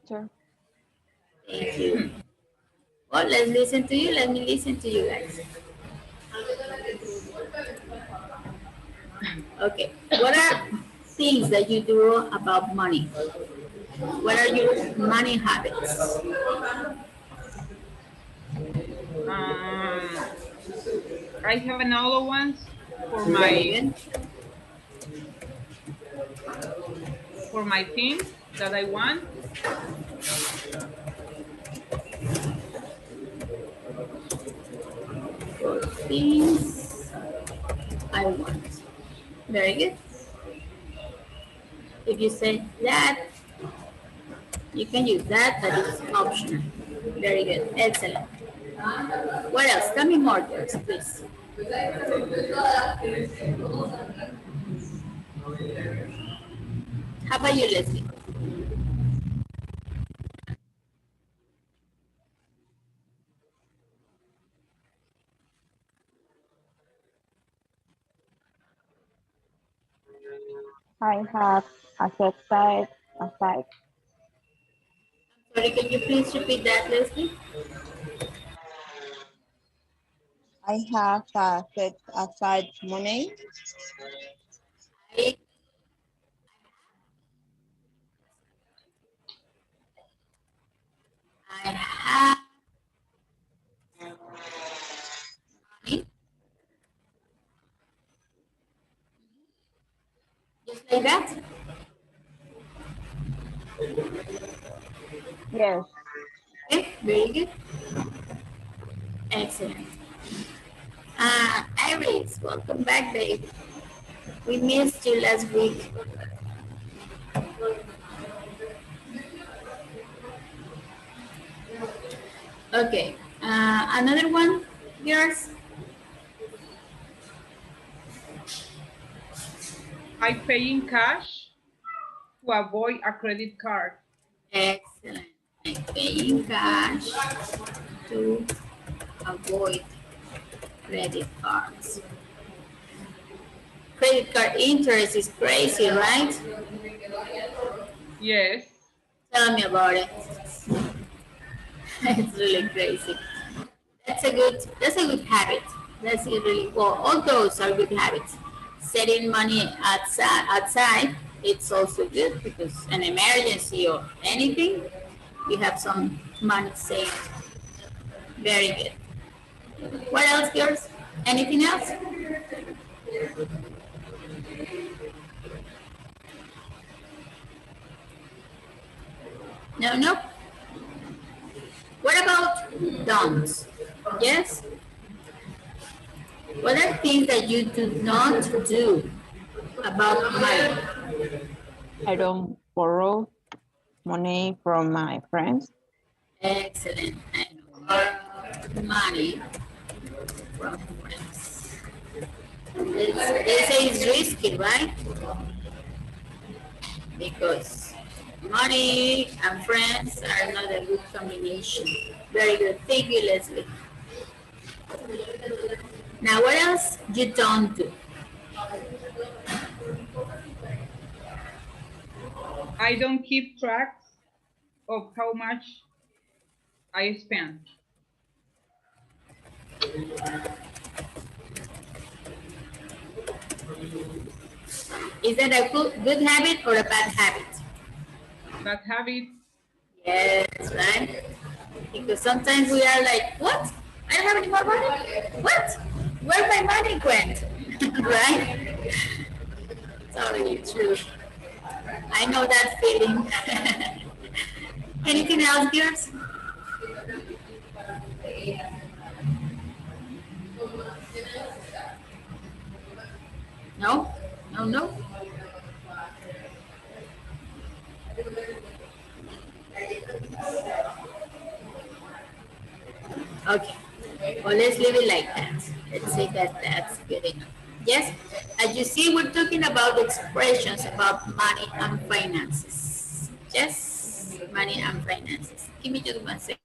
teacher. Thank you. Well, let's listen to you. Let me listen to you guys. Okay. What are things that you do about money? What are your money habits? Um, I have another ones Very good. for my things that I want. Things I want. Very good. If you say that, you can use that, but it's optional. Very good. Excellent. What else? Tell me more, girls, please. How about you, Leslie? I have a aside. Sorry, can you please repeat that, Leslie? I have set aside money. I, I have money, just like that. Yes. Okay, very good. Excellent. Iris, welcome back, babe. We missed you last week. Okay, another one, yours? I pay in cash to avoid a credit card. Excellent. And paying cash to avoid credit cards. Credit card interest is crazy, right? Yes. Tell me about it. It's really crazy. That's a good habit. That's a really well. All those are good habits. Setting money outside, it's also good because an emergency or anything, you have some money saved. Very good. What else, girls? Anything else? No, no. What about don'ts? Yes. What are things that you do not do about money? I don't borrow money from my friends. Excellent. And borrow money from friends. They say it's risky, right? Because money and friends are not a good combination. Very good. Thank you, Leslie. Now, what else you don't do? I don't keep track of how much I spend. Is that a good habit or a bad habit? That habit. Yes, right? Because sometimes we are like, what? I don't have any more money? What? Where my money went? Right? Totally true. I know that feeling. Anything else, girls? No? No, no? Okay. Well, let's leave it like that. Let's say that that's good enough. Yes? As you see, we're talking about expressions about money and finances. Yes? Money and finances. Give me just 1 second.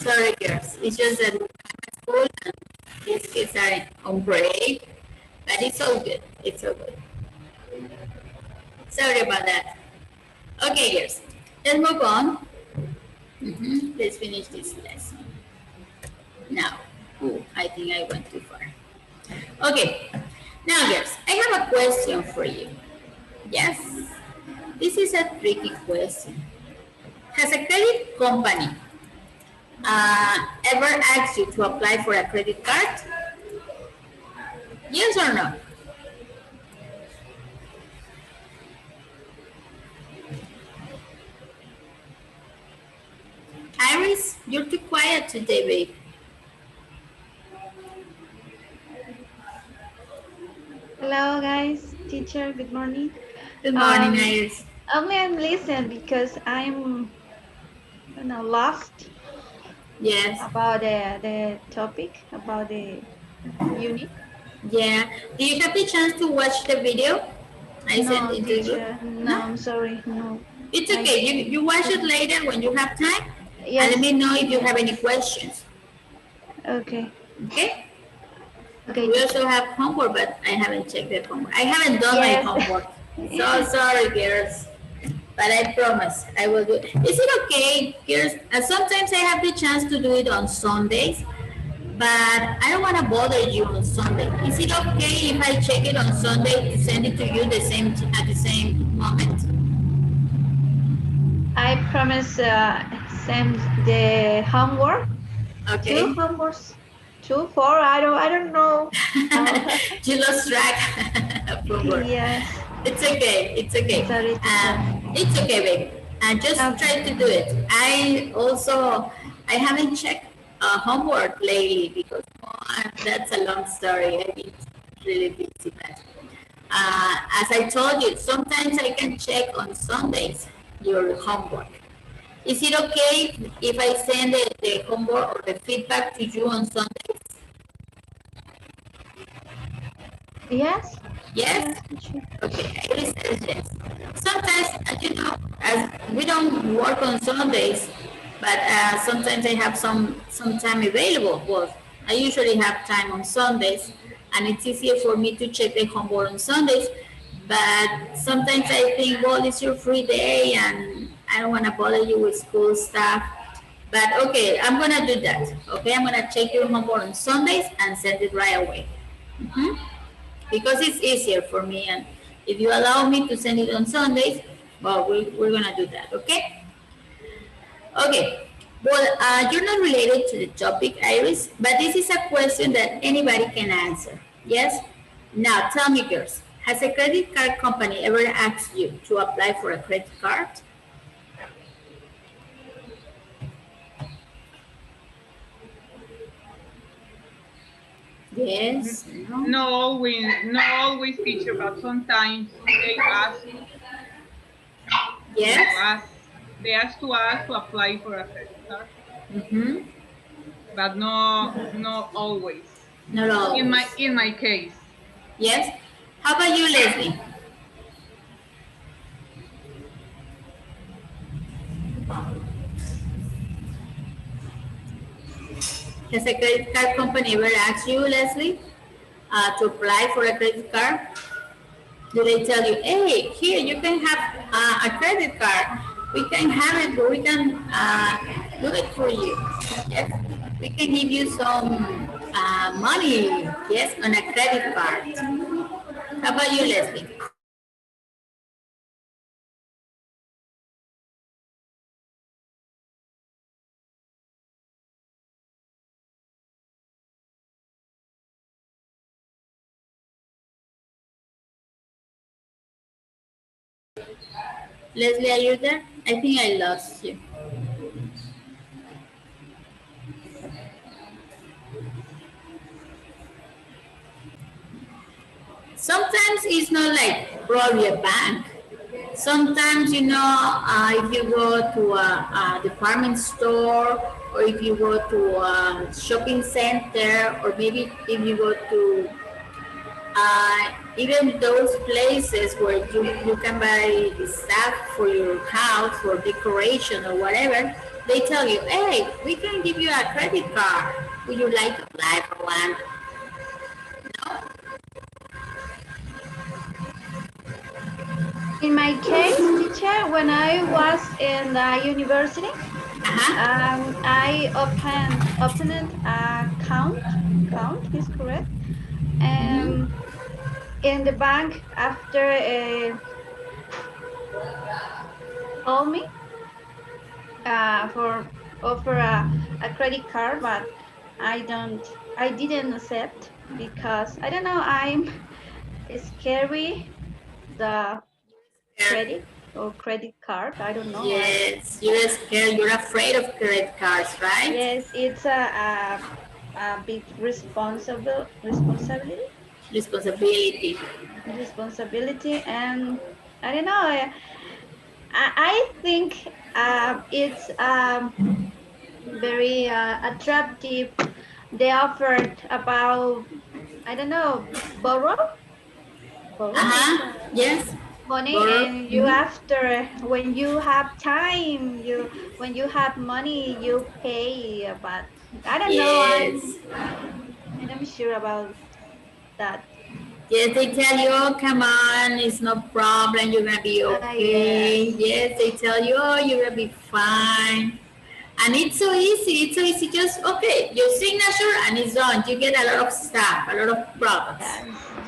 sorry, girls. It's just that we're at school and these kids are on break, but it's all good. It's all good. Sorry about that. Okay, girls. Let's move on. Let's finish this lesson. Now, I think I went too far. Okay. Now, girls, I have a question for you. Yes. This is a tricky question. Has a credit company ever asked you to apply for a credit card? Yes or no? Iris, you're too quiet today, babe. Hello, guys. Teacher, good morning. Good morning, Iris. Only I'm listening because I'm lost Yes. about the topic, about the unit. Yeah. Do you have the chance to watch the video I sent it to you? Teacher, no, I'm sorry. No. It's okay. You watch it later when you have time. Yes. And let me know if you have any questions. Okay. Okay? Okay. We also have homework, but I haven't checked the homework. I haven't done my homework. So sorry, girls. But I promise I will do it. Is it okay, girls? Sometimes I have the chance to do it on Sundays, but I don't want to bother you on Sunday. Is it okay if I check it on Sunday to send it to you at the same moment? I promise send the homework. Okay. 2 homeworks. 2, 4. I don't know. You lost track of homework. Yes. It's okay. It's okay. Sorry, it's okay, babe. Just try to do it. I haven't checked homework lately because that's a long story. I've been really busy. But as I told you, sometimes I can check on Sundays your homework. Is it okay if I send the homework or the feedback to you on Sundays? Yes. Yes? Teacher. Okay, I will say yes. Sometimes, as we don't work on Sundays, but sometimes I have some time available. Well, I usually have time on Sundays, and it's easier for me to check the homework on Sundays. But sometimes I think, well, it's your free day, and I don't want to bother you with school stuff. But okay, I'm gonna do that. Okay, I'm gonna check your homework on Sundays and send it right away. Because it's easier for me, and if you allow me to send it on Sundays, well, we're gonna do that, okay? Okay, well, you're not related to the topic, Iris, but this is a question that anybody can answer, yes? Now, tell me, girls, has a credit card company ever asked you to apply for a credit card? Yes. Not always, teacher, but sometimes they ask. Yes. They ask to us to apply for a credit card. But not always. Not always. In my case. Yes. How about you, Leslie? Has a credit card company ever asked you, Leslie, to apply for a credit card? Do they tell you, hey, here, you can have a credit card. We can have it, or we can do it for you. Yes, we can give you some money, yes, on a credit card. How about you, Leslie? Leslie, are you there? I think I lost you. Sometimes it's not like probably a bank. Sometimes, if you go to a department store, or if you go to a shopping center, or maybe if you go to even those places where you can buy stuff for your house, for decoration or whatever, they tell you, hey, we can give you a credit card. Would you like to apply for one? In my case, teacher, when I was in the university, I opened a count is correct, in the bank after told me for offer a credit card, but I didn't accept because I don't know, I'm scary the credit or credit card. I don't know. Yes, you're scared. You're afraid of credit cards, right? Yes, it's a big responsibility, and I don't know. I think it's very attractive. They offered about, I don't know, borrow Yes. money, Borrow. and you after when you have time, when you have money, you pay. But I don't know. Yes. I'm sure about that. Yes, they tell you, oh, come on, it's no problem, you're gonna be okay. Yes, they tell you, oh, you're gonna be fine. And it's so easy, just, okay, your signature and it's done. You get a lot of stuff, a lot of products.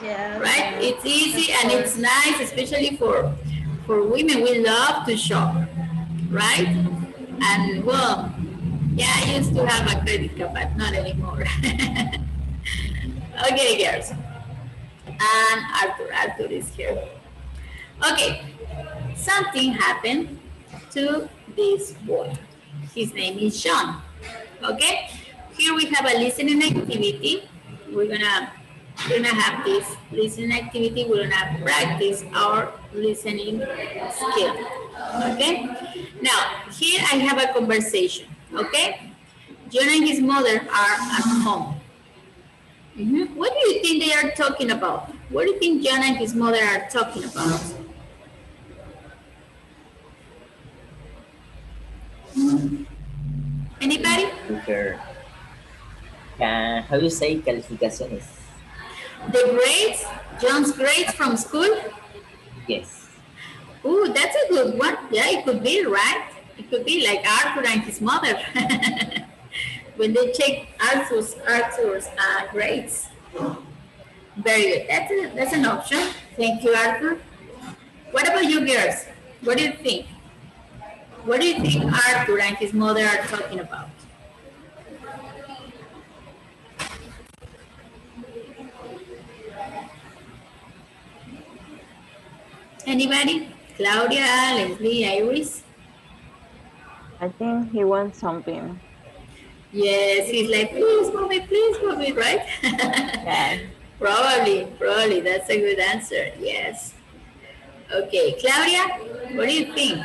Yes, right? It's easy and it's nice, especially for women. We love to shop, right? And well, yeah, I used to have a credit card, but not anymore. Okay, girls. And Arthur is here. Okay, something happened to this boy. His name is John. Okay, here we have a listening activity. We're gonna have this listening activity. We're gonna practice our listening skill. Okay, now here I have a conversation. Okay, John and his mother are at home. What do you think they are talking about? What do you think John and his mother are talking about? Anybody? How do you say calificaciones? The grades? John's grades from school? Yes. Ooh, that's a good one. Yeah, it could be, right? It could be like Arthur and his mother. When they check Arthur's grades. Very good. That's an option. Thank you, Arthur. What about you girls? What do you think? What do you think Arthur and his mother are talking about? Anybody? Claudia, Leslie, Iris? I think he wants something. Yes, he's like, please, mommy, right? Yeah. Probably, that's a good answer, yes. Okay, Claudia, what do you think?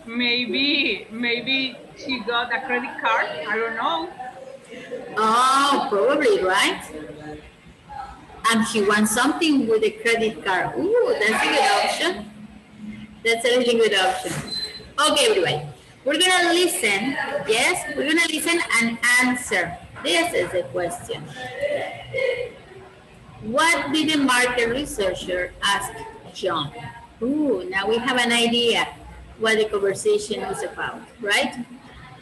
Maybe she got a credit card. I don't know. Oh, probably, right? And he wants something with a credit card. Ooh, that's a good option. That's a really good option. Okay, everybody. We're gonna listen. Yes, we're gonna listen and answer. This is the question. What did the market researcher ask John? Ooh, now we have an idea what the conversation is about, right?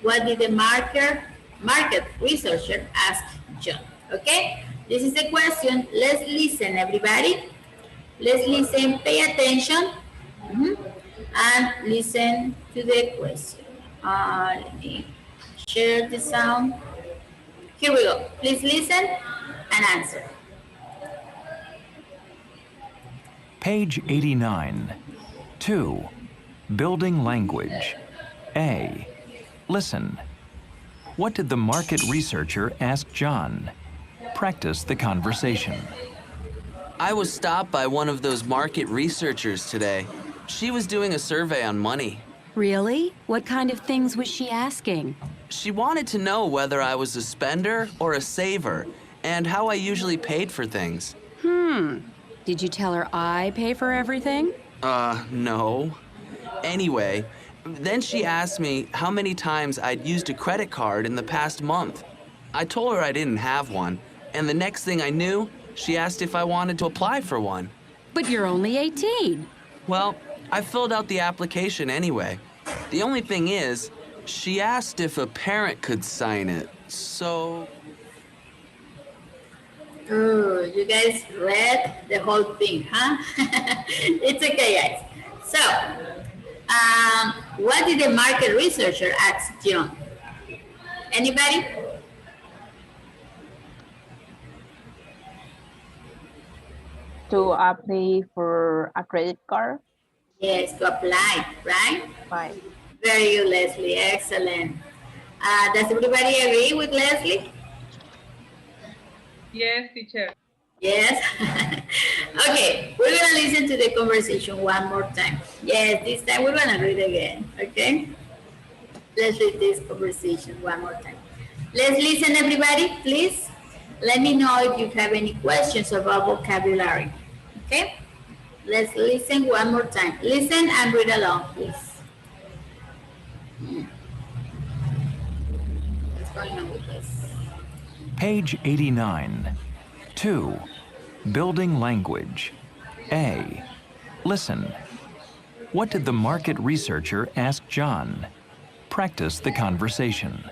What did the market researcher ask John? Okay, this is the question. Let's listen, everybody. Let's listen, pay attention, and listen to the question. Let me share the sound. Here we go. Please listen and answer. Page 89. 2. Building language. A. Listen. What did the market researcher ask John? Practice the conversation. I was stopped by one of those market researchers today. She was doing a survey on money. Really? What kind of things was she asking? She wanted to know whether I was a spender or a saver, and how I usually paid for things. Did you tell her I pay for everything? No. Anyway, then she asked me how many times I'd used a credit card in the past month. I told her I didn't have one, and the next thing I knew, she asked if I wanted to apply for one. But you're only 18. Well, I filled out the application anyway. The only thing is, she asked if a parent could sign it, so... Oh, you guys read the whole thing, huh? It's okay, guys. So, what did the market researcher ask John? Anybody? To apply for a credit card. Yes, to apply, right? Right. Very good, Leslie. Excellent. Does everybody agree with Leslie? Yes, teacher. Yes. Okay, we're gonna listen to the conversation one more time. Yes, this time we're gonna read again. Okay. Let's read this conversation one more time. Let's listen, everybody, please. Let me know if you have any questions about vocabulary. Okay. Let's listen one more time. Listen and read along, please. What's going on with this? Page 89. 2. Building language. A. Listen. What did the market researcher ask John? Practice the conversation.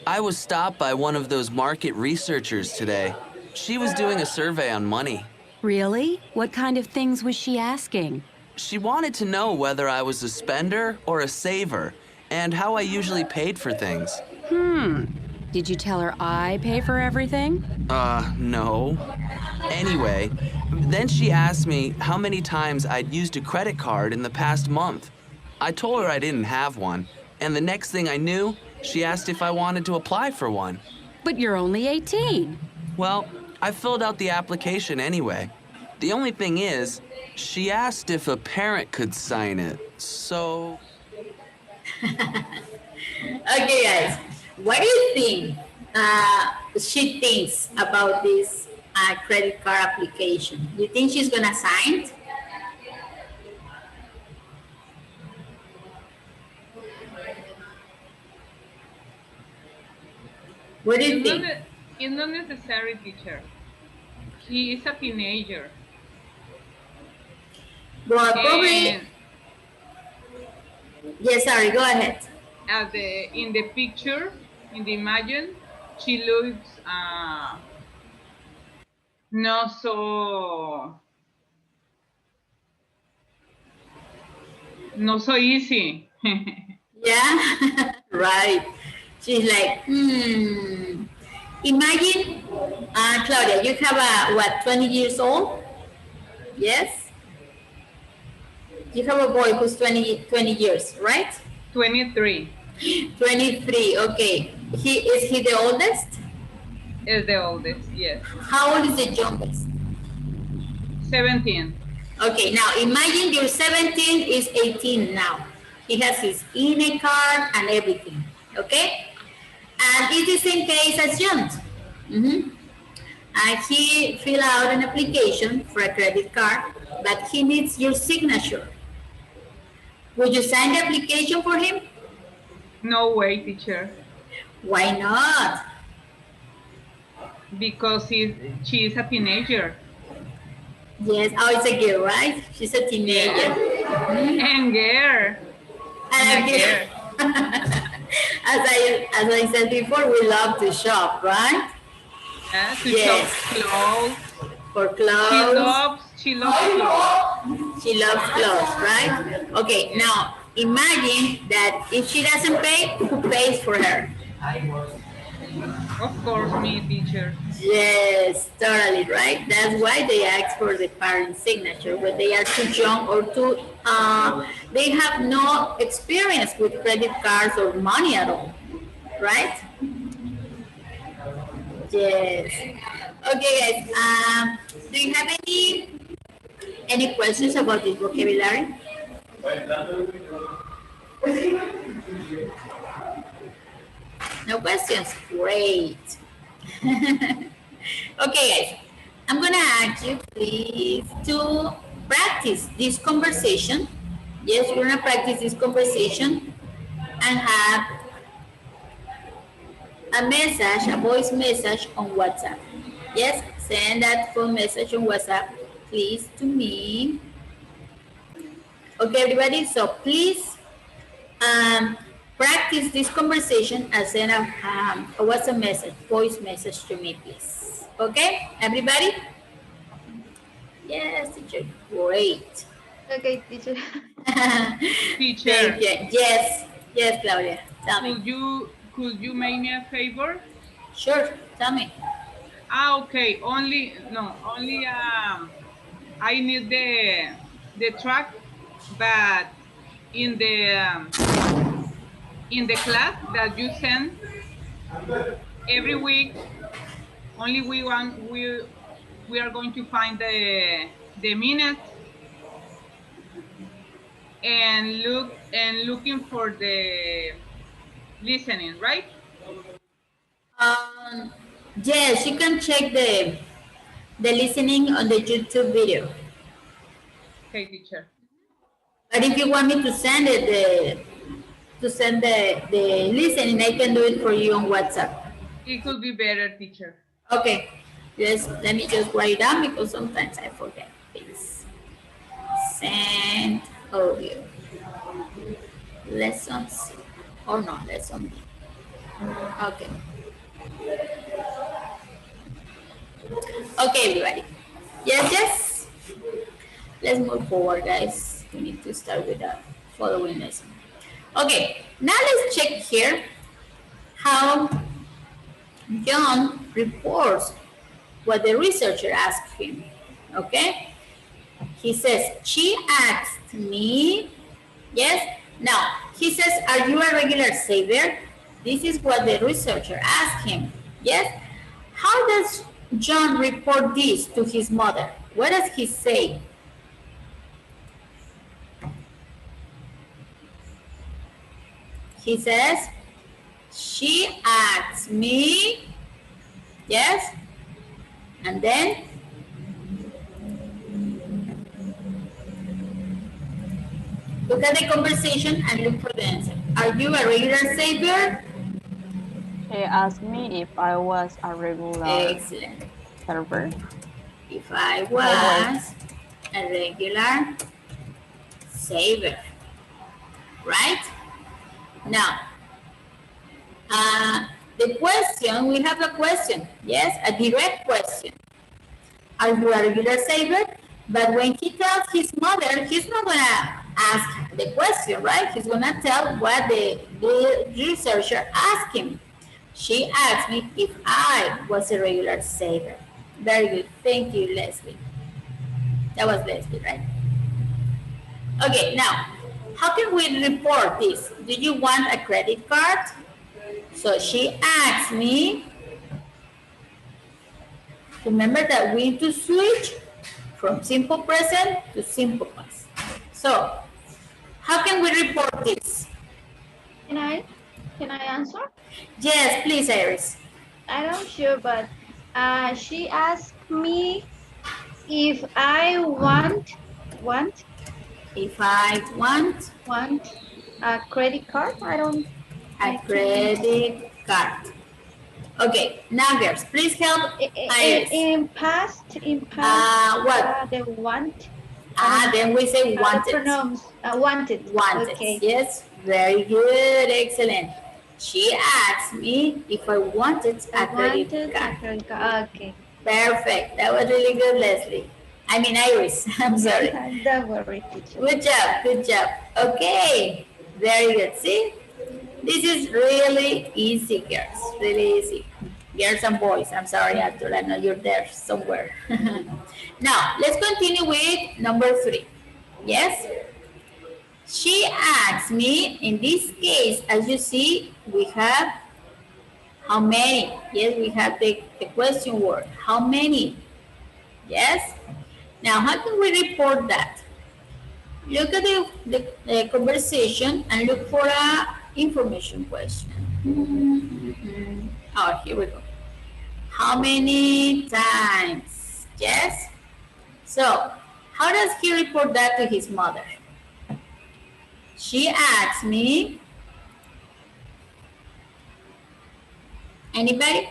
I was stopped by one of those market researchers today. She was doing a survey on money. Really? What kind of things was she asking? She wanted to know whether I was a spender or a saver, and how I usually paid for things. Did you tell her I pay for everything? No. Anyway, then she asked me how many times I'd used a credit card in the past month. I told her I didn't have one, and the next thing I knew, she asked if I wanted to apply for one. But you're only 18. Well, I filled out the application anyway. The only thing is, she asked if a parent could sign it, so... Okay, guys. What do you think she thinks about this credit card application? You think she's gonna sign it? What do you think? It's not necessary, teacher. He is a teenager. Well, probably. And Yes, sorry. Go ahead. in the picture, in the imagine, she looks not so easy. Yeah, right. She's like, Imagine, Claudia, you have 20 years old? Yes? You have a boy who's 20 years, right? 23 23, okay. Is he the oldest? is the oldest, yes. How old is the youngest? 17. Okay, now imagine you're 17, is 18 now. He has his INE card and everything, okay? And it's the same case as John. And he filled out an application for a credit card, but he needs your signature. Would you sign the application for him? No way, teacher. Why not? Because she is a teenager. Yes, oh, it's a girl, right? She's a teenager. And girl. And again, as I said before, we love to shop, right? To Yes. shop clothes. For clothes. She loves clothes. She loves clothes, right? Okay, now imagine that if she doesn't pay, who pays for her? Of course, me, teacher. Yes, totally, right? That's why they ask for the parent signature when they are too young or too, they have no experience with credit cards or money at all, right? Yes. Okay, guys, do you have any questions about this vocabulary? No questions? Great. Okay, guys. I'm gonna ask you please to practice this conversation. Yes, we're gonna practice this conversation and have a message, a voice message on WhatsApp. Yes, send that phone message on WhatsApp, please, to me. Okay, everybody, so please practice this conversation and send a WhatsApp message, voice message to me, please. Okay, everybody? Yes, teacher, great. Okay, teacher. Teacher, Thank you. Yes, yes, Claudia, tell me. could you make me a favor? Sure, tell me. Okay, only I need the track, but in the class that you send every week, only we are going to find the minutes and looking for the listening, right? Yes, you can check the listening on the YouTube video. Okay, teacher. But if you want me to send it, the listening, I can do it for you on WhatsApp. It could be better, teacher. Okay, just let me just write it down because sometimes I forget. Please send audio lessons or not lesson B. Okay. Okay, everybody. Yes, yes. Let's move forward, guys. We need to start with the following lesson. Okay, now let's check here how John reports what the researcher asked him. Okay, he says, she asked me, yes. Now, he says, are you a regular saver? This is what the researcher asked him, yes. How does John report this to his mother? What does he say? He says, she asked me, yes, and then look at the conversation and look for the answer. Are you a regular saver? He asked me if I was a regular Excellent. server. If I was a regular saver, right? Now, the question, we have a question, yes, a direct question. Are you a regular saver? But when he tells his mother, he's not gonna ask the question, right? He's gonna tell what the researcher asked him. She asked me if I was a regular saver. Very good. Thank you, Leslie. That was Leslie, right? Okay, now, how can we report this? Do you want a credit card? So she asked me, remember that we need to switch from simple present to simple past. So, how can we report this? Can I answer? Yes, please, Iris. I'm not sure, but she asked me if I want If I want a credit card. a credit card. Okay, now girls, please help Iris. In past, what? the want. Then we say wanted. Wanted. Wanted. Okay. Yes, very good, excellent. She asked me if I wanted a credit card. Okay. Perfect. That was really good, Leslie. I mean, Iris. I'm sorry. Don't worry, teacher. Good job. Good job. Okay. Very good. See? This is really easy, girls. Really easy. Girls and boys. I'm sorry, Arthur. I know you're there somewhere. Now, let's continue with number 3. Yes? She asked me, in this case, as you see, we have how many? Yes, we have the question word. How many? Yes? Now, how can we report that? Look at the conversation and look for a information question. Oh, here we go. How many times Yes? So, how does he report that to his mother? She asks me, anybody?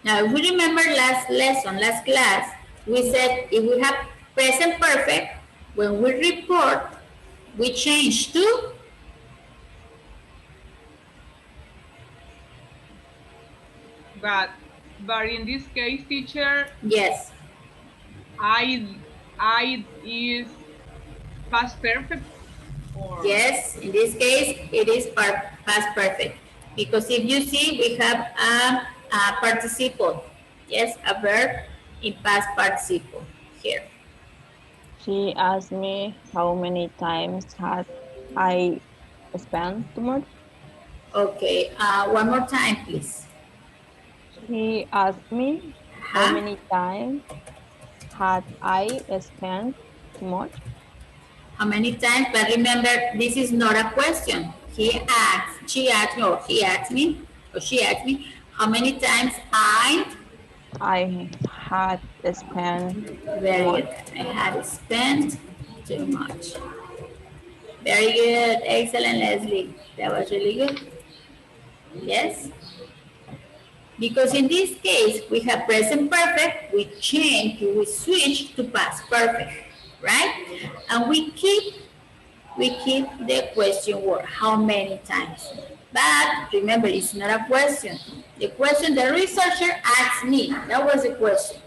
Now, if we remember last lesson, last class, we said if we have present perfect, when we report, we change to But in this case, teacher, yes. I is past perfect or Yes, in this case, it is past perfect. Because if you see, we have a participle. Yes, a verb in past participle here. She asked me how many times had I spent too much. Okay, one more time, please. She asked me how Huh? many times had I spent too much. How many times? But remember, this is not a question. She asked me, or she asked me, how many times I had spent too very much. good, I had spent too much. Very good, excellent, Leslie. That was really good. Yes? Because in this case, we have present perfect, we switch to past perfect, right? And we keep the question word, how many times? But remember, it's not a question. The question the researcher asked me, that was the question.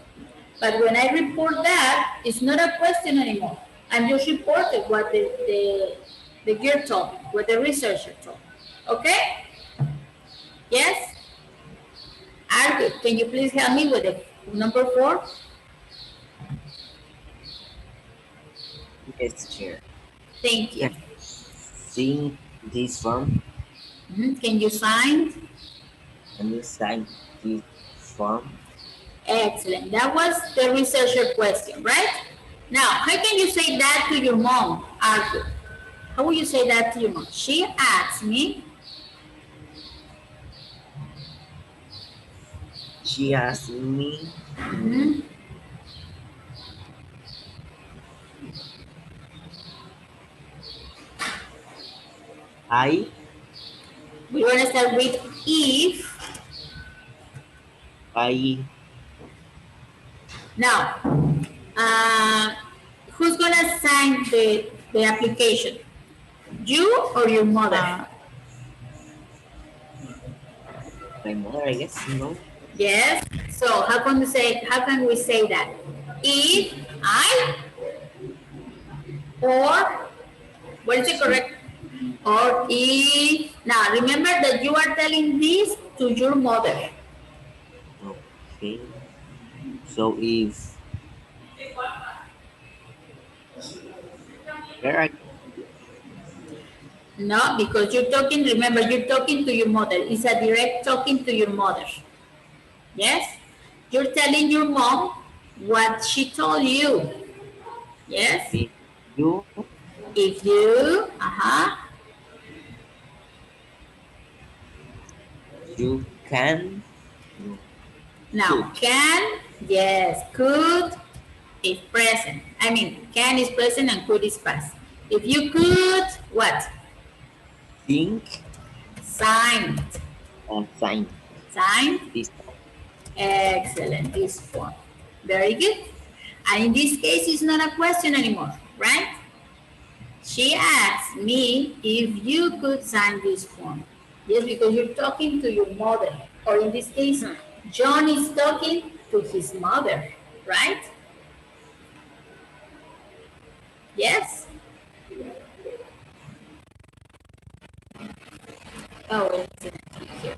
But when I report that, it's not a question anymore. I'm just reporting what the girl told me, what the researcher told me. Okay? Yes? Arvid, can you please help me with the number 4? Yes, teacher. Thank you. Can sing this form Can you sign? and you sign this form? Excellent. That was the researcher question, right? Now, how can you say that to your mom, Arthur? How will you say that to your mom? She asked me. She asked me. I We're going to start with if. Now, who's going to sign the application? You or your mother? My mother, I guess, no. Yes. So how can we say that? If I or what is the correct? Or if now remember that you are telling this to your mother. Okay. So if where are No, because you're talking, remember, you're talking to your mother. It's a direct talking to your mother. Yes? You're telling your mom what she told you. Yes? if you If you, you can Now, can, yes, could is present. I mean, can is present and could is past. If you could, what? think Signed. sign Signed. this Excellent, this form. Very good. And in this case, it's not a question anymore, right? She asked me if you could sign this form. Yes, because you're talking to your mother. Or in this case, John is talking to his mother, right? Yes? Oh, it's here.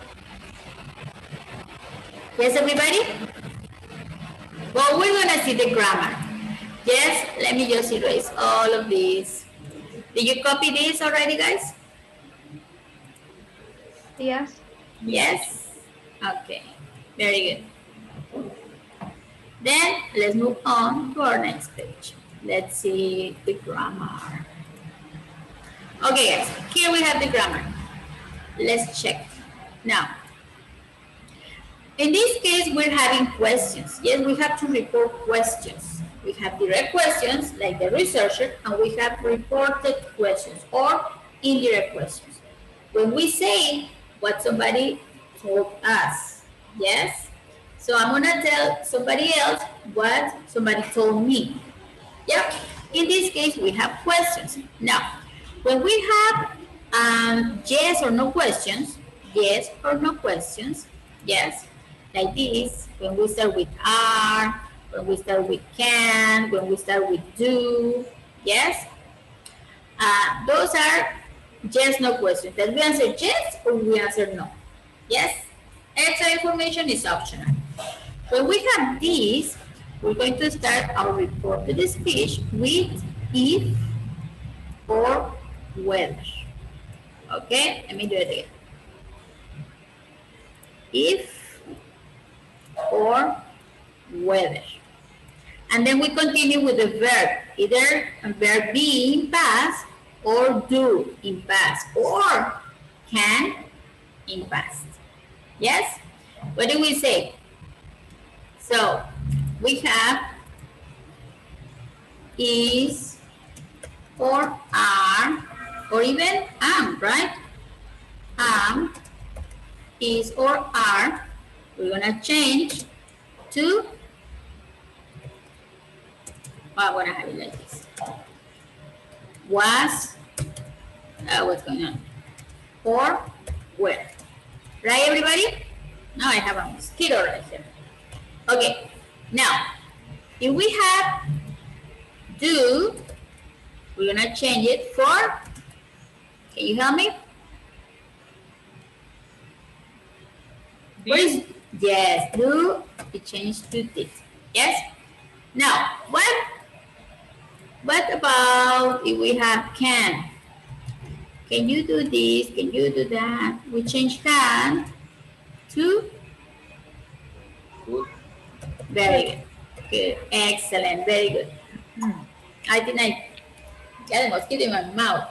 Yes, everybody? Well, we're going to see the grammar. Yes, let me just erase all of these. Did you copy this already, guys? Yes. Yes? Okay, very good. Then let's move on to our next page. Let's see the grammar. Okay, guys, here we have the grammar. Let's check. Now, in this case, we're having questions. Yes, we have to report questions. We have direct questions, like the researcher, and we have reported questions or indirect questions. When we say what somebody told us, yes? So I'm gonna tell somebody else what somebody told me. Yep. In this case, we have questions. Now, when we have yes or no questions, yes or no questions, yes, like this, when we start with are, when we start with can, when we start with do, yes, those are yes, no questions. That we answer yes or we answer no. Yes, extra information is optional. When we have this, we're going to start our reported speech with if or whether. Okay, let me do it again. If or whether. And then we continue with the verb, either a verb be in past or do in past or can in past. Yes? What do we say? So we have is or are or even am, right? Am, is or are. We're gonna change to, I'm gonna have it like this. Was, what's going on? Or where. Right, everybody? Now I have a mosquito right here. Okay, now, if we have do, we're gonna change it for, can you help me? What is, yes, do, it changed to this. Yes? Now, what about if we have can? Can you do this? Can you do that? We change can to Good. very good. Good. Excellent. Very good. I think I got a mosquito in my mouth.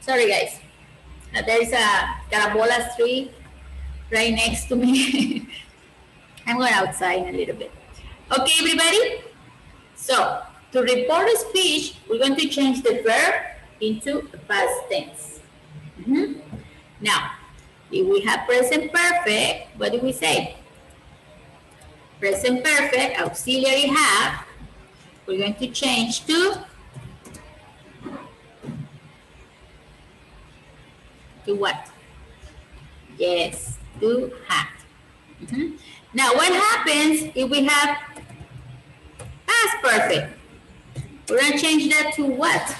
Sorry, guys. There is a carabolas tree right next to me. I'm going outside in a little bit. Okay, everybody? So, to report a speech, we're going to change the verb into a past tense. Now, if we have present perfect, what do we say? Present perfect, auxiliary have, we're going to change to what? Yes, to have. Now, what happens if we have past perfect? We're going to change that to what?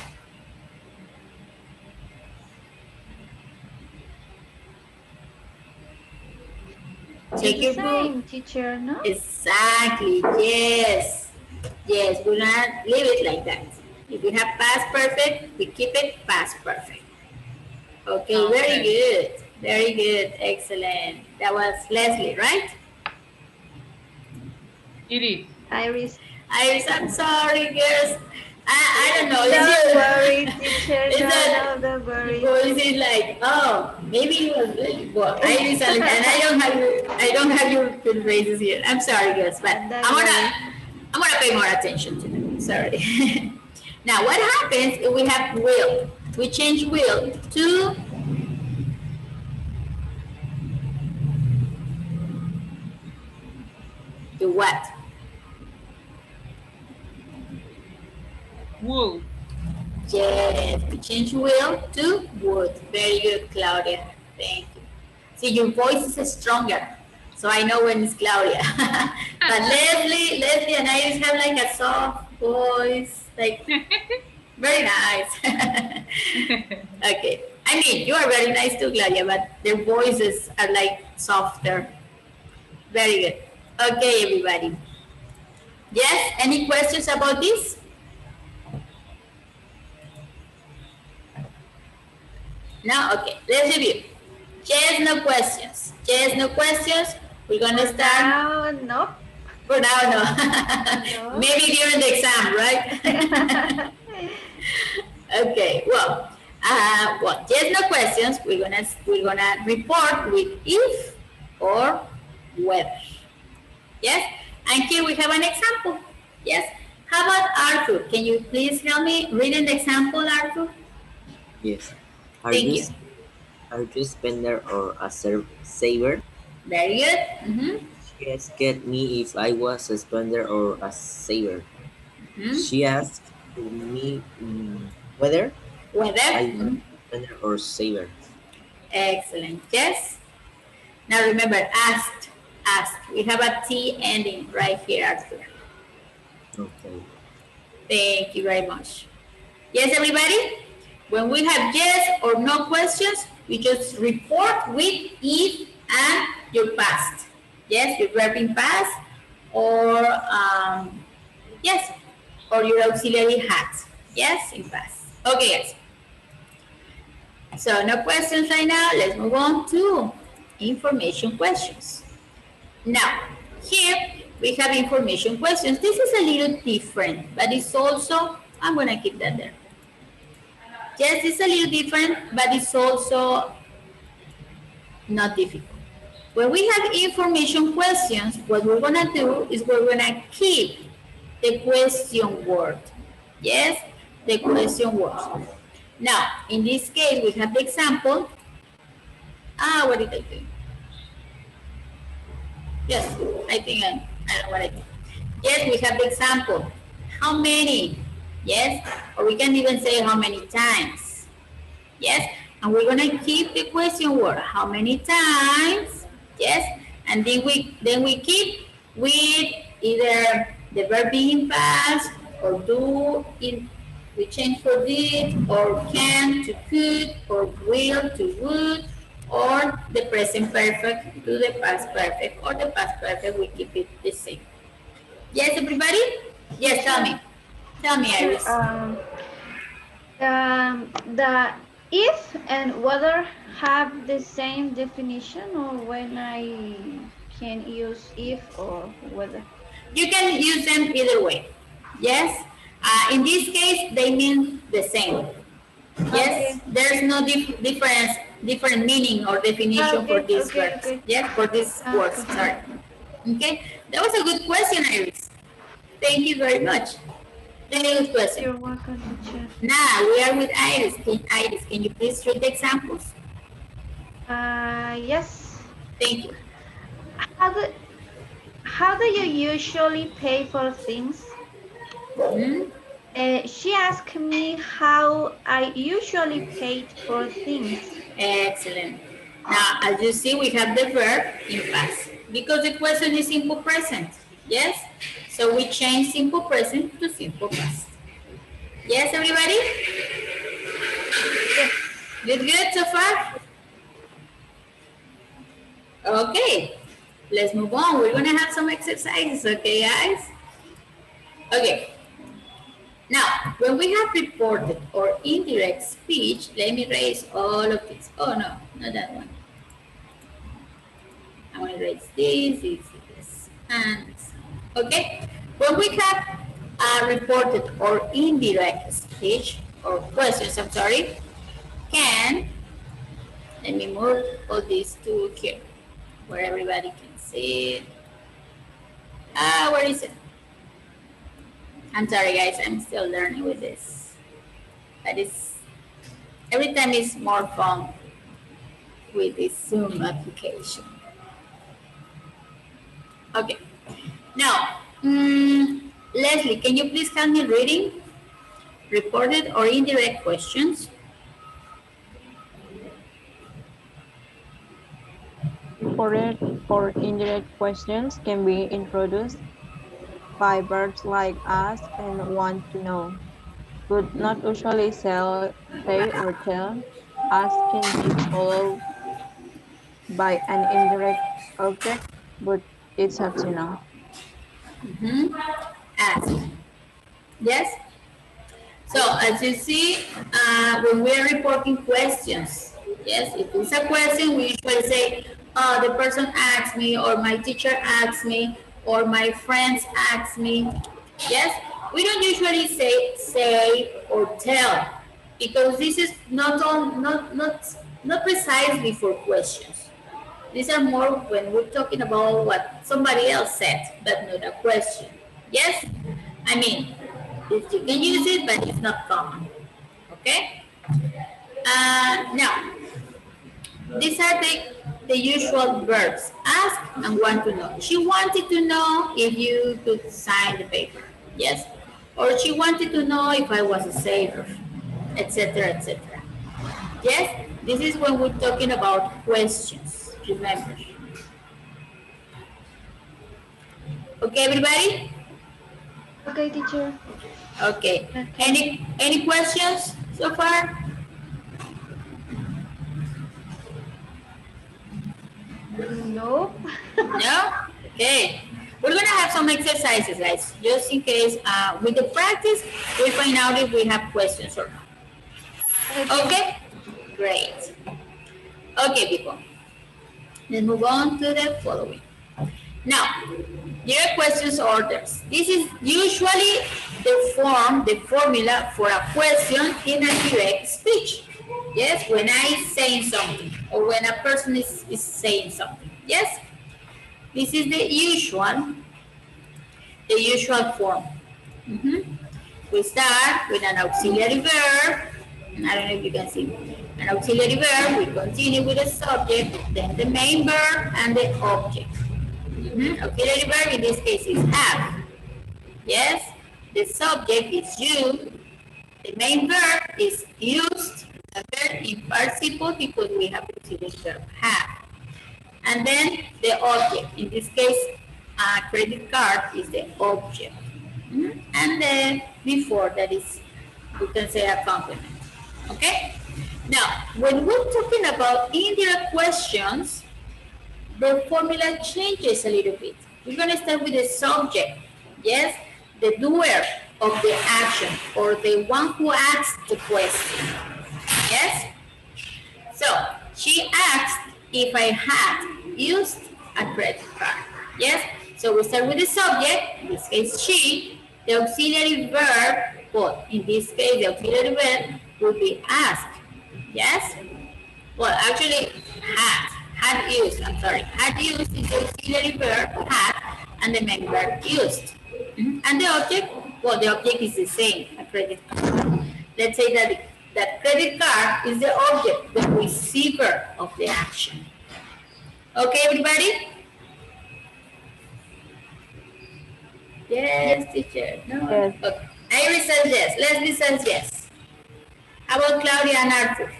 Take your same, teacher, no? Exactly, yes. Yes, we're not leave it like that. If we have past perfect, we keep it past perfect. Okay, very good. Very good, excellent. That was Leslie, right? It is. Iris. Iris, I'm sorry, girls. I don't know. Don't worry, teacher. No, Don't worry. Or is it like, oh, maybe it was really well, Iris, and I don't have your good phrases here. I'm sorry, girls, but I'm gonna pay more attention to them. Sorry. Now, what happens if we have will? We change will to what? Wool. Yes, we change will to would. Very good, Claudia. Thank you. See, your voice is stronger, so I know when it's Claudia. But Leslie and Iris have like a soft voice, like very nice. Okay. I mean, you are very nice too, Claudia, but their voices are like softer. Very good. Okay, everybody. Yes, any questions about this? No? Okay, let's review. Yes, no questions. Yes, no questions. We're going to start. No. For now, no. Maybe during the exam, right? Okay, well, Well, yes, no questions. We're gonna report with if or whether. Yes, and here we have an example. Yes. How about Arthur? Can you please help me read an example, Arthur? Yes. Are Thank you you. are you a spender or a saver? Very good. She asked me if I was a spender or a saver. She asked me whether Whether. I was a spender or saver. Excellent. Yes. Now remember, asked, asked. We have a T ending right here, Arthur. Okay. Thank you very much. Yes, everybody? When we have yes or no questions, we just report with if and your past. Yes, your verb in past or yes, or your auxiliary had. Yes, in past. Okay, guys. So no questions right now. Let's move on to information questions. Now, here we have information questions. This is a little different, but it's also, I'm going to keep that there. Yes, it's a little different, but it's also not difficult. When we have information questions, what we're going to do is we're going to keep the question word. Yes, the question word. Now, in this case, we have the example. What did I do? Yes, I think I know what I did. Yes, we have the example. How many? Yes, or we can even say how many times. Yes, and we're gonna keep the question word. How many times? Yes, and then we keep with either the verb being past or do in we change for did or can to could or will to would or the present perfect to the past perfect or the past perfect we keep it the same. Yes, everybody? Yes, tell Teacher, me. Tell me, teacher, Iris. the if and whether have the same definition, or when I can use if or whether? You can use them either way. Yes? In this case, they mean the same. Yes? Okay. There's no different meaning or definition for Okay. these Okay. verbs. Okay. Yes? For these words. Okay. Sorry. Okay? That was a good question, Iris. Thank you very much. Very good question. You're welcome, teacher. Now we are with Iris. Iris, can you please read the examples? Yes. Thank you. How do how do you usually pay for things? She asked me how I usually paid for things. Excellent. Now, as you see, we have the verb in past because the question is simple present. Yes? So we change simple present to simple past. Yes, everybody? Yes. Good so far? Okay. Let's move on. We're going to have some exercises, okay, guys? Okay. Now, when we have reported or indirect speech, let me erase all of this. Oh, no, not that one. I want to erase this, and this. Okay? When we have reported or indirect speech, or questions, I'm sorry, can, let me move all these to here, where everybody can see it. Where is it? I'm sorry, guys, I'm still learning with this. But every time it's more fun with this Zoom application. Okay. Now, Leslie, can you please help me reading reported or indirect questions? Reported or indirect questions can be introduced by verbs like ask and want to know, but not usually say or tell. Ask can be followed by an indirect object, but it's optional. Ask. Yes? So as you see, when we are reporting questions, yes, if it's a question, we usually say, the person asked me, or my teacher asked me, or my friends asked me. Yes, we don't usually say or tell. because this is not precisely for questions. These are more when we're talking about what somebody else said, but not a question. Yes? I mean, you can use it, but it's not common. Okay? Now, these are the usual verbs. Ask and want to know. She wanted to know if you could sign the paper. Yes? Or she wanted to know if I was a saver, etc., etc. Yes? This is when we're talking about questions. Remember. Okay, everybody? Okay, teacher. Okay. Okay. Any questions so far? No. No? Okay. We're going to have some exercises, guys, just in case with the practice, we find out if we have questions or not. Okay? Great. Okay, people. Let's move on to the following. Now, your questions orders. This is usually the formula for a question in a direct speech. Yes, when I say something or when a person is saying something. Yes, this is the usual form. We start with an auxiliary verb. I don't know if you can see. An auxiliary verb, we continue with the subject, then the main verb and the object. Auxiliary verb in this case is have. Yes, the subject is you. The main verb is used, a verb in participle because we have the auxiliary verb have. And then the object, in this case, a credit card is the object. And then before that is, we can say a complement. Okay? Now, when we're talking about indirect questions, the formula changes a little bit. We're going to start with the subject. Yes? The doer of the action or the one who asks the question. Yes? So, she asked if I had used a credit card. Yes? So we start with the subject, in this case she, the auxiliary verb, well, in this case the auxiliary verb would be asked. Yes? Well, actually had used, I'm sorry, had used is the auxiliary verb had and the main verb used. And the object, well, the object is the same, a credit card. Let's say that credit card is the object, the receiver of the action. Okay, everybody? Yes, teacher. No? Yes. Okay. Iris says yes. Leslie says yes. How about Claudia and Arthur?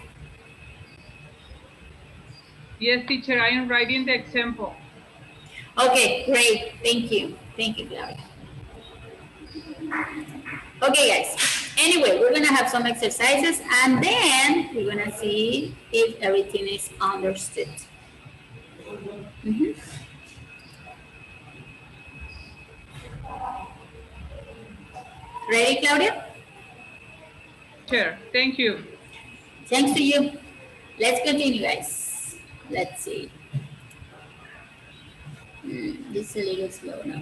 Yes, teacher, I am writing the example. Okay, great. Thank you. Thank you, Claudia. Okay, guys. Anyway, we're going to have some exercises and then we're going to see if everything is understood. Ready, Claudia? Sure, thank you. Thanks to you. Let's continue, guys. Let's see. This is a little slow now.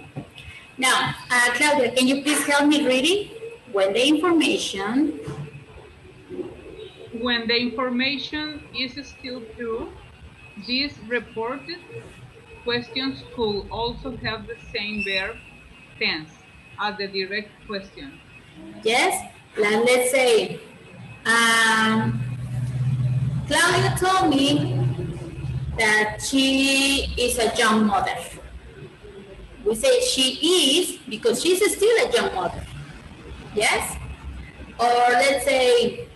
Now, Claudia, can you please help me reading? When the information is still true, these reported questions could also have the same verb tense as the direct question. Yes, let's say, Claudia told me that she is a young mother. We say she is because she's still a young mother. Yes? Or let's say,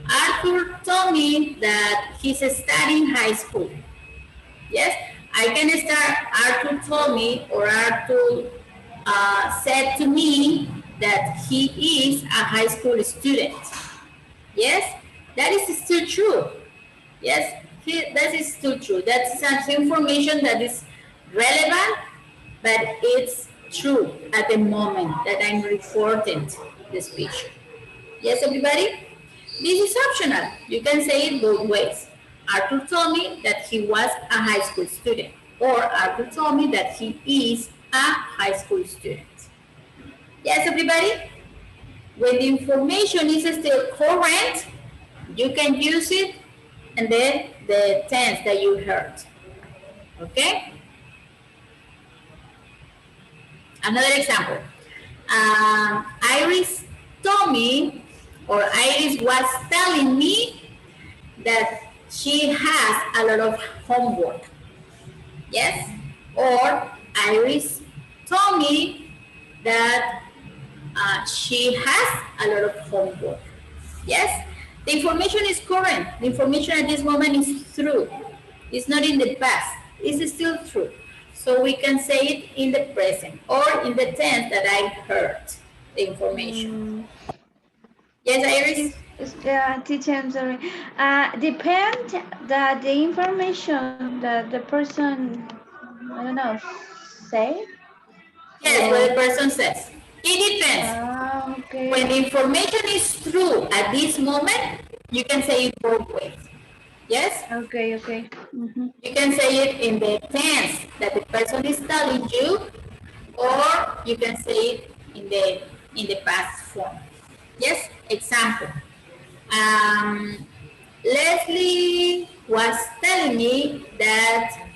Arthur told me that he's studying high school. Yes? I can start, Arthur told me, or Arthur said to me that he is a high school student. Yes? That is still true. Yes? That is still true. That's some information that is relevant, but it's true at the moment that I'm reporting the speech. Yes, everybody? This is optional. You can say it both ways. Arthur told me that he was a high school student, or Arthur told me that he is a high school student. Yes, everybody? When the information is still current, You can use it and then the tense that you heard. Okay? Another example. Iris told me, or Iris was telling me that she has a lot of homework. Yes? Or Iris told me that she has a lot of homework. Yes? The information is current. The information at this moment is true. It's not in the past. It's still true. So we can say it in the present or in the tense that I heard the information. Yes, Iris? Teacher, I'm sorry. Depend that the information that the person, I don't know, say Yes, what or. the person says. It depends. When the Okay. information is true at this moment, you can say it both ways. Yes? Okay, okay. You can say it in the tense that the person is telling you, or you can say it in the past form. Yes? Example. Leslie was telling me that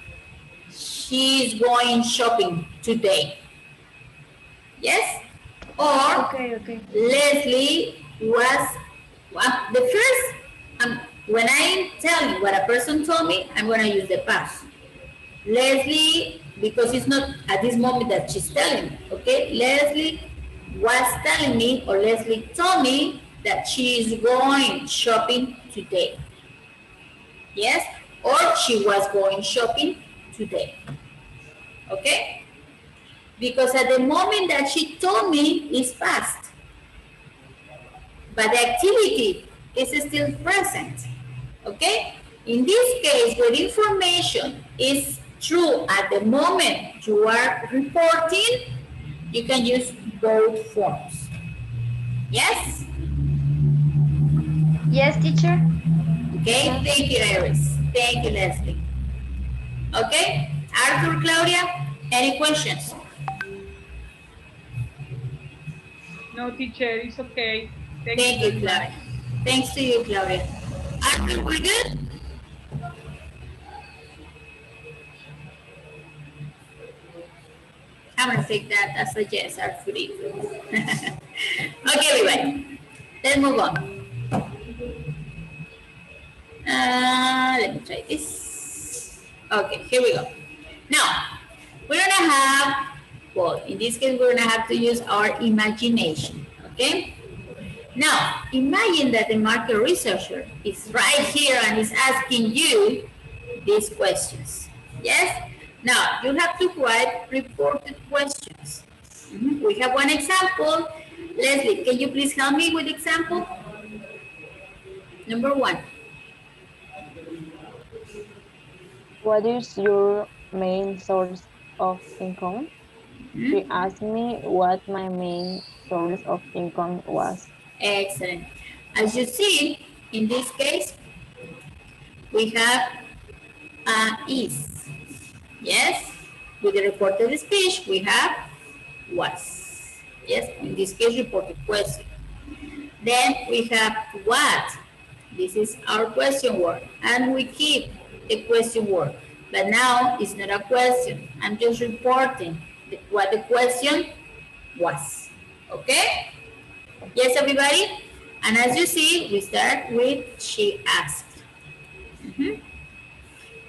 she's going shopping today. Yes? Or Okay, okay. Leslie was, well, the first, when I tell you what a person told me, I'm going to use the past. Leslie, because it's not at this moment that she's telling me, okay? Leslie was telling me, or Leslie told me that she is going shopping today. Yes? Or she was going shopping today. Okay? Because at the moment that she told me is past, but the activity is still present. Okay? In this case, where information is true at the moment you are reporting, you can use both forms. Yes? Yes, teacher. Okay, thank you, Iris. Thank you, Leslie. Okay, Arthur, Claudia, any questions? No, teacher, it's okay. Thank you Thank you, very much. Claudia. Thanks to you, Claudia. Arthur, we good? I'm gonna take that as a yes, Arthur. Okay, everybody, let's move on. Let me try this. Okay, here we go. Now, we're gonna have, well, in this case, we're gonna have to use our imagination, okay? Now, imagine that the market researcher is right here and is asking you these questions, yes? Now, you have to write reported questions. We have one example. Leslie, can you please help me with example? Number one. What is your main source of income? She Hmm? asked me what my main source of income was. Excellent. As you see, in this case, we have is. Yes? With the reported speech, we have was. Yes? In this case, reported question. Then we have what. This is our question word. And we keep the question word. But now it's not a question. I'm just reporting what the question was. Okay? Yes, everybody? And as you see, we start with she asked.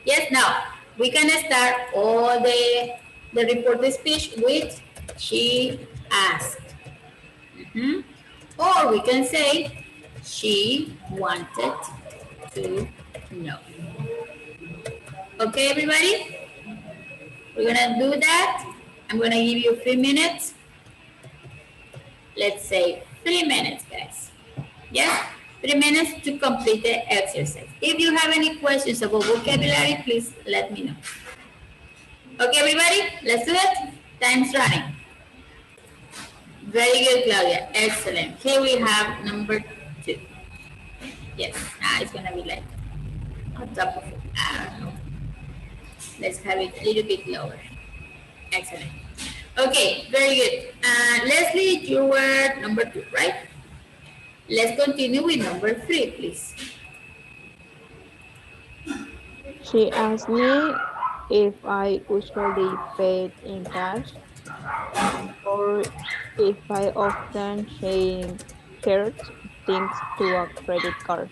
Yes, now we can start all the reported speech with she asked. Or we can say she wanted to know. Okay, everybody? We're gonna do that. I'm gonna give you 3 minutes. Let's say 3 minutes, guys. Yes? 3 minutes to complete the exercise. If you have any questions about vocabulary, please let me know. Okay, everybody, let's do it. Time's running. Very good, Claudia. Excellent. Here we have number 2. Yes, it's gonna be like on top of it. I don't know. Let's have it a little bit lower. Excellent. Okay, very good. Leslie, you were number 2, right? Let's continue with number 3, please. She asked me if I usually paid in cash or if I often shared things to a credit card.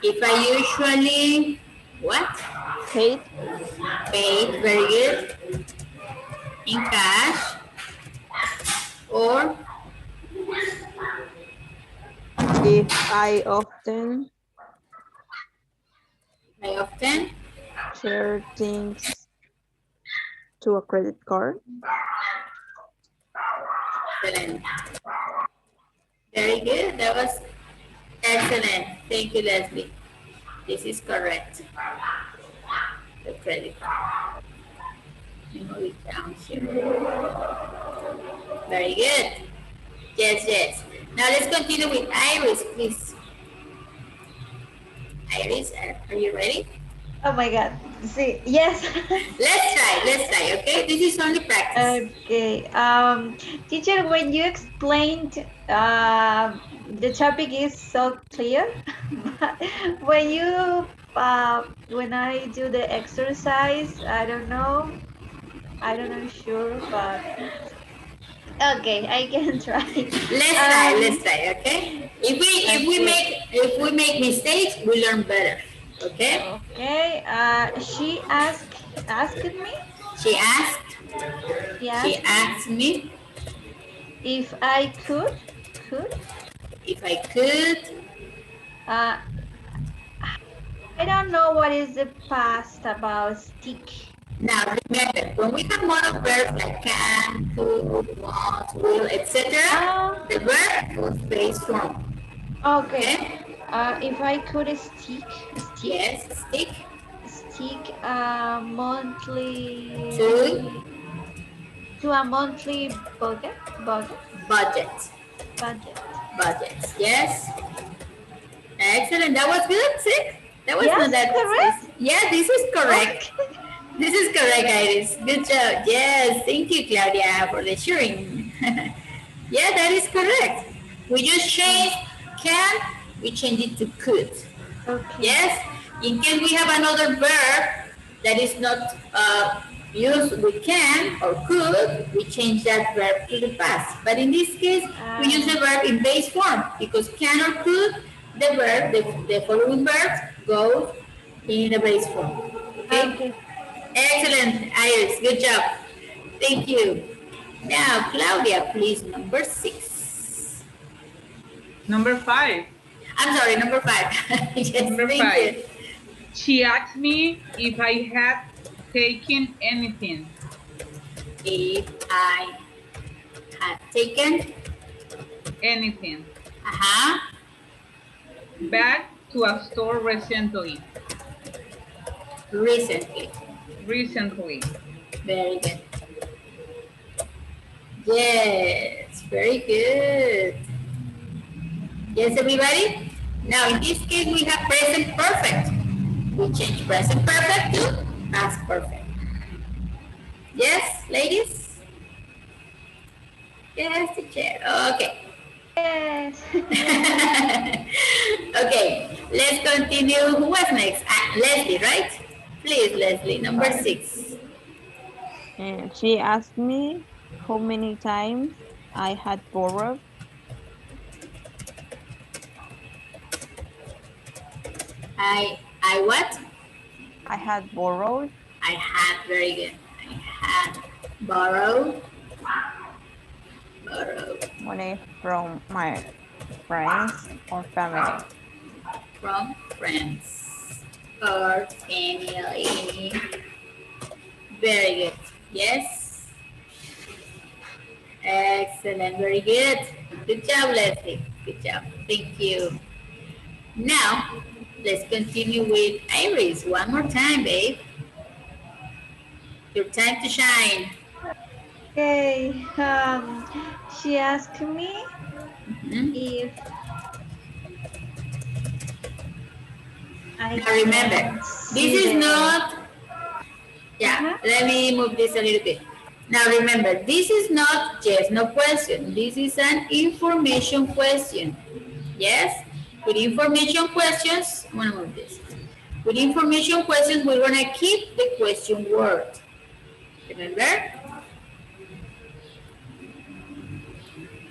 If I usually, what? Paid Paid, very good, in cash, or if I often I often. share things to a credit card. Excellent. Very good. That was excellent. Thank you, Leslie. This is correct. The credit card. Let me move it down here. Very good. Yes, yes. Now let's continue with Iris, please. Iris, are you ready? Oh my God. See, yes. Let's try, okay? This is only practice. Okay. Teacher, when you explained the topic is so clear, but when I do the exercise, I don't know sure, but okay, I can try. Let's try, okay? Okay. If we make mistakes, we learn better. Okay? Okay. Asked me. She asked She she asked me asked me if I could. if I could. Uh, I don't know what is the past about stick. Now remember, when we have modal verbs like can, could, want, will, etc., the verb goes base form. Okay. Okay? If I could stick, Yes, stick stick monthly to to a monthly budget, budget. budget. Budgets. Yes. Excellent. That was good. See? That was not Yes, that correct. easy. Yeah, this is correct. Okay. This is correct, Iris. Good job. Yes. Thank you, Claudia, for the sharing. Yeah, that is correct. We just change can, we change it to could. Okay. Yes. In case we have another verb that is not used with can or could, we change that verb to the past. But in this case, we use the verb in base form because can or could, the verb, the following verbs goes in the base form. Okay? Okay. Excellent, Iris. Good job. Thank you. Now, Claudia, please, number 6. Number 5. I'm sorry, number 5. Yes, Number thank 5. you. She asked me if I had taken anything. If I had taken Anything. back Back to a store recently. recently. Recently. Very good. Yes, very good. Yes, everybody? Now, in this case, we have present perfect. We change present perfect to past perfect. Yes, ladies? Yes, teacher. Okay. Yes. Okay, let's continue. Who was next? Leslie, right? Please, Leslie, number 6. And she asked me how many times I had borrowed. I what? I had borrowed I had, very good. I had borrowed money from my friends or family. from friends or family. Very good. Yes. Excellent. Very good. Good job, Leslie. Good job. Thank you. Now, let's continue with Iris. One more time, babe. Your time to shine. Okay. She asked me if I now remember, this is not, yeah, let me move this a little bit. Now remember, this is not yes, no question. This is an information question. Yes? With information questions, I'm gonna move this. With information questions, we're going to keep the question word. Remember?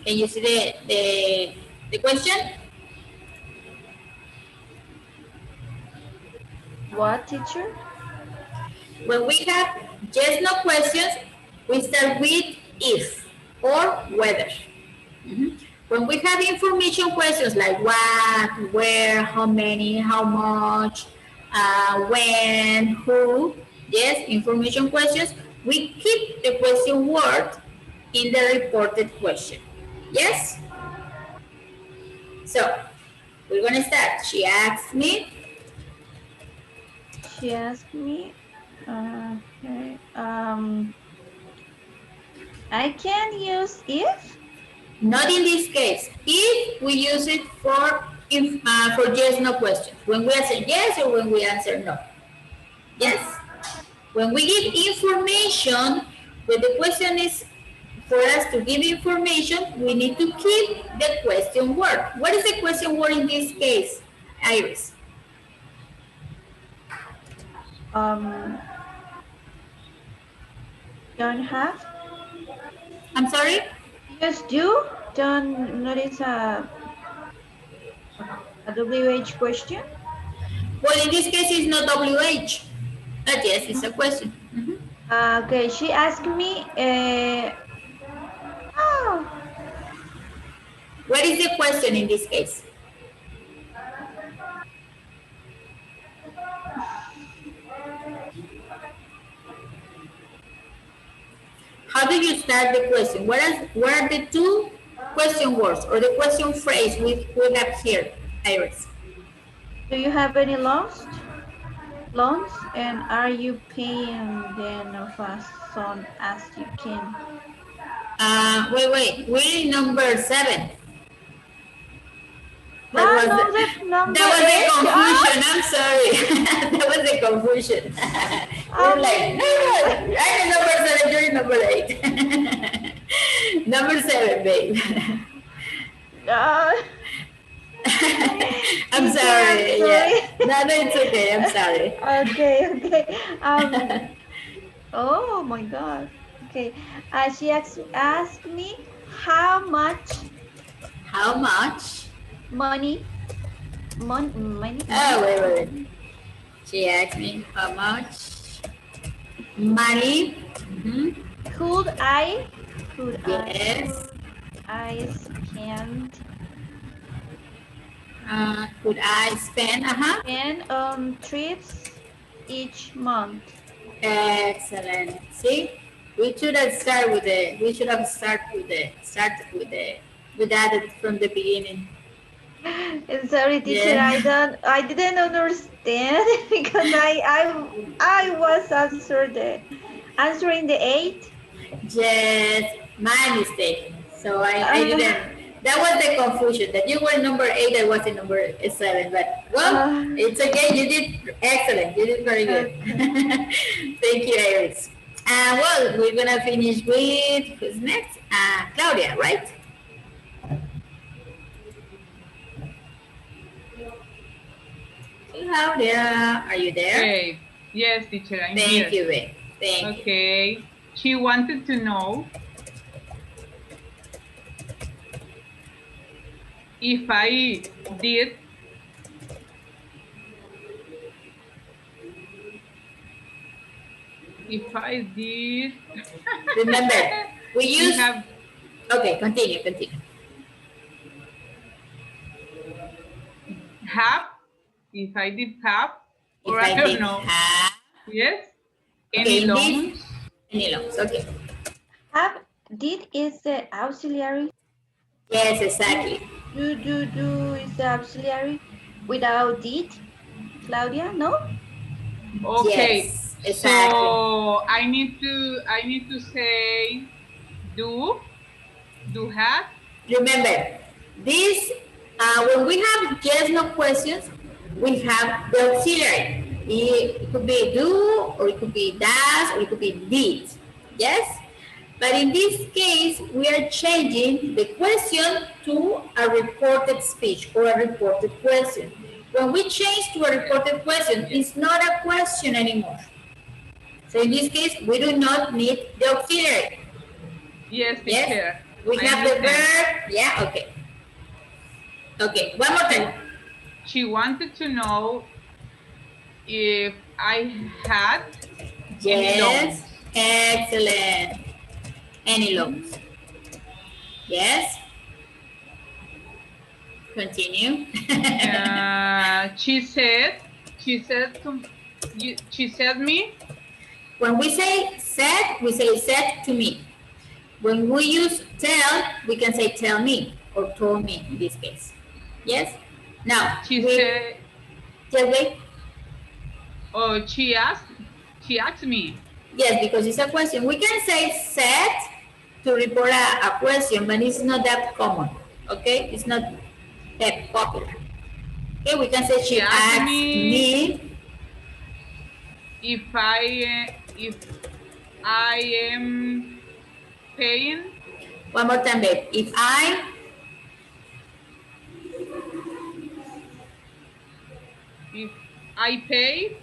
Can you see the question? What, teacher? When we have yes, no questions, we start with if or whether. When we have information questions like what, where, how many, how much, when, who, yes, information questions, we keep the question word in the reported question. Yes? So, we're going to start. She asked me. She asked me. Okay. I can use if. Not in this case. If we use it for yes no questions. When we answer yes or when we answer no. Yes. When we give information, when the question is for us to give information, we need to keep the question word. What is the question word in this case, Iris? Don't have. I'm sorry? Yes, do. Don't notice a WH question. Well, in this case, it's not WH. But yes, it's a question. Okay, she asked me. Oh, What is the question in this case? How do you start the question? What are the two question words or the question phrase we have here, Iris? do you have any loans, and are you paying them as soon as you can? Wait. We're in number 7. That Ah, was no, the, that's number that was the 8. confusion. I'm sorry. That was the confusion. We're like, no, I'm in number 7. You're in number 8. Number 7, babe. I'm sorry. Yeah. No, it's okay. I'm sorry. Okay. Oh my God. Okay. She asked me how much money. Oh, wait. She asked me how much money. Could I Yes. spend Could I spend? on trips each month? Excellent. See, we should have started with the. We should have with that from the beginning. Sorry, teacher. Yeah. I didn't understand because I was answering the 8. Yes, my mistake. So I didn't. That was the confusion. That you were number 8, I was in number 7. But well, it's okay. You did excellent. You did very good. Okay. Thank you, Iris. Well, we're gonna finish with who's next? Claudia, right? Claudia, are you there? Okay. Yes, teacher, I'm Thank here. You, babe. Thank you. Okay. She wanted to know if I did Remember, we use okay, continue. Have, if I did have, or I don't know. Have. Yes. Okay, Any loans? Any loans, okay. Did is the auxiliary. Yes, exactly. Do is the auxiliary without did, Claudia? No. Okay. Yes, exactly. So I need to say do have. Remember, this when we have yes no questions, we have the auxiliary. It could be do, or it could be does, or it could be did. Yes? But in this case, we are changing the question to a reported speech or a reported question. When we change to a reported question, it's not a question anymore. So in this case, we do not need the auxiliary. Yes, Yes? teacher. We I have the understand. verb. Yeah, okay. Okay, one more time. She wanted to know if I had any Yes, loans. excellent. Any loans? Yes. Continue. She said to she said me. When we say said, we say said to me. When we use tell, we can say tell me or told me in this case. Yes? Now, She we said, just wait. oh, she asked me. Yes, because it's a question. We can say said to report a question, but it's not that common. Okay? It's not that popular. Okay, we can say She she asked asked me me. if I am paying, One more time, babe. if I pay.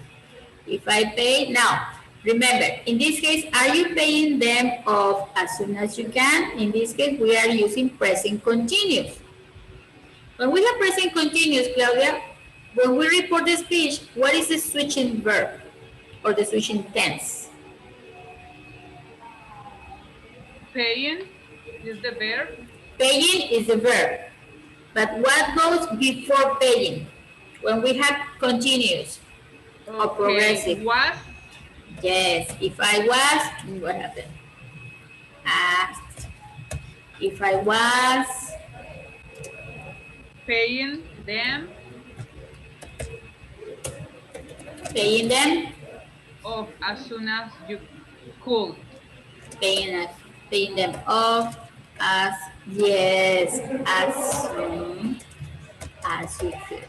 If I pay now, remember, in this case, are you paying them off as soon as you can? In this case, we are using present continuous. When we have present continuous, Claudia, when we report the speech, what is the switching verb or the switching tense? Paying is the verb. Paying is the verb. But what goes before paying? When we have continuous or Okay, progressive. was Yes, if I was, what happened? Asked. If I was, paying them paying them, off as soon as you could. paying them off as, yes, as soon as you could.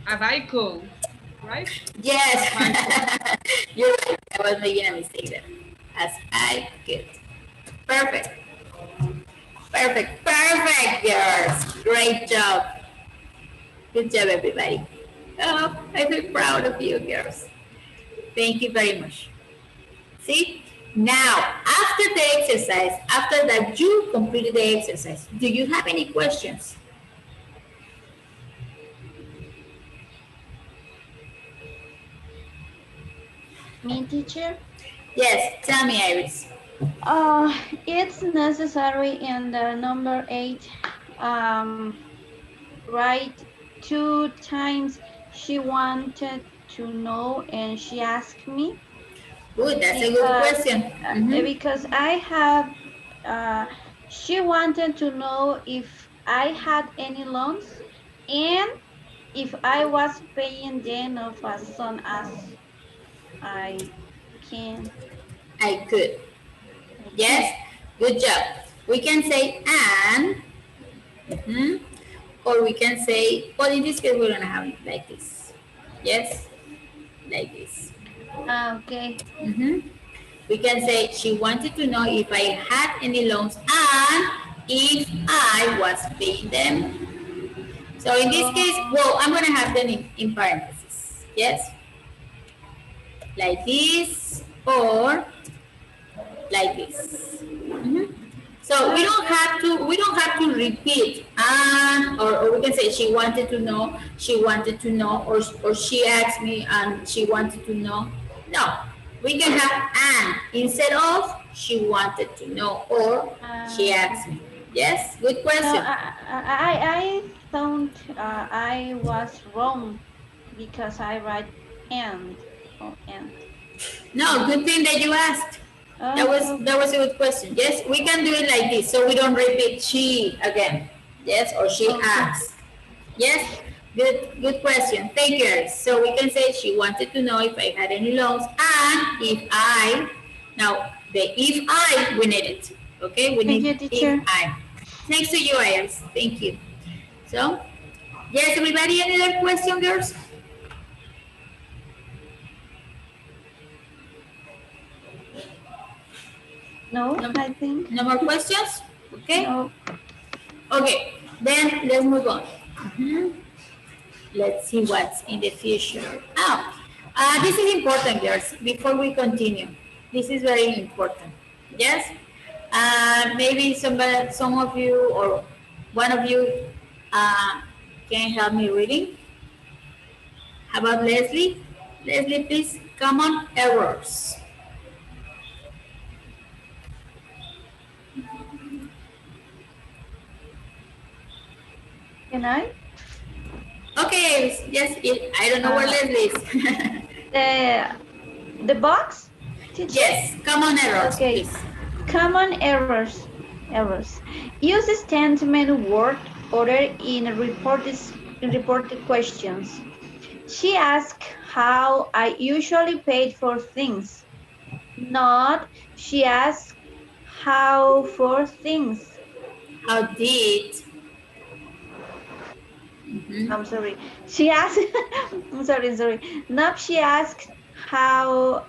As I could, right? As I could. Yes, you're right. I was making a mistake there. As I could. Perfect. Perfect. Perfect, girls. Great job. Good job, everybody. Oh, I feel proud of you, girls. Thank you very much. See? Now, after the exercise, after that you completed the exercise, do you have any questions? Me, teacher? Yes, tell me, Iris. It's necessary in the number 8, write 2 times she wanted to know and she asked me Good, that's a good because question. because I have she wanted to know if I had any loans and if I was paying them of as soon as I can. I could. I could. Yes, good job. We can say and, or we can say, well, in this case, we're gonna have it like this. Yes, like this. Okay. We can say she wanted to know if I had any loans and if I was paying them. So in this case, well, I'm gonna have them in parentheses. Yes, like this or like this. So we don't have to repeat and or we can say she wanted to know, or she asked me and she wanted to know. No, we can have and instead of she wanted to know or she asked me. Yes, good No, question. I thought I was wrong because I write and. Oh, and. No, good thing that you asked. That was Okay. that was a good question. Yes, we can do it like this, so we don't repeat she again. Yes, or she Okay. asked. Yes, good question. Thank you. So we can say she wanted to know if I had any loans and if I. Now the if I we need it. Okay, we Thank need you, if teacher. I. Thanks to you, Iris. Thank you. So yes, everybody, any other question, girls? No, No, I think. no more questions. Okay. No. Okay, then let's move on. Let's see what's in the future. This is important, girls. Before we continue, this is very important. Yes. Maybe some of you or one of you can help me reading. How about Leslie? Leslie, please. Common errors. Can I? Okay. Yes. I don't know where Leslie is. The box, teacher? Yes. Common errors, Okay. please. Common errors. Errors. Use statement word order in reported questions. She asked how I usually paid for things. Not she asked how for things. How did? I'm sorry. She asked I'm sorry. Not she asked how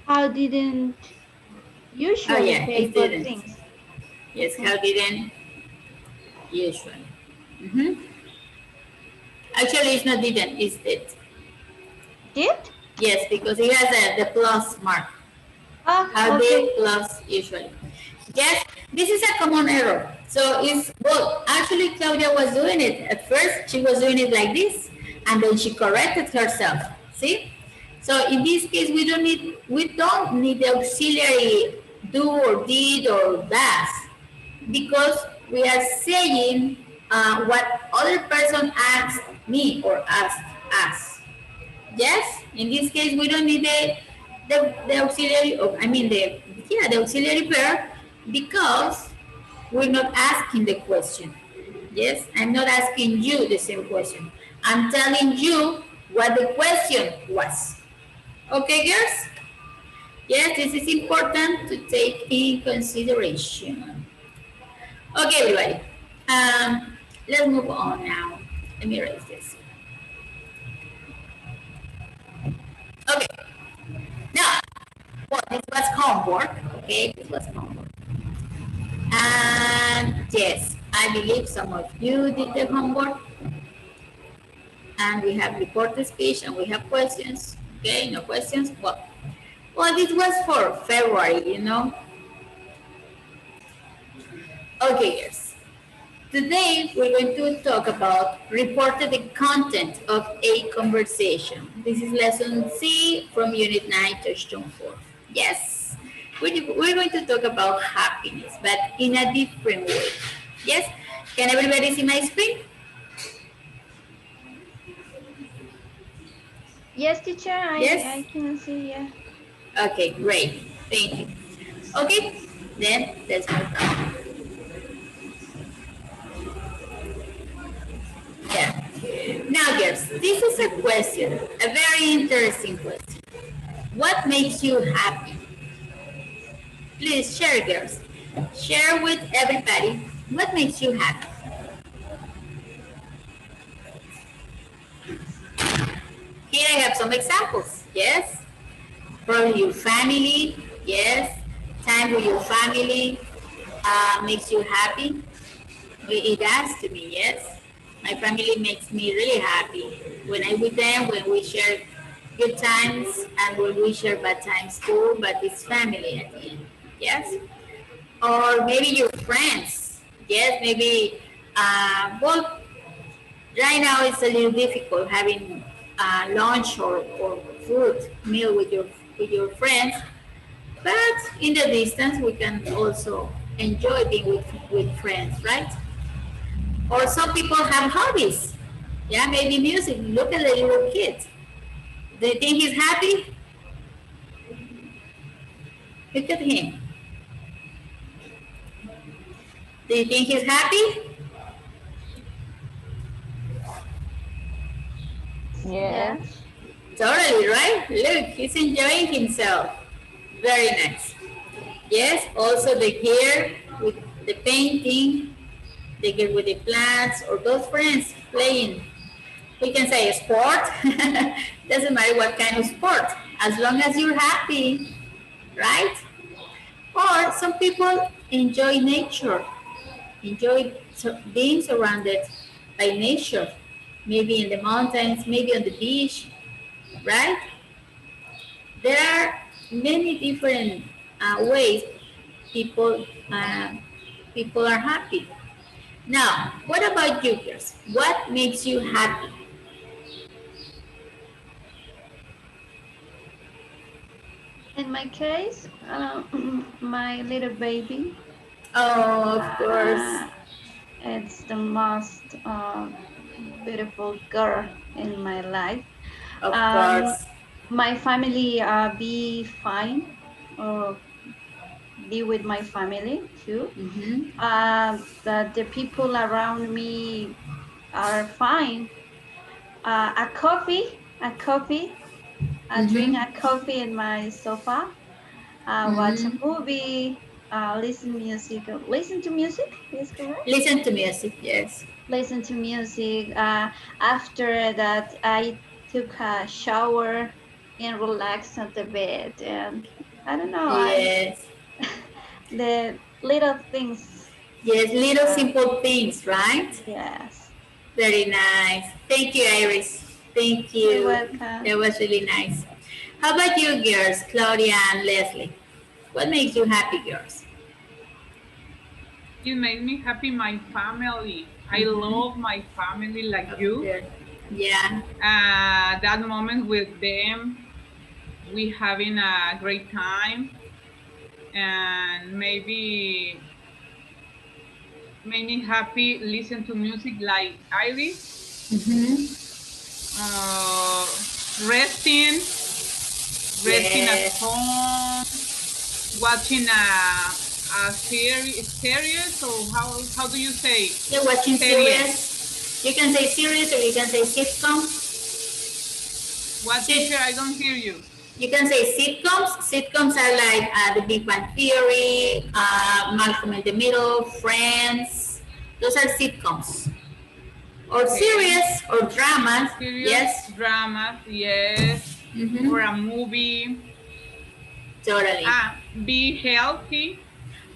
didn't Oh usually yeah, pay it for didn't. things. Yes. How didn't? Usually. Actually, it's not didn't. It's did. Did? Yes, because it has the plus mark. How Okay. did plus usually. Yes, this is a common error. So it's, well, actually Claudia was doing it. At first she was doing it like this and then she corrected herself. See? So in this case we don't need the auxiliary do or did or does because we are saying what other person asked me or asked us. Yes, in this case we don't need the auxiliary of, I mean the auxiliary verb because we're not asking the question. Yes, I'm not asking you the same question. I'm telling you what the question was. Okay, girls? Yes, this is important to take in consideration. Okay, everybody. Let's move on now. Let me erase this. Okay. Now, well, this was homework. Okay, this was homework. And yes, I believe some of you did the homework. And we have reported speech and we have questions. Okay, no questions. Well, this was for February, you know. Okay, yes. Today we're going to talk about reported the content of a conversation. This is lesson C from Unit 9, Touchstone 4. Yes, we're going to talk about happiness, but in a different way. Yes, can everybody see my screen? Yes, teacher, I Yes? can see, yeah. Okay, great. Thank you. Okay, then let's move on. Yeah. Now, girls, this is a question, a very interesting question. What makes you happy? Please share, girls. Share with everybody what makes you happy. Here I have some examples. Yes. From your family. Yes. Time with your family makes you happy. It does to me. Yes. My family makes me really happy. When I'm with them, when we share good times and when we share bad times too, but it's family at the end. Yes. Or maybe your friends. Yes, maybe, well, right now it's a little difficult having lunch or food meal with your friends, but in the distance we can also enjoy being with friends, right? Or some people have hobbies. Yeah, maybe music. Look at the little kid. Do you think he's happy? Look at him. Do you think he's happy? Yes. Yes. Totally, right? Look, he's enjoying himself. Very nice. Yes, also the gear with the painting, the gear with the plants, or those friends playing. We can say sport. Doesn't matter what kind of sport, as long as you're happy, right? Or some people enjoy nature, enjoy being surrounded by nature. maybe in the mountains, maybe on the beach, right? There are many different ways people people are happy. Now, what about you, girls? What makes you happy? In my case, my little baby, Oh, of course, uh, it's the most beautiful girl in my life. of Um, course. my family be fine, or be with my family too. Mm-hmm. That the people around me are fine. A coffee, I drink Mm-hmm. a coffee in my sofa, watch a Mm-hmm. movie, listen to music, is correct? Listen to music, yes. Listen to music. After that, I took a shower and relax on the bed. And I don't know, Yes. the little things. Yes, little Uh, simple things, right? yes, Very nice. Thank you, Iris. Thank you're you. welcome. That was really nice. How about you, girls, Claudia and Leslie? What makes you happy, girls? It made me happy, my family. I Mm-hmm. love my family like you. Good. Yeah. That moment with them, we having a great time, and maybe made me happy listen to music like Iris, Mm-hmm. uh, resting, resting at Yes. home, watching a series, or how do you say You're watching series? series. You can say series or you can say sitcom. What, Sit. teacher? I don't hear you. You can say sitcoms. Sitcoms are like The Big Bang Theory, Malcolm in the Middle, Friends. Those are sitcoms. Or Okay. series or dramas. Serious Yes. dramas, yes, or Mm-hmm. a movie. Totally. Be healthy.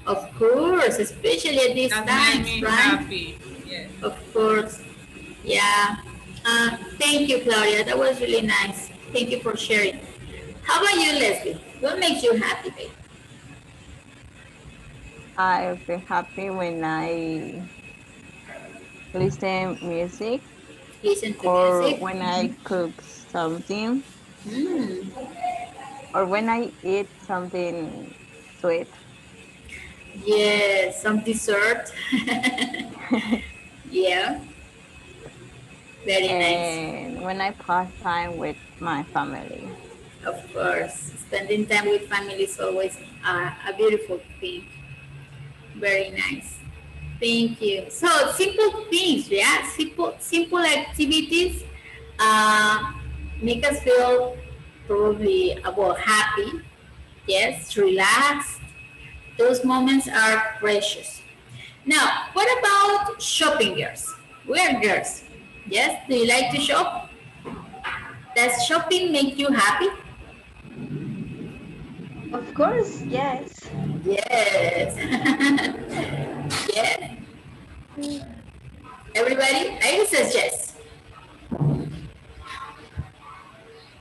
Of course, especially at these That made times, me right? happy. Yes. Of course. Yeah. Thank you, Claudia. That was really nice. Thank you for sharing. How about you, Leslie? What makes you happy, babe? I feel happy when I listen music Listen to or music. when I cook something Mm. or when I eat something sweet. Yes, some dessert. Yeah, very nice. And when I pass time with my family. Of course, spending time with family is always a beautiful thing. Very nice. Thank you. So simple things, yeah, simple activities uh, make us feel probably well happy. Yes, relaxed. Those moments are precious. Now, what about shopping, girls? We're girls. Yes, do you like to shop? Does shopping make you happy? Of course, yes. Yes. Yes. Everybody? Iris says yes.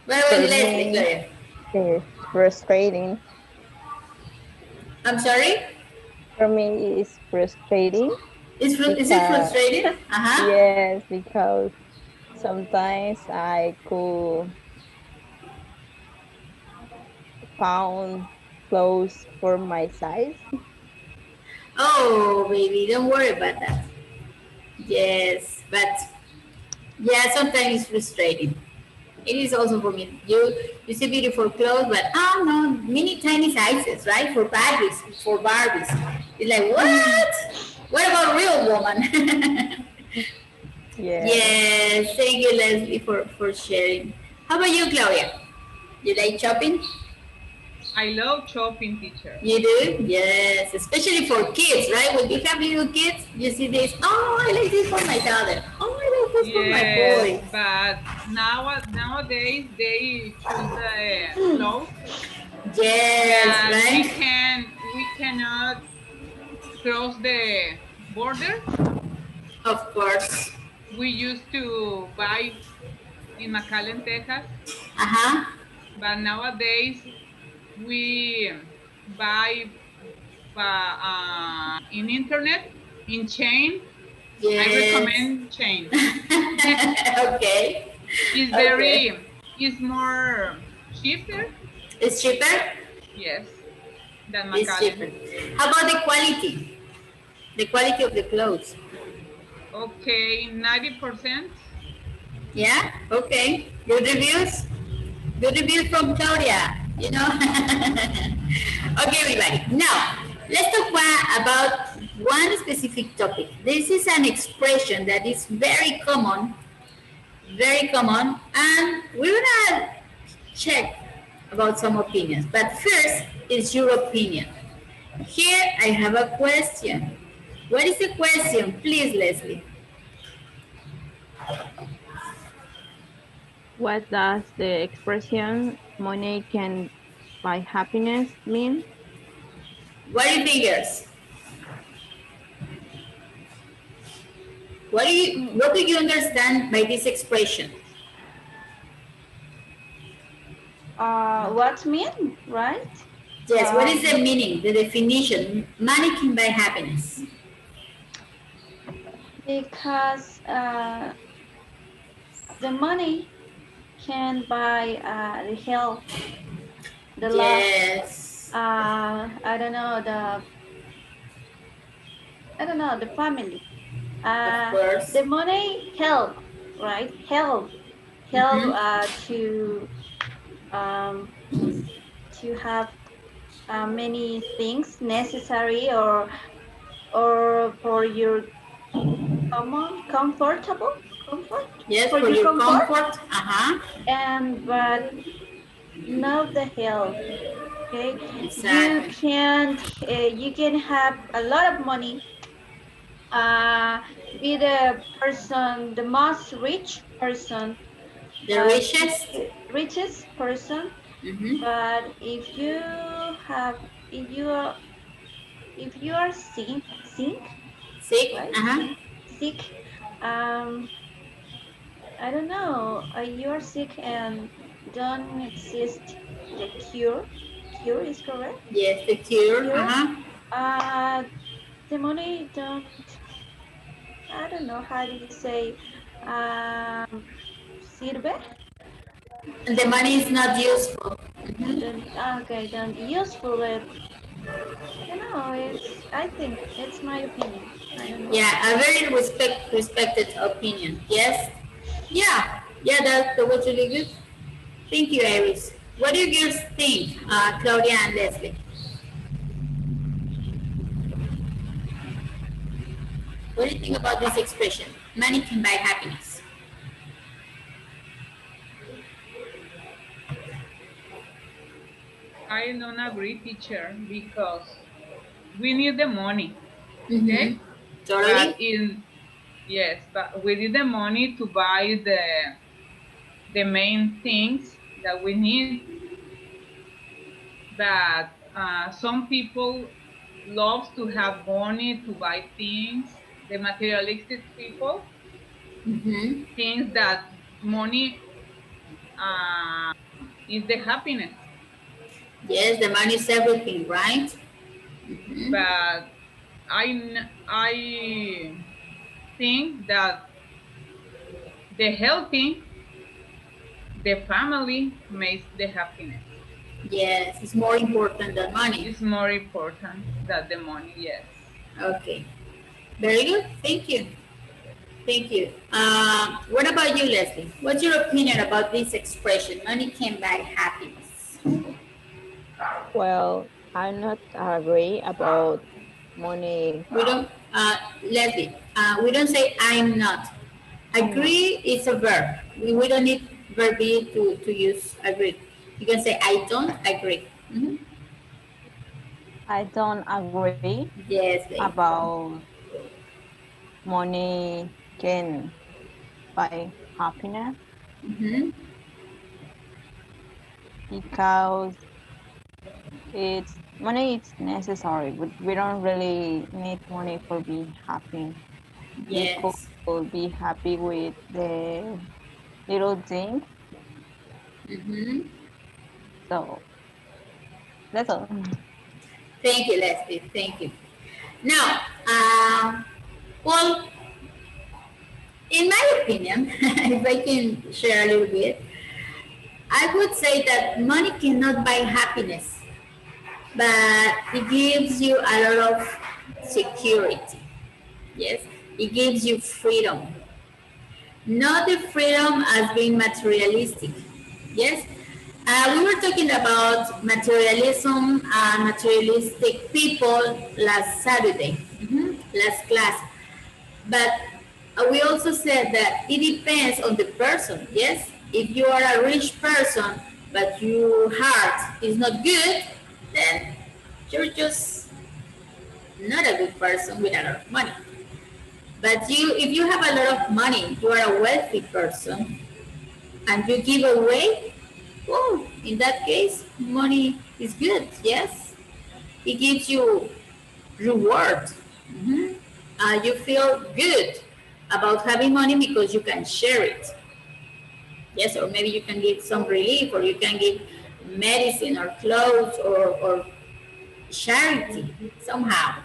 What about For you, Leslie, me, Gloria? it's frustrating. I'm sorry? For me, it's frustrating Is it because, frustrating? Uh-huh. yes, because sometimes I could found clothes for my size. Oh, baby, don't worry about that. Yes, but yeah, sometimes it's frustrating. It is also for me. You see beautiful clothes, but oh no, mini tiny sizes, right? For Barbies, for Barbies. It's like what? What about real woman? Yes. Yes, thank you, Leslie, for sharing. How about you, Claudia? You like shopping? I love shopping, teacher. You do? Yes, especially for kids, right? When you have little kids, you see this. Oh, I like this for my daughter. Oh, I like this for my Yes, boy. but nowadays they choose the clothes, Yes, and right? we cannot cross the border. Of course. we used to buy in McAllen, Texas, Uh-huh. but nowadays we buy in internet in chain. I Yes. recommend chain. Okay. It's Okay. it's more cheaper, It's cheaper? yes, than It's McAllen. cheaper. How about the quality? The quality of the clothes? Okay, 90%. Yeah? Okay. Good reviews? Good reviews from Claudia, you know? Okay, everybody. Now, let's talk about one specific topic. This is an expression that is very common, and we're gonna check about some opinions. But first is your opinion. Here I have a question. What is the question? Please, Leslie. What does the expression money can buy happiness mean? What do you think, girls? What do you understand by this expression? What mean, right? Yes, what is the Um, meaning, the definition? Money can buy happiness. because the money can buy the health, the love. Yes, I don't know the family. of course. The money help, right? Help Mm-hmm. um, to have many things necessary or for your comfort Yes, for for your your comfort, comfort. Uh-huh. and but not the health. Okay, Exactly. you can have a lot of money, uh, be the person, the most rich person, The richest. richest person. Mm-hmm. But have, if you are, if you are sick, Sick. right? Uh-huh. Sick. Um, I don't know. You are sick and don't exist the cure. Cure is correct. Yes, the cure. Cure. Uh-huh. Uh, the money don't. I don't know how do you say. Um, sirve. And the money is not useful. Mm-hmm. Don't, okay, don't useful it. I don't know. It's. I think it's my opinion. I don't know. Yeah, a very respected opinion. Yes. Yeah. Yeah, that was really good. Thank you, Iris. What do you girls think, Claudia and Leslie? What do you think about this expression? Money can buy happiness. I don't agree, teacher, because we need the money, Mm-hmm. okay? But Totally. in yes, but we need the money to buy the main things that we need. But some people love to have money to buy things. The materialistic people Mm-hmm. think that money uh, is the happiness. Yes, the money is everything, right? Mm-hmm. But I think that the healthy, the family makes the happiness. Yes, it's more important than money. It's more important than the money. Yes. Okay. Very good. Thank you. Thank you. What about you, Leslie? What's your opinion about this expression? Money can buy happiness. Well, I'm not agree about money. We don't, Leslie, we don't say I'm not. I'm not. Agree is a verb. We don't need verb be to use agree. You can say I don't agree. Mhm. I don't agree Yes, babe. about money can buy happiness Mm-hmm. because it's money is necessary, but we don't really need money for being happy. You Yes. could be happy with the little thing. Mm-hmm. So that's all. Thank you, Leslie. Thank you. Now, well, in my opinion, if I can share a little bit, I would say that money cannot buy happiness, but it gives you a lot of security. Yes, it gives you freedom. Not the freedom as being materialistic. Yes, we were talking about materialism and materialistic people last Saturday, last class. But we also said that it depends on the person. Yes, if you are a rich person but your heart is not good, then you're just not a good person with a lot of money. But if you have a lot of money, you are a wealthy person, and you give away, well, in that case, money is good. Yes, it gives you reward. Mhm. You feel good about having money because you can share it. Yes, or maybe you can give some relief, or you can give medicine or clothes or charity somehow.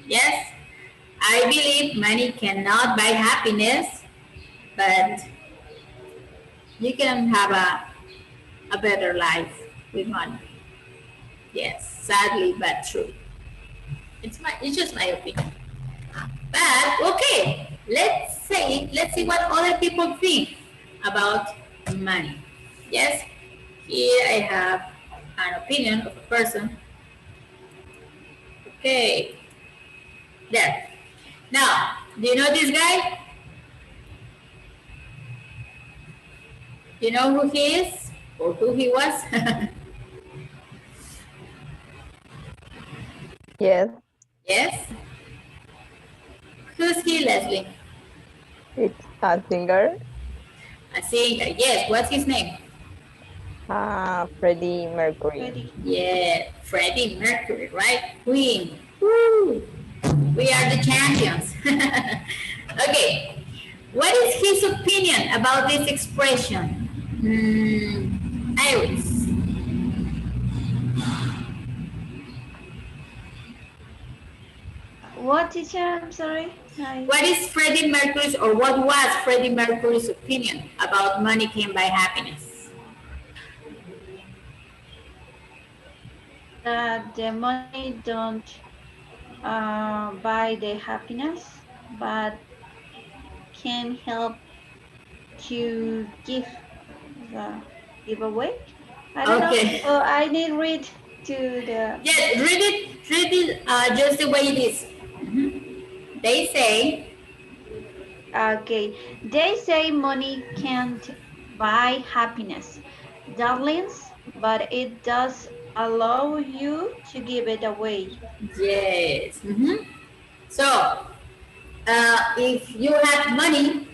Yes, I believe money cannot buy happiness, but you can have a better life with money. Yes, sadly but true. It's just my opinion. But okay, let's see what other people think about money. Yes, here I have an opinion of a person. Okay, there. Now, do you know this guy? Do you know who he is or who he was? Yes, Yes. Who's he, Leslie? it's a singer, A singer. Yes. What's his name? Freddie Mercury. Ready. Yeah, Freddie Mercury, right? Queen. Woo! We are the champions. Okay. What is his opinion about this expression? Iris. What teacher? I'm sorry. What is Freddie Mercury's, or what was Freddie Mercury's opinion about money can buy happiness? That the money don't buy the happiness, but can help to the give away. I don't know. Okay. Oh, I need read to the. Yeah, read it just the way it is. They say, Okay, they say money can't buy happiness, darlings, but it does allow you to give it away. yes. So, if you have money,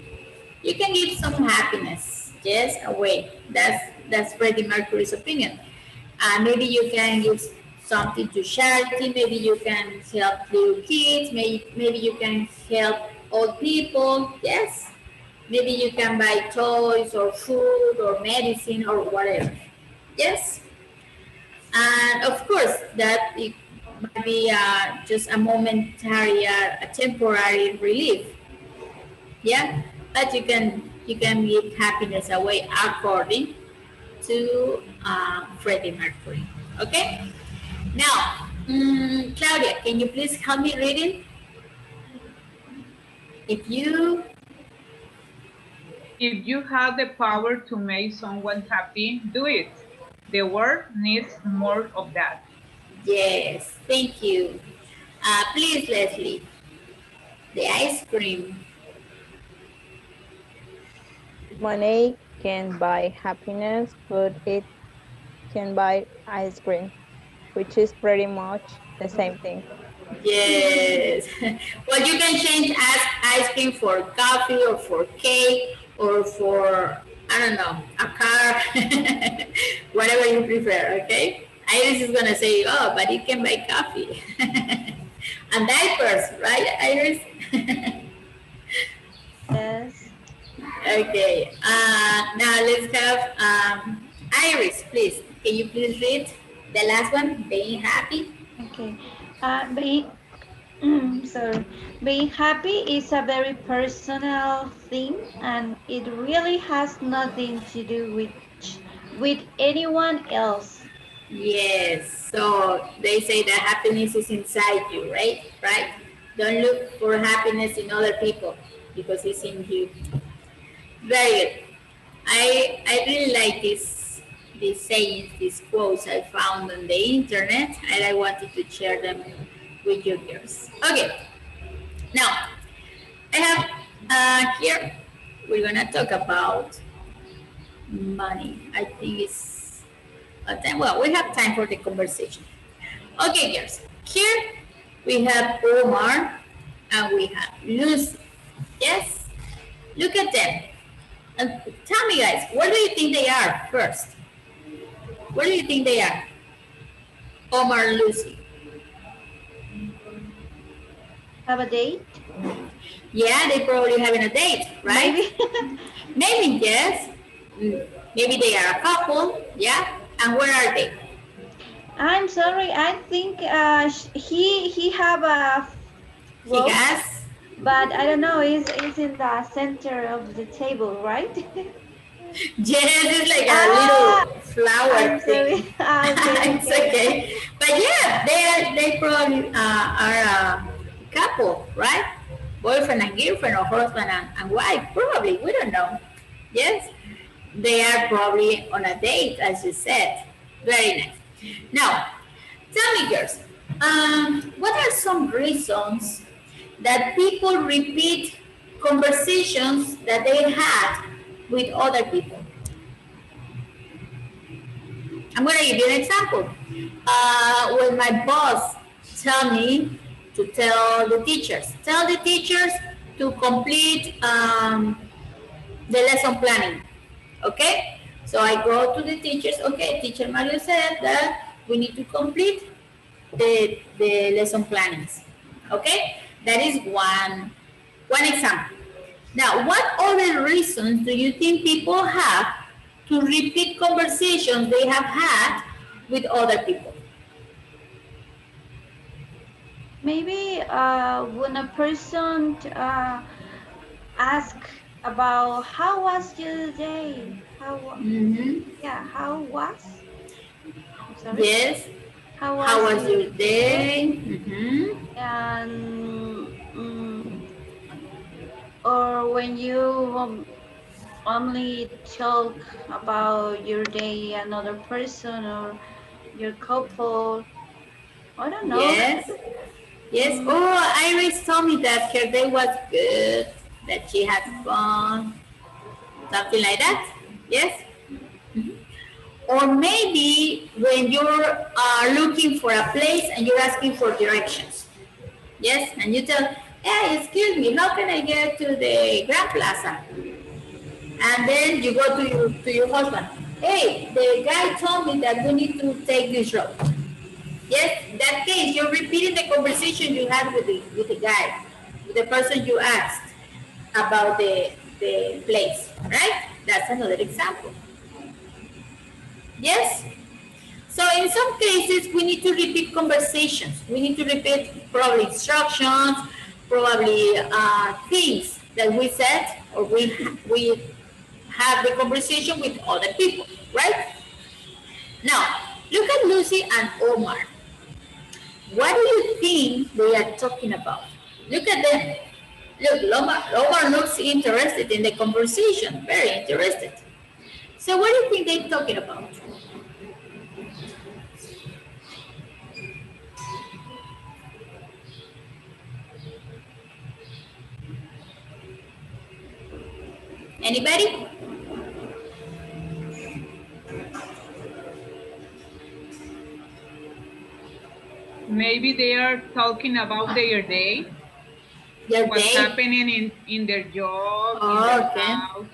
you can give some happiness, yes, away. That's Freddie Mercury's opinion. Maybe you can give something to charity. Maybe you can help little kids. Maybe you can help old people. Yes. Maybe you can buy toys or food or medicine or whatever. Yes. And of course, that it might be just a momentary, a temporary relief. Yeah, but you can give happiness away according to Freddie Mercury. Okay. Now, Claudia, can you please help me reading? If you, If you have the power to make someone happy, do it. The world needs more of that. yes, thank you. Please, Leslie, the ice cream. Money can buy happiness, but it can buy ice cream, which is pretty much the same thing. Yes. Well, you can change ice cream for coffee or for cake or for, I don't know, a car, whatever you prefer, okay? Iris is going to say, oh, but you can buy coffee. And diapers, right, Iris? Okay. Now let's have Iris, please. Can you please read the last one? Being happy. Okay. Being sorry. Being happy is a very personal thing, and it really has nothing to do with anyone else. Yes. So they say that happiness is inside you, right? Right. Don't look for happiness in other people because it's in you. Very good. I really like these sayings, these quotes I found on the internet, and I wanted to share them with you girls. Okay. Now I have here we're gonna talk about money. I think it's a time. Well, we have time for the conversation. Okay, girls. Here we have Omar and we have Lucy. Yes. Look at them. And tell me, guys, what do you think they are first? What do you think they are? Omar and Lucy. Have a date? Yeah, they probably having a date, right? Maybe. Maybe yes. Maybe they are a couple. Yeah. And where are they? I'm sorry. I think he have a He rose, has. but I don't know. Is in the center of the table, right? Yes, it's like a Ah, little flower I'm thing. sorry. Okay, It's okay. But yeah, they probably are a couple, right? Boyfriend and girlfriend or husband and wife, probably. We don't know. Yes, they are probably on a date, as you said. Very nice. Now, tell me, girls, what are some reasons that people repeat conversations that they had with other people? I'm going to give you an example. When my boss tell me to tell the teachers to complete the lesson planning. Okay? So I go to the teachers. Okay, Teacher Mario said that we need to complete the lesson plannings. Okay? That is one example. Now, what other reasons do you think people have to repeat conversations they have had with other people? maybe when a person ask about how was your day? Mm-hmm. Yeah, how was? I'm sorry. Yes. How How was was your your day? Mm-hmm. and or when you only talk about your day another person or your couple, I don't know. Yes. Yes. Mm, Oh, Iris told me that her day was good, that she had fun, something like that. Yes. Or maybe when you're looking for a place and you're asking for directions. Yes, and you tell, hey, excuse me, how can I get to the Grand Plaza? And then you go to your husband. Hey, the guy told me that we need to take this road. Yes, in that case, you're repeating the conversation you had with the guy, with the person you asked about the place, right? That's another example. Yes? So in some cases, we need to repeat conversations. We need to repeat probably instructions, probably things that we said or we have the conversation with other people, right? Now, look at Lucy and Omar. What do you think they are talking about? Look at them. Look, Omar looks interested in the conversation, very interested. So what do you think they're talking about? Anybody? Maybe they are talking about their day, Their what's day? happening in their job, in Oh, their okay. house.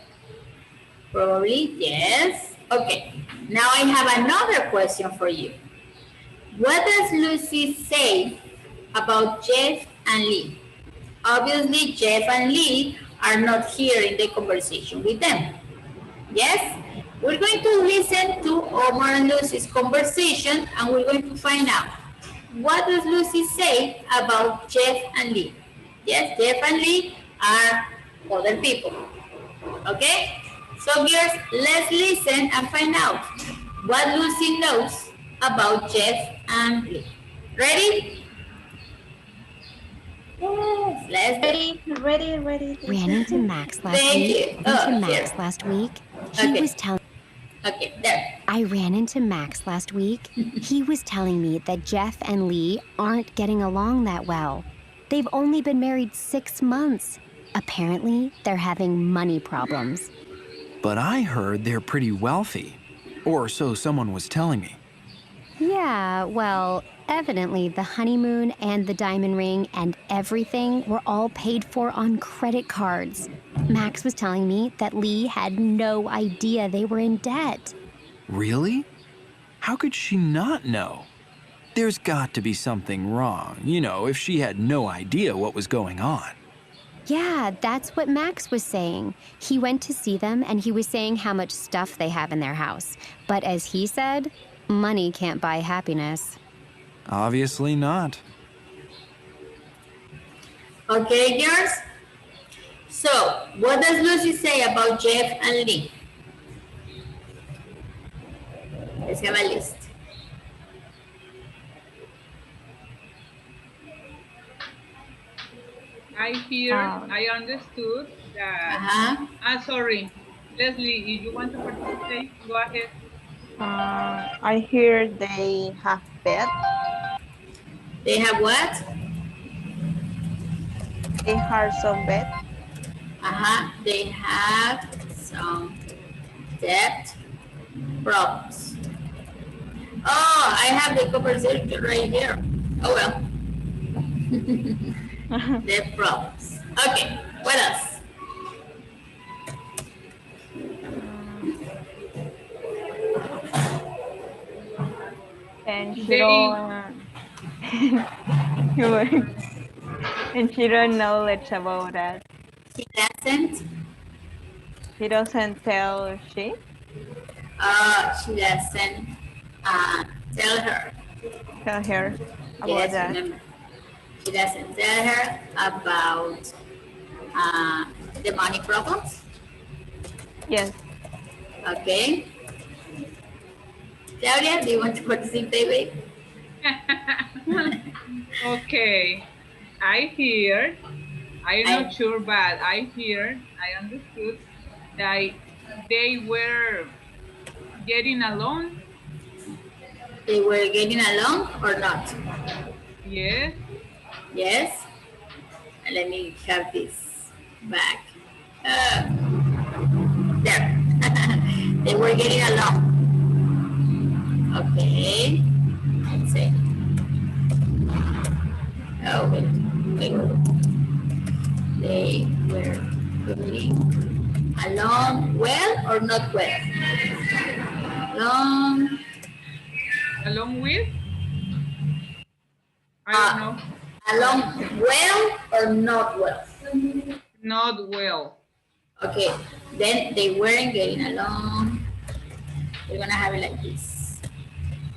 Probably, yes. Okay, now I have another question for you. What does Lucy say about Jeff and Lee? Obviously, Jeff and Lee are not here in the conversation with them. Yes? We're going to listen to Omar and Lucy's conversation and we're going to find out what does Lucy say about Jeff and Lee. Yes, Jeff and Lee are other people. Okay? So girls, let's listen and find out what Lucy knows about Jeff and Lee. Ready? Yes, let's Ready, Ran teacher. into Max last Thank week. you. Oh, Max here. last week. He Okay. was telling. Okay, there. I ran into Max last week. He was telling me that Jeff and Lee aren't getting along that well. They've only been married 6 months. Apparently, they're having money problems. But I heard they're pretty wealthy. Or so someone was telling me. Yeah, well, evidently the honeymoon and the diamond ring and everything were all paid for on credit cards. Max was telling me that Lee had no idea they were in debt. Really? How could she not know? There's got to be something wrong, if she had no idea what was going on. Yeah, that's what Max was saying. He went to see them and he was saying how much stuff they have in their house. But as he said, money can't buy happiness. Obviously not. Okay, girls? So, what does Lucy say about Jeff and Lee? Let's have a list. I understood that. Sorry. Leslie, if you want to participate, go ahead. I hear they have pets. They have what? They have some pets. They have some debt problems. Oh, I have the conversation right here. Oh well. Debt problems. Okay, what else? And she don't and she don't knowledge about that. She doesn't? She doesn't tell she? She doesn't tell her. Tell her about Yes, that. remember. She doesn't tell her about the money problems. Yes. Okay. Claudia, do you want to participate? Okay. I'm not sure, but I understood that they were getting along. They were getting along or not? Yes. Yes. And let me have this back. There. They were getting along. Okay. Let's see. Oh, wait. They were getting along well or not well? Along with? I don't know. Along well or not well? Not well. Okay, then they weren't getting along. We're gonna have it like this.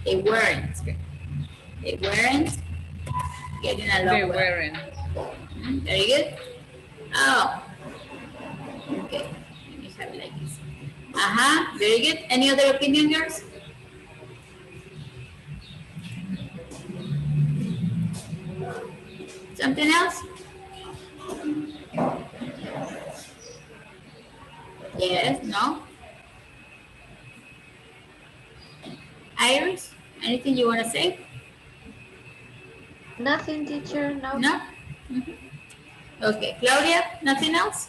They weren't getting along They well. weren't. Very good. Oh, okay. Let me have it like this. Very good. Any other opinion, girls? Something else? Yes, no? Iris, anything you want to say? Nothing, teacher. No. No? Okay, Claudia, nothing else?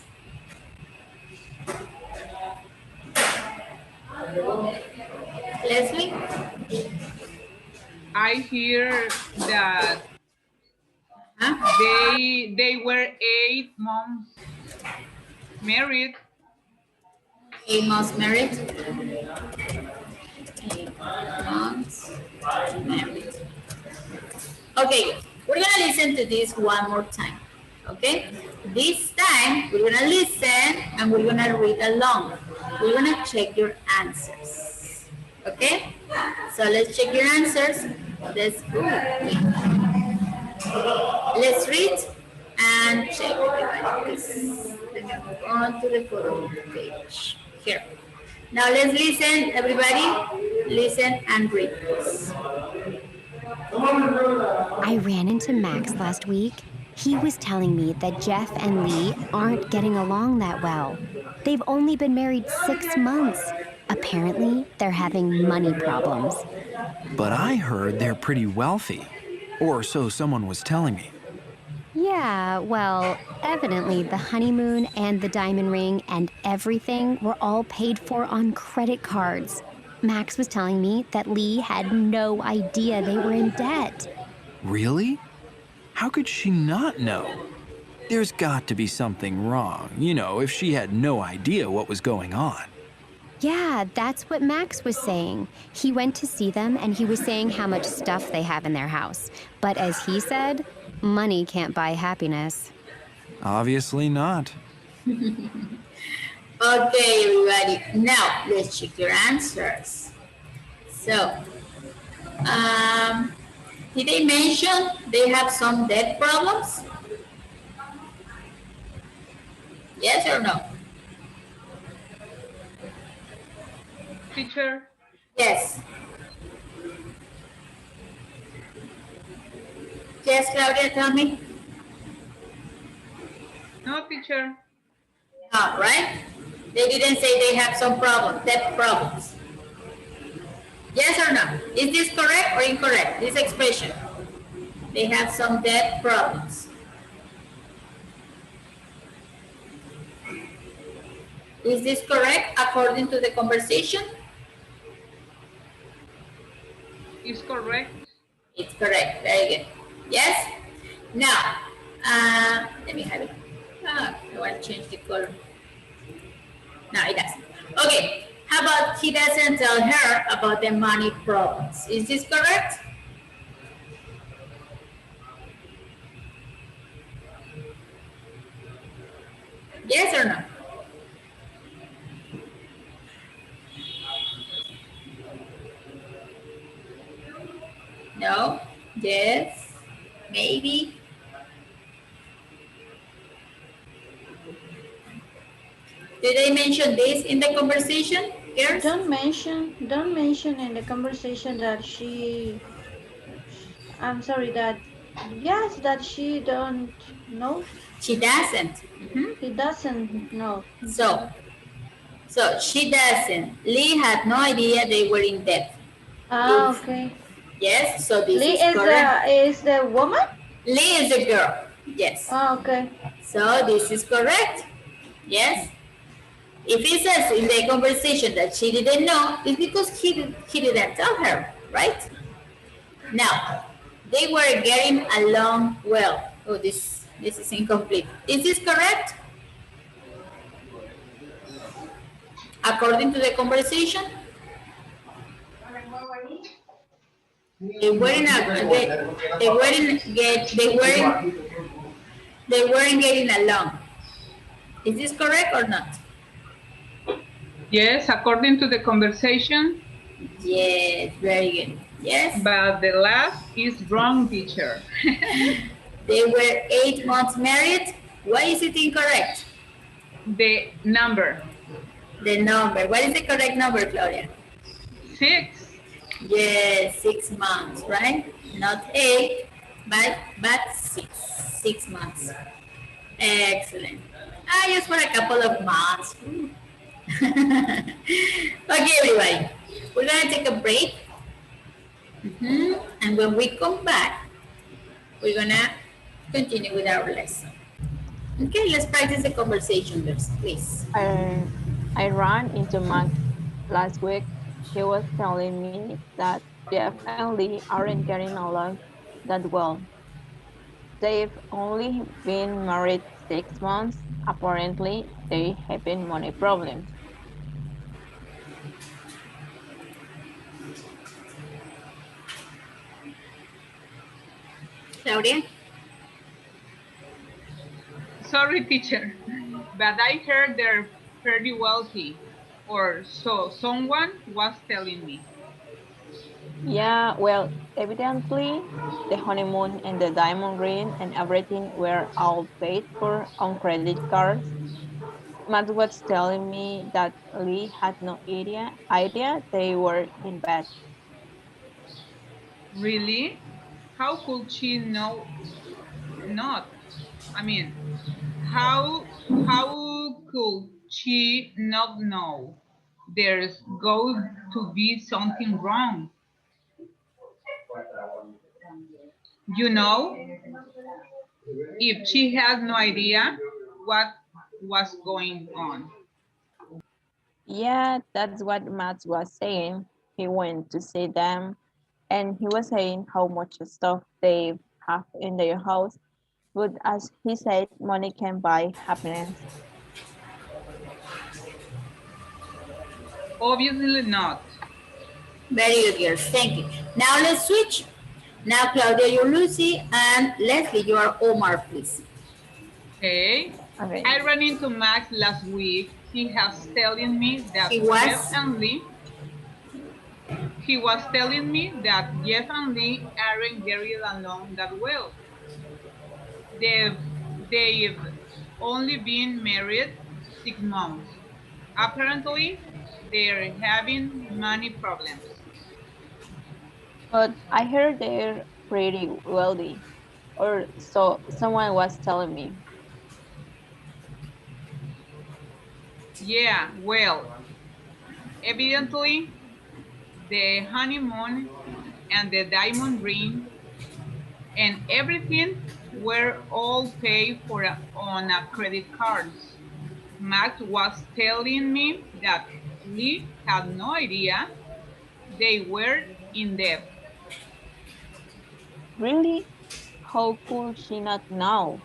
Leslie? I hear that they were 8 months married. 8 months married? 8 months married. Okay, we're gonna listen to this one more time. Okay? This time, we're gonna listen and we're gonna read along. We're gonna check your answers. Okay? So let's check your answers. Let's read and check. Let me move on to the photo page. Here. Now let's listen, everybody. Listen and read, please. I ran into Max last week. He was telling me that Jeff and Lee aren't getting along that well. They've only been married 6 months. Apparently, they're having money problems. But I heard they're pretty wealthy. Or so someone was telling me. Yeah, well, evidently the honeymoon and the diamond ring and everything were all paid for on credit cards. Max was telling me that Lee had no idea they were in debt. Really? How could she not know? There's got to be something wrong, if she had no idea what was going on. Yeah, that's what Max was saying. He went to see them and he was saying how much stuff they have in their house. But as he said, money can't buy happiness. Obviously not. Okay, everybody. Now, let's check your answers. So, did they mention they have some debt problems? Yes or no? Teacher? Yes. Yes, Claudia, tell me. No, teacher. No, right? They didn't say they have some problem, debt problems. Yes or no? Is this correct or incorrect? This expression. They have some debt problems. Is this correct according to the conversation? Is correct. It's correct. Very good. Yes? Now, let me have it. I want to change the color. No, it doesn't. Okay. How about he doesn't tell her about the money problems? Is this correct? Yes or no? No? Yes? Maybe? Did they mention this in the conversation, girls? Don't mention in the conversation that I'm sorry that yes that she don't know. She doesn't. He doesn't know. So she doesn't. Lee had no idea they were in debt. Okay. Yes, so this Lee is correct. is the woman? Lee is the girl. Yes. Okay. So this is correct. Yes. If he says in the conversation that she didn't know, it's because he didn't tell her, right? Now, they were getting along well. Oh, this is incomplete. Is this correct? According to the conversation? They weren't getting along. Is this correct or not? Yes, according to the conversation. Yes, very good. Yes. But the last is wrong, teacher. They were 8 months married. Why is it incorrect? The number. The number. What is the correct number, Claudia? 6. Yes, 6 months, right? Not 8, but 6. 6 months. Excellent. Just for a couple of months. Okay, everybody. We're going to take a break. And when we come back, we're going to continue with our lesson. Okay, let's practice the conversation, please. I ran into Max last week. He was telling me that Jeff and Lee aren't getting along that well. They've only been married 6 months. Apparently, they having money problems. Claudia? Sorry, teacher, but I heard they're pretty wealthy, or so someone was telling me. Yeah, well, evidently, the honeymoon and the diamond ring and everything were all paid for on credit cards. Matt was telling me that Lee had no idea they were in bed. Really? How could she know not? I mean, how how could she not know? There's going to be something wrong. You know, if she had no idea what was going on. Yeah, that's what Matt was saying. He went to see them and he was saying how much stuff they have in their house. But as he said, money can buy happiness. Obviously not. Very good, girls. Thank you. Now let's switch. Now, Claudia, you're Lucy, and Leslie, you are Omar, please. Okay. Okay. I ran into Max last week. He has telling me that He Jeff was. and Lee he was telling me that Jeff and Lee aren't getting along that well. They've they've only been married 6 months. Apparently, they're having money problems. But I heard they're pretty wealthy, or so someone was telling me. Yeah, well, evidently the honeymoon and the diamond ring and everything were all paid for on a credit cards. Max was telling me that Lee had no idea they were in debt. Really? How could she not know?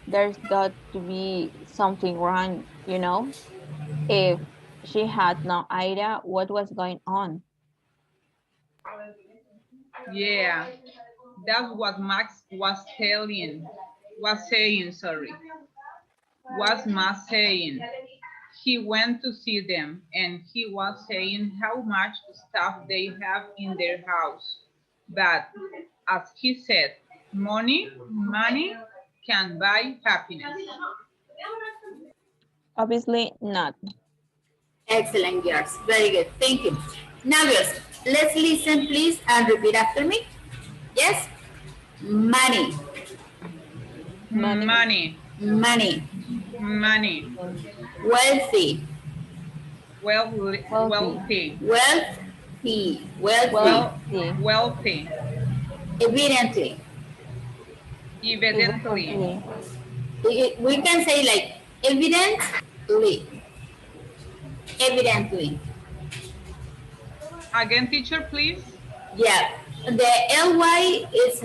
There's got to be something wrong, you know? If she had no idea what was going on. Yeah, that's what Max was saying, sorry. Was Max saying. He went to see them and he was saying how much stuff they have in their house. But as he said, money can buy happiness. Obviously not. Excellent, girls. Very good. Thank you. Now, girls, let's listen, please, and repeat after me. Yes? Money, Money, Money, money, money, wealthy, wealthy, wealthy, wealthy, wealthy, wealthy, wealthy, evidently. evidently. evidently, We can say like evidently, evidently. Again, teacher, please. Yeah, the ly is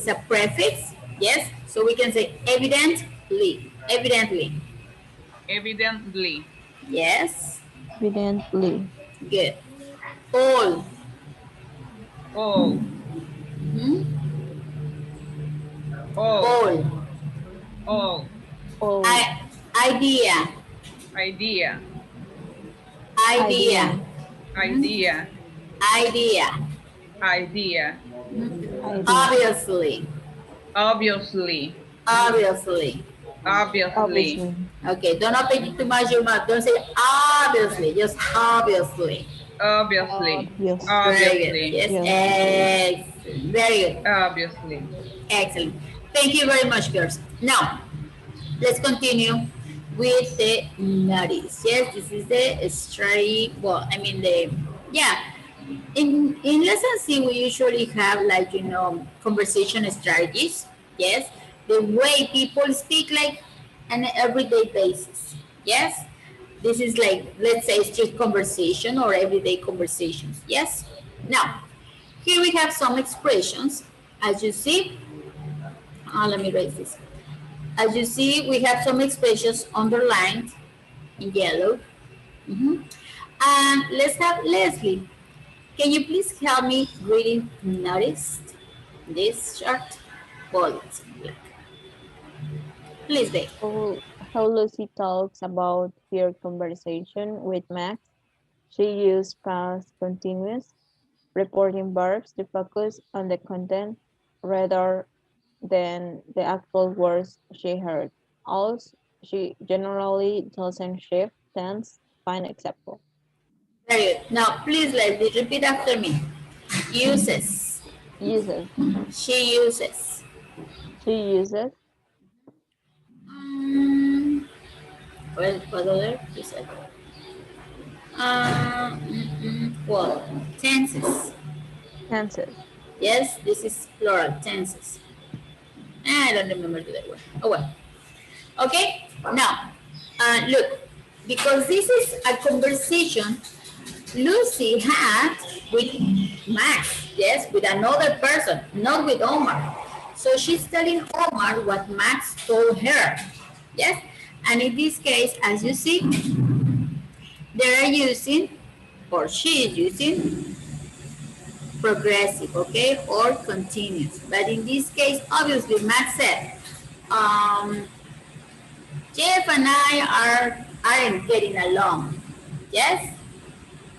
a prefix. Yes, so we can say evidently, evidently. Evidently. Yes, evidently, good. All. All, Hmm? all, All. all. all, I, idea, Idea, idea, idea, idea, idea. idea. idea, Obviously, Obviously, obviously. obviously, obviously, Okay, don't open too much your mouth. Don't say obviously, just obviously. obviously, obviously, Very good. obviously, Yes, yes, excellent. Very good. obviously. Excellent. Thank you very much, girls. Now, let's continue with the notice. Yes, this is the strategy. Well, I mean yeah. In lesson C, we usually have like conversation strategies. Yes, the way people speak like on an everyday basis. Yes, this is like let's say street conversation or everyday conversations. Yes. Now, here we have some expressions. As you see, let me raise this. As you see, we have some expressions underlined in yellow. Mhm. And let's have Leslie. Can you please help me reading notice this chart? Well, it's black. Please, Dave. How, how Lucy talks about her conversation with Max. She used past continuous, reporting verbs to focus on the content rather than the actual words she heard. Also, she generally doesn't shift tense. Fine example. Very good. Now, please, Leslie, repeat after me. Uses. Uses. She uses. She uses Mm, what other? You said. Well, tenses. tenses. Yes, this is plural tenses. I don't remember the other one. Oh well. Okay. Now, look, because this is a conversation Lucy had with Max, yes, with another person, not with Omar. So she's telling Omar what Max told her, yes? And in this case, as you see, they are using, or she is using, progressive, okay, or continuous. But in this case, obviously, Max said, um, Jeff and aren't getting along, yes?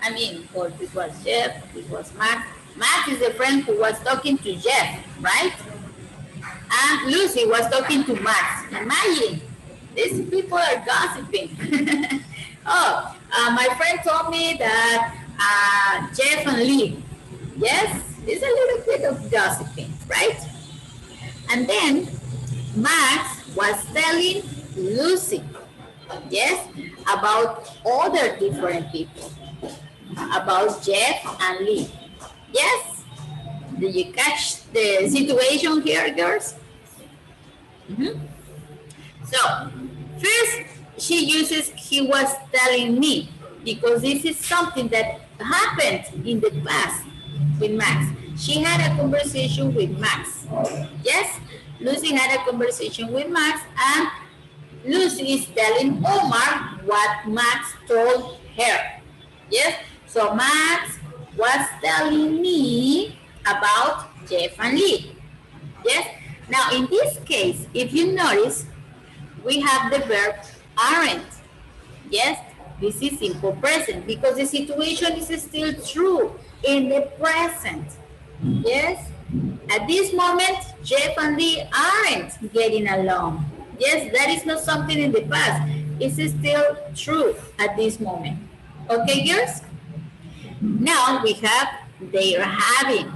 I mean, well, this was Jeff, this was Max. Max is the friend who was talking to Jeff, right? And Lucy was talking to Max. Imagine, these people are gossiping. Oh, my friend told me that Jeff and Lee. Yes, it's a little bit of gossiping, right? And then Max was telling Lucy, yes, about other different people, about Jeff and Lee. Yes? Did you catch the situation here, girls? Mm-hmm. So, first, she uses he was telling me because this is something that happened in the past with Max. She had a conversation with Max. Yes? Lucy had a conversation with Max, and Lucy is telling Omar what Max told her. Yes? So Max was telling me about Jeff and Lee. Yes? Now in this case, if you notice, we have the verb aren't. Yes? This is simple present because the situation is still true in the present. Yes? At this moment, Jeff and Lee aren't getting along. Yes, that is not something in the past. It's still true at this moment. Okay, girls? Now we have they are having.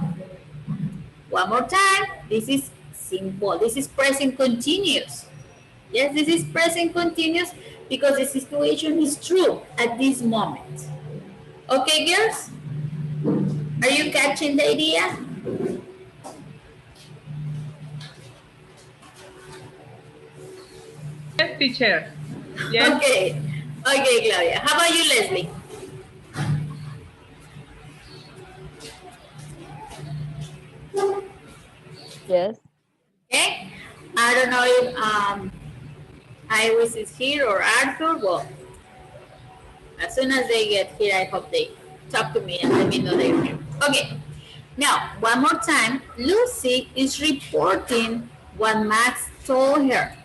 One more time. This is simple. This is present continuous. Yes, this is present continuous because the situation is true at this moment. Okay, girls? Are you catching the idea? Yes, teacher. Yes. Okay. Okay, Claudia. How about you, Leslie? Yes. Okay. I don't know if Iris is here or Arthur. Well, as soon as they get here, I hope they talk to me and let me know they're here. Okay. Now, one more time. Lucy is reporting what Max told her.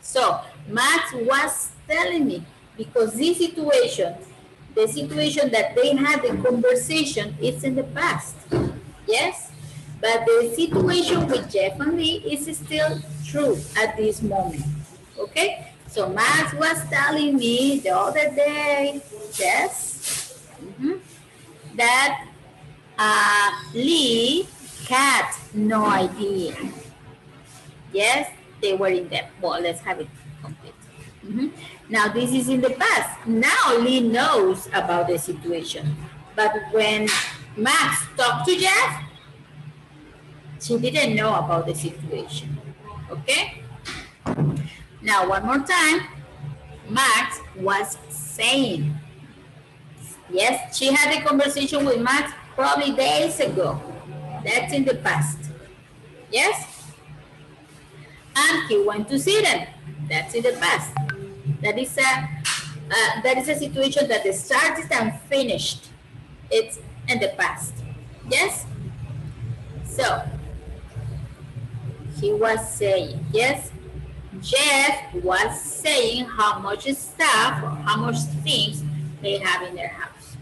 So, Max was telling me because this situation, the situation that they had the conversation, is in the past. Yes? But the situation with Jeff and Lee is still true at this moment. Okay? So Max was telling me the other day, yes, that Lee had no idea. Yes, they were in debt. Well, let's have it complete. Now this is in the past. Now Lee knows about the situation. But when Max talked to Jeff, she didn't know about the situation. Okay? Now, one more time. Max was saying, yes, she had a conversation with Max probably days ago. That's in the past. Yes? And he went to see them. That's in the past. That is a situation that started and finished. It's in the past. Yes? So, he was saying, yes, Jeff was saying how much stuff or how much things they have in their house.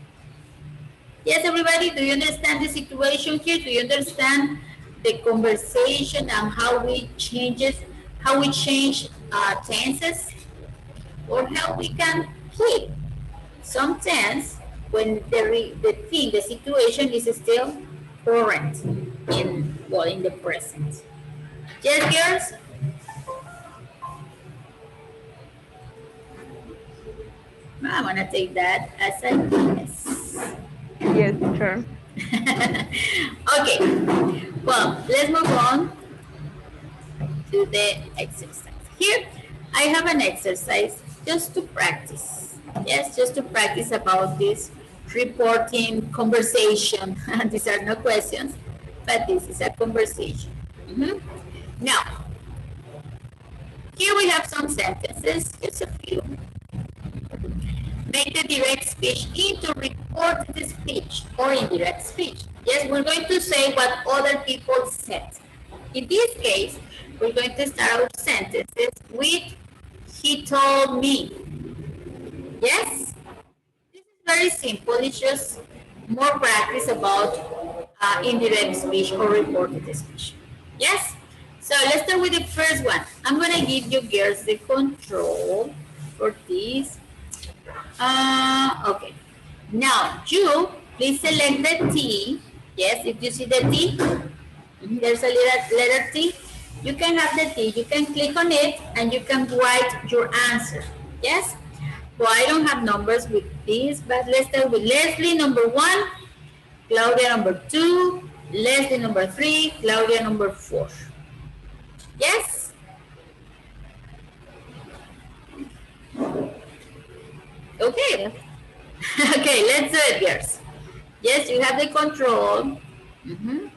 Yes, everybody, do you understand the situation here? Do you understand the conversation and how we change tenses, or how we can keep some tense when the situation is still current in the present. Yes, girls? I'm gonna take that as a yes. Yes, teacher. Okay, well, let's move on to the exercise. Here, I have an exercise just to practice. Yes, just to practice about this reporting conversation. These are no questions, but this is a conversation. Mhm. Now, here we have some sentences, just a few. Make the direct speech into reported speech or indirect speech. Yes, we're going to say what other people said. In this case, we're going to start our sentences with he told me. Yes? This is very simple. It's just more practice about indirect speech or reported speech. Yes? So let's start with the first one. I'm going to give you girls the control for this. Okay. Now, you please select the T. Yes, if you see the T, there's a letter T. You can have the T. You can click on it and you can write your answer. Yes? Well, I don't have numbers with this, but let's start with Leslie, number 1, Claudia, number 2, Leslie, number 3, Claudia, number 4. Yes? Okay. Yes. Okay, let's do it, girls. Yes, you have the control. Mhm.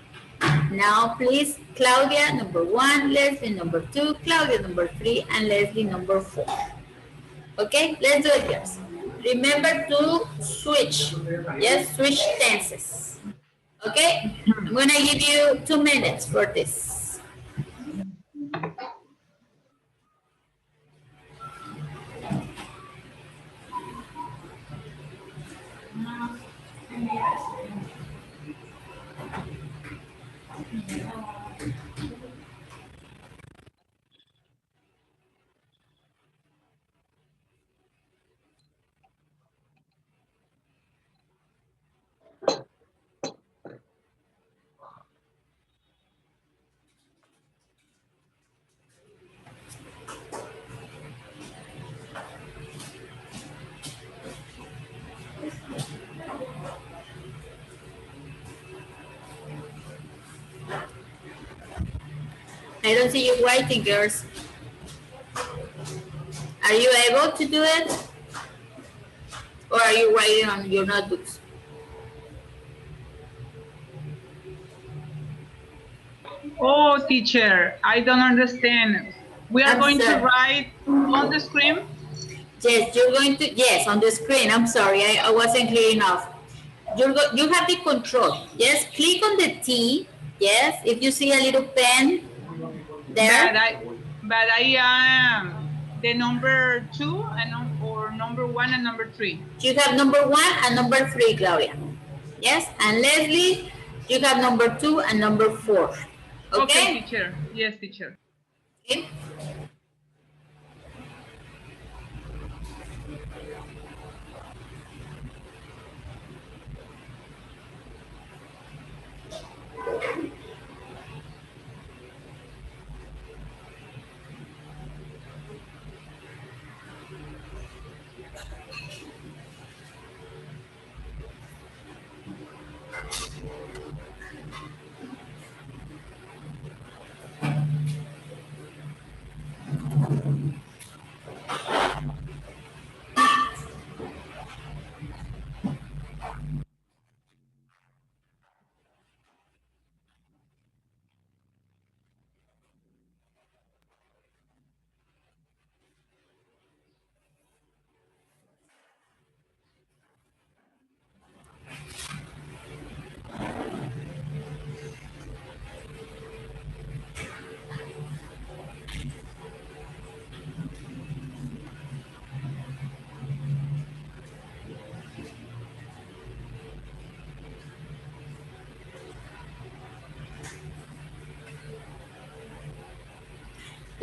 Now, please, Claudia, number 1, Leslie, number 2, Claudia, number 3, and Leslie, number 4. Okay, let's do it, girls. Remember to switch. Yes, switch tenses. Okay, I'm going to give you 2 minutes for this. I don't see you writing, girls. Are you able to do it? Or are you writing on your notebooks? Oh, teacher, I don't understand. We are I'm going to sorry. write on the screen? Yes, you're going to, yes, on the screen. I'm sorry, I wasn't clear enough. You have the control. Yes, click on the T. Yes, if you see a little pen But there. I am the number 2 or number 1 and number 3. You have number 1 and number 3, Claudia. Yes, and Leslie, you have number 2 and number 4. Okay, Okay? teacher. Yes, teacher. Okay.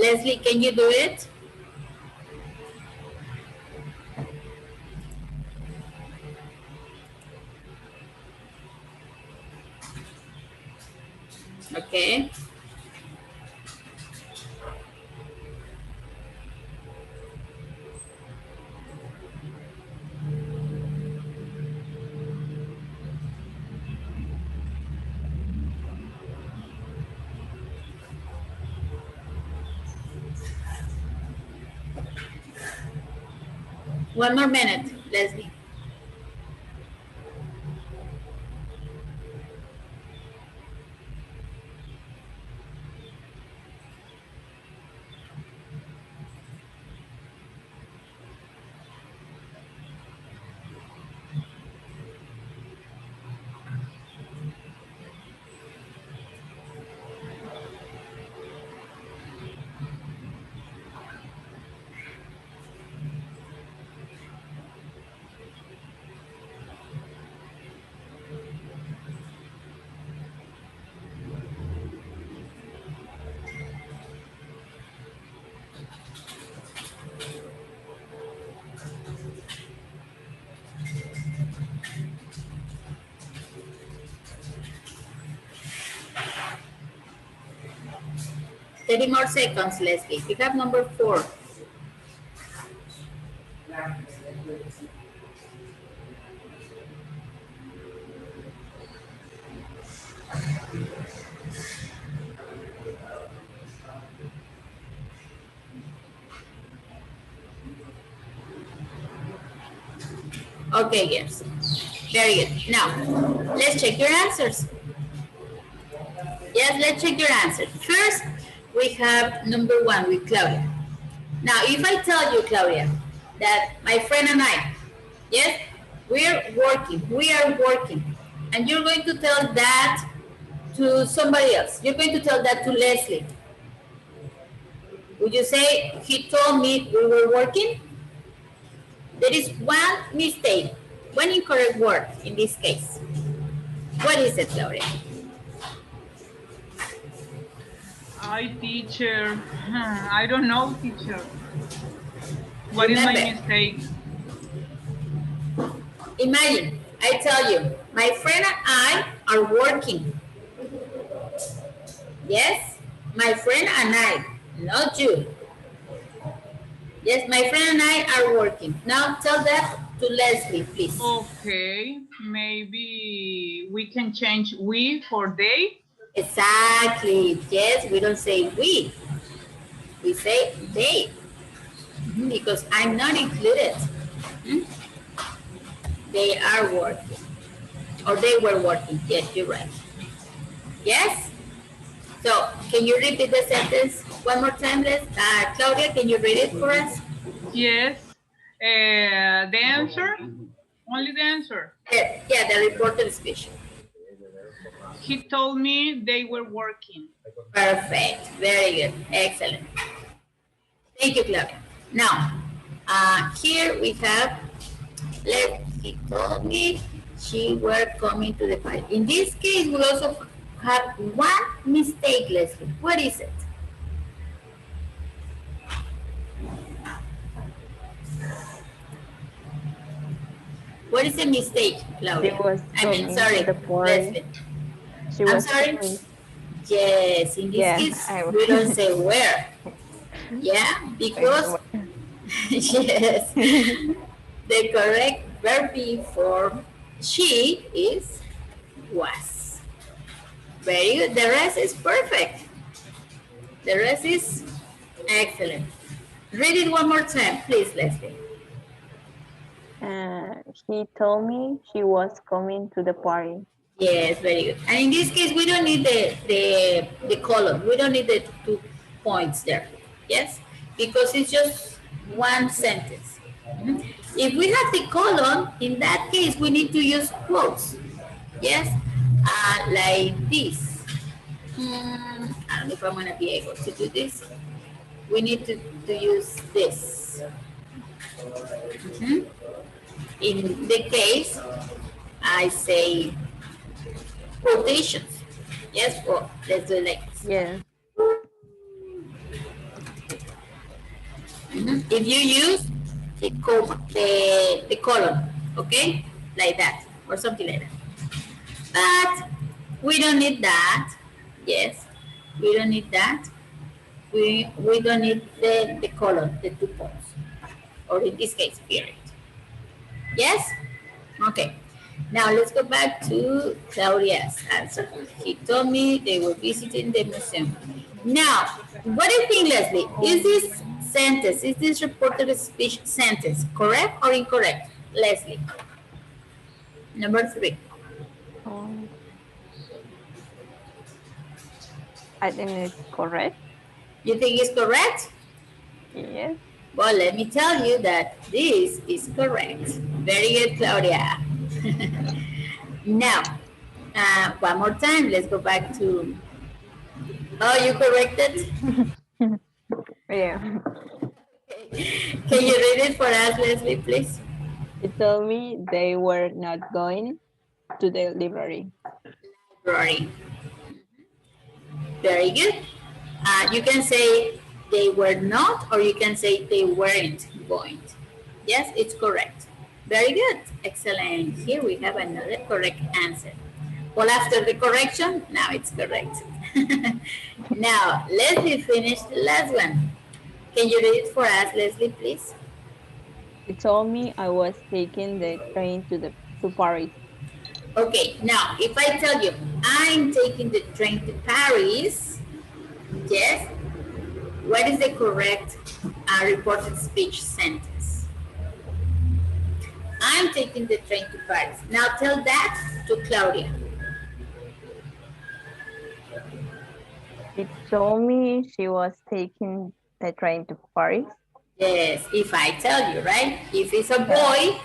Leslie, can you do it? Okay. One more minute, Leslie. Thirty more seconds, Leslie. Pick up number 4. Okay, yes. Very good. Now, let's check your answers. Yes, let's check your answers. First, we have number 1 with Claudia. Now, if I tell you, Claudia, that my friend and I, yes, we are working, and you're going to tell that to somebody else. You're going to tell that to Leslie. Would you say, he told me we were working? There is one mistake, one incorrect word in this case. What is it, Claudia? Teacher. I don't know, teacher. What is my mistake? Imagine, I tell you, my friend and I are working. Yes, my friend and I, not you. Yes, my friend and I are working. Now tell that to Leslie, please. Okay, maybe we can change we for they. Exactly. Yes, we don't say we. We say they. Because I'm not included. They are working. Or they were working. Yes, you're right. Yes? So, can you repeat the sentence one more time, Claudia, can you read it for us? Yes. The answer? Only the answer. Yeah, the reported speech. He told me they were working. Perfect. Very good. Excellent. Thank you, Claudia. Now, here we have, he told me she were coming to the party. In this case, we also have one mistake, Leslie. What is it? What is the mistake, Claudia? Sorry, Leslie. I'm sorry. Coming. Yes, in this case, we don't say where. Yeah, because yes, the correct verb form she is was. Very good. The rest is perfect. The rest is excellent. Read it one more time, please, Leslie. He told me she was coming to the party. Yes, very good. And in this case, we don't need the column. We don't need the 2 points there. Yes, because it's just one sentence. If we have the column, in that case, we need to use quotes. Yes, like this. I don't know if I'm going to be able to do this. We need to use this. In the case, I say quotations. Yes, well, let's do it like this. Yeah. If you use the comma, the colon, okay, like that or something like that. But we don't need that. Yes, we don't need that. We don't need the colon, the 2 points, or in this case, period. Yes. Okay. Now let's go back to Claudia's answer. He told me they were visiting the museum. Now, what do you think, Leslie? Is this sentence, is this reported speech sentence correct or incorrect? Leslie, number 3. Um, I think it's correct. You think it's correct? Yes. Well, let me tell you that this is correct. Very good, Claudia. Now, one more time, let's go back to, oh, you corrected? Yeah. Can you read it for us, Leslie, please? He told me they were not going to the library. Rory. Very good. You can say they were not, or you can say they weren't going. Yes, it's correct. Very good. Excellent. Here we have another correct answer. Well, after the correction, now it's correct. Now, Leslie finished the last one. Can you read it for us, Leslie, please? He told me I was taking the train to Paris. Okay, now, if I tell you, I'm taking the train to Paris, yes, what is the correct reported speech sentence? I'm taking the train to Paris. Now tell that to Claudia. He told me she was taking the train to Paris. Yes, if I tell you, right? If it's a boy,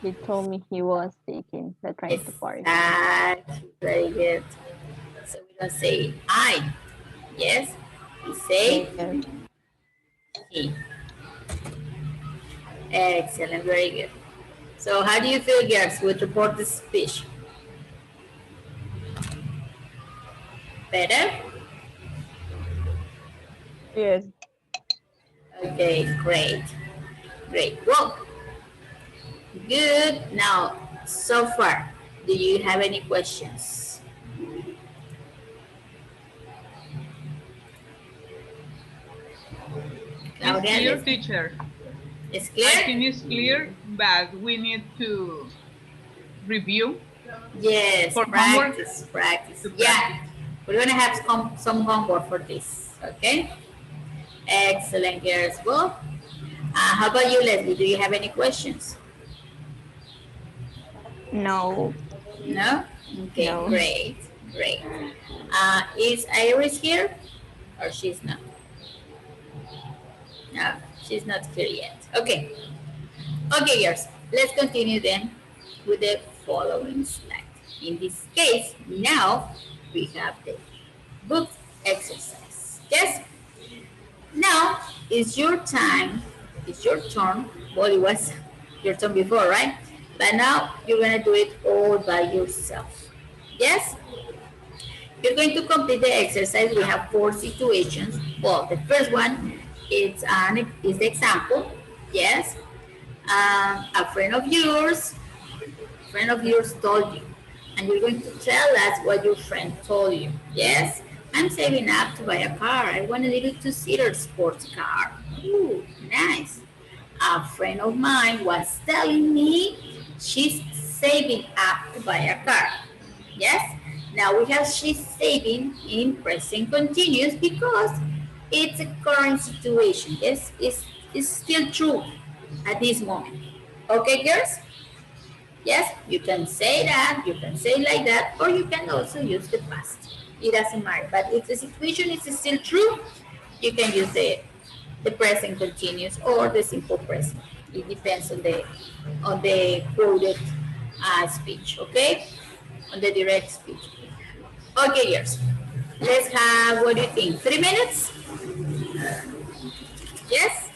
he told me he was taking the train to Paris. Exactly, very good. So we don't say I, yes? We say Yes. he. Excellent, very good. So how do you feel, girls, with reported speech? Better? Yes. Okay, great. Great. Well, good. Now, so far, do you have any questions? It's clear, teacher. It's clear? I think it's clear, but we need to review. Yes, for practice. Yeah, we're going to have some homework for this, okay? Excellent, girls. Well, how about you, Leslie? Do you have any questions? No. No? Okay, No. great, great. Is Iris here or she's not? No, she's not here yet. Okay. Okay, girls. Let's continue then with the following slide. In this case, now we have the book exercise. Yes? Now it's your time. It's your turn. Well, it was your turn before, right? But now you're going to do it all by yourself. Yes? You're going to complete the exercise. We have 4 situations. Well, the first one is the example. Yes? A friend of yours told you, and you're going to tell us what your friend told you. Yes? I'm saving up to buy a car. I want a little two-seater sports car. Ooh, nice. A friend of mine was telling me she's saving up to buy a car. Yes? Now we have she's saving in present continuous because it's a current situation. Yes, it's still true at this moment. Okay, girls? Yes, you can say that, you can say like that, or you can also use the past. It doesn't matter. But if the situation is still true, you can use the present continuous or the simple present. It depends on the quoted speech, okay? On the direct speech. Okay, yes. Let's have, what do you think? 3 minutes? Yes?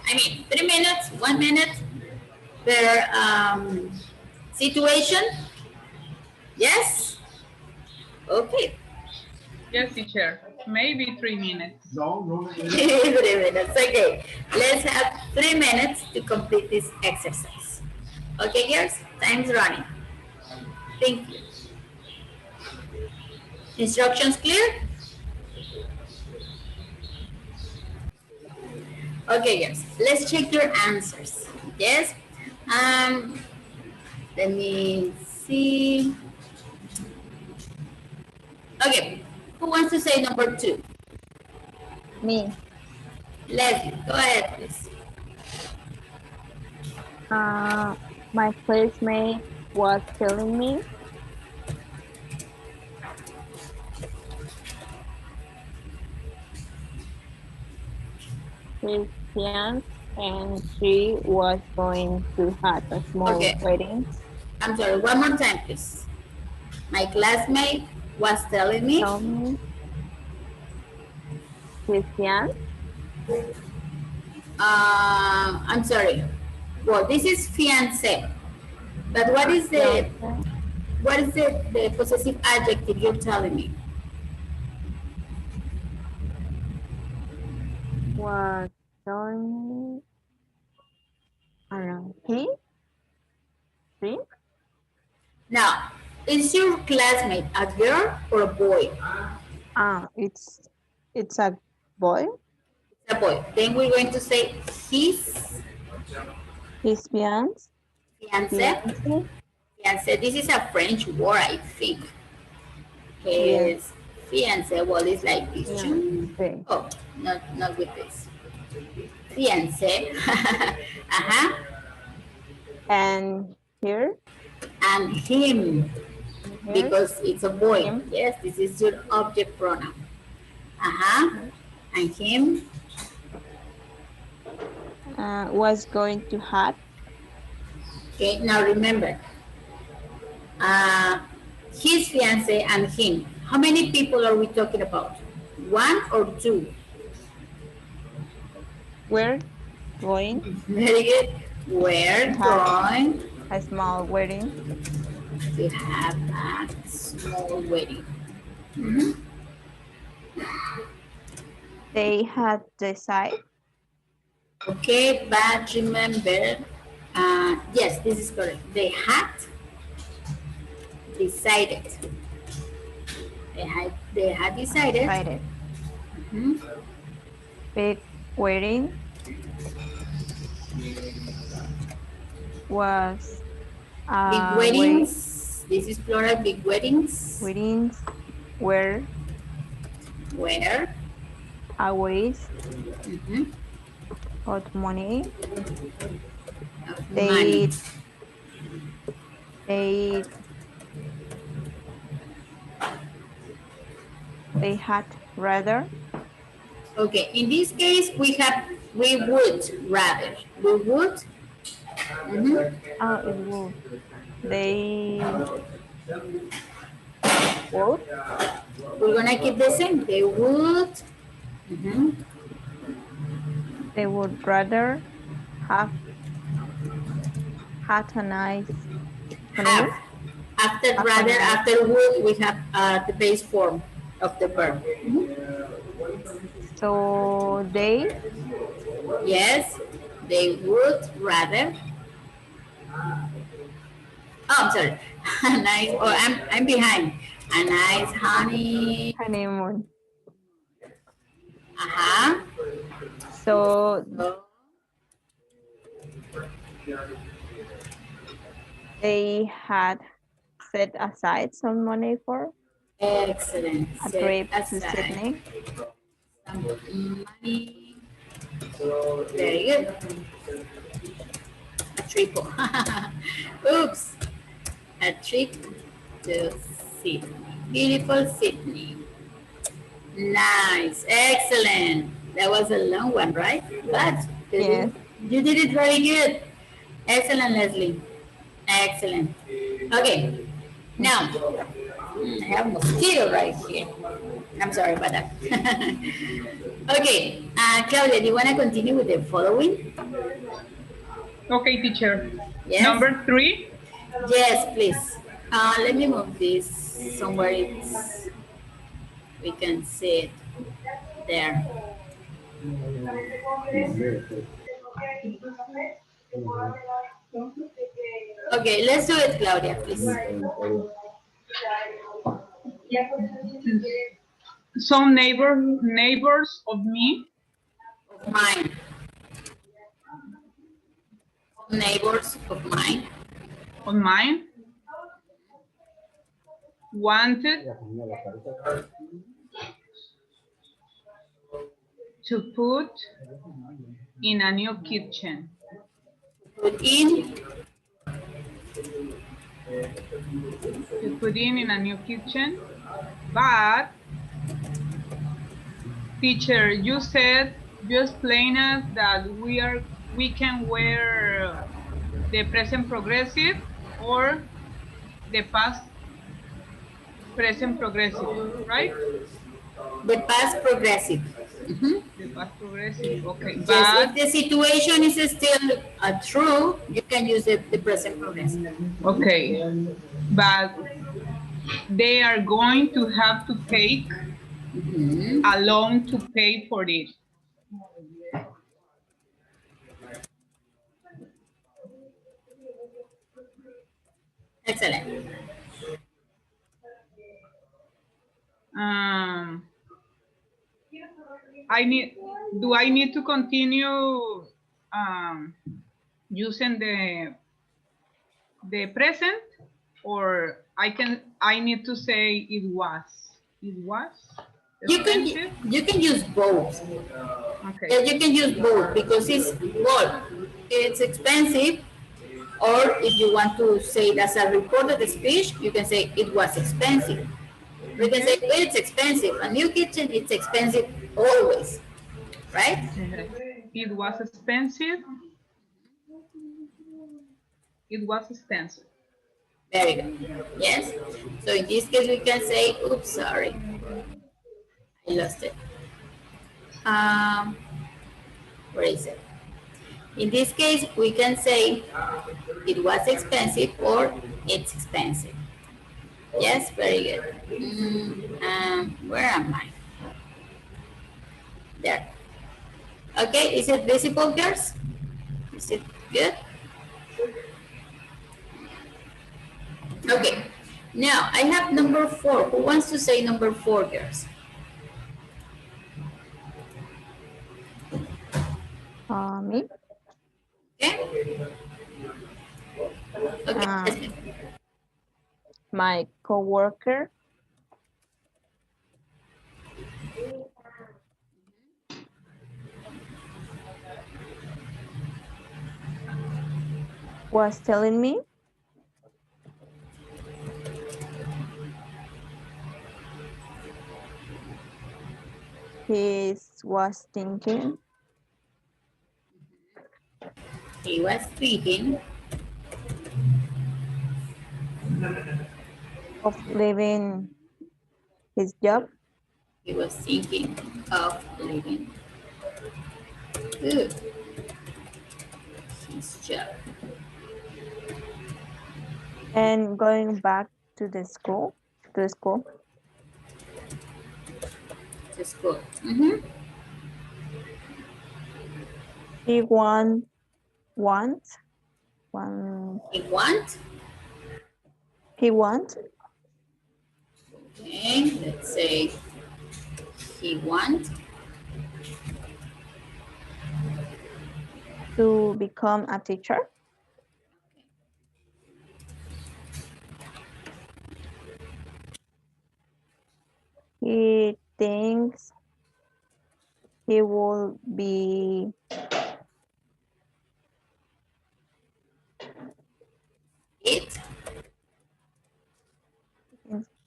I mean, 3 minutes, 1 minute per situation? Yes? Okay. Yes, teacher. Maybe 3 minutes. 3 minutes, okay. Let's have 3 minutes to complete this exercise. Okay, girls, time's running. Thank you. Instructions clear? Okay, girls, let's check your answers. Yes? Let me see. Okay, who wants to say number 2? Me. Leslie, go ahead, please. My classmate was telling me his fiance and she was going to have a small Okay, wedding. I'm sorry, one more time, please. My classmate was telling me. Tell me his fiance. I'm sorry. Well, this is fiance. But what is the Fiance the possessive adjective you're telling me? was telling me, I don't know, he? Now, is your classmate a girl or a boy? It's a boy. It's a boy. Then we're going to say his His fiance. fiance. Fiance. This is a French word, I think. His fiance. Well, it's like this. Fiance. Oh, not with this. Fiance. Uh-huh. And here. And him. Because it's a boy. Him. Yes, this is your object pronoun. Uh-huh. And him was going to have. Okay, now remember, his fiance and him. How many people are we talking about? 1 or 2? We're going Very good. We're going a small wedding. to have a small wedding. They had decided. Okay, but remember, yes, this is correct. They had decided. They had decided. Big wedding was big weddings. This is plural. Big weddings. Weddings were a waste of money. They had rather. Okay, in this case, we would rather. We would. It would. They would. We're gonna keep the same. They would. They would rather have had a nice honeymoon. After rather, after would, we have the base form of the verb. So they. Yes, they would rather. Oh, I'm sorry. Nice. Oh, I'm behind. A nice honeymoon. So they had set aside some money for excellent. a trip to Sydney. Some money. Very good. A trip. Oops. A trip to Sydney. Beautiful Sydney. Nice. Excellent. That was a long one, right? But you did it very good. Excellent, Leslie. Excellent. Okay. Now, I have a mosquito right here. I'm sorry about that. Okay. Claudia, do you want to continue with the following? Okay, teacher. Yes. Number 3. Yes, please. Let me move this somewhere we can see it. There. Okay, let's do it, Claudia, please. Some neighbors of me. Of mine. Neighbors of mine. Of mine. Wanted to put in a new kitchen. Put in. To put in a new kitchen, but teacher, you explained us that we can wear the present progressive or the past present progressive, right? The past progressive. The past progressive, okay. Yes, But if the situation is still true, you can use the present progressive. okay, but they are going to have to take a loan to pay for it. Excellent. Do I need to continue using the present, or I need to say it was expensive? You can use both. Okay. Yeah, you can use both because it's both. It's expensive, or if you want to say it as a recorded speech, you can say it was expensive. You can say it's expensive. A new kitchen, it's expensive always, right? It was expensive. It was expensive. Very good. Yes. So in this case, we can say, oops, sorry. I lost it. Where is it? In this case, we can say it was expensive or it's expensive. Yes, very good. Where am I? There. Okay, is it visible, girls? Is it good? Okay. Now, I have number 4. Who wants to say number 4, girls? Me. Okay. Okay. My coworker was telling me he was thinking of leaving his job. He was thinking of leaving his job And going back to the school. He wants Okay, let's say he wants to become a teacher. He thinks he will be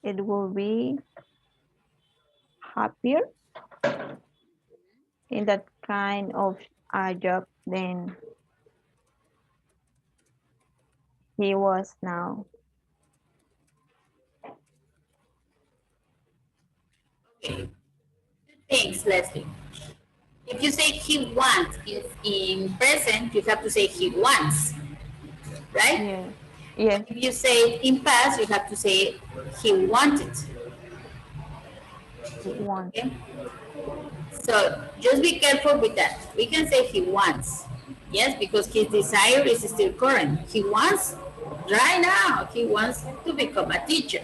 it will be happier in that kind of a job than he was now. Okay. Thanks, Leslie. If you say he wants in present, you have to say he wants, right? Yeah. If you say in past, you have to say he wanted. Okay? So just be careful with that. We can say he wants. Yes, because his desire is still current. He wants right now. He wants to become a teacher.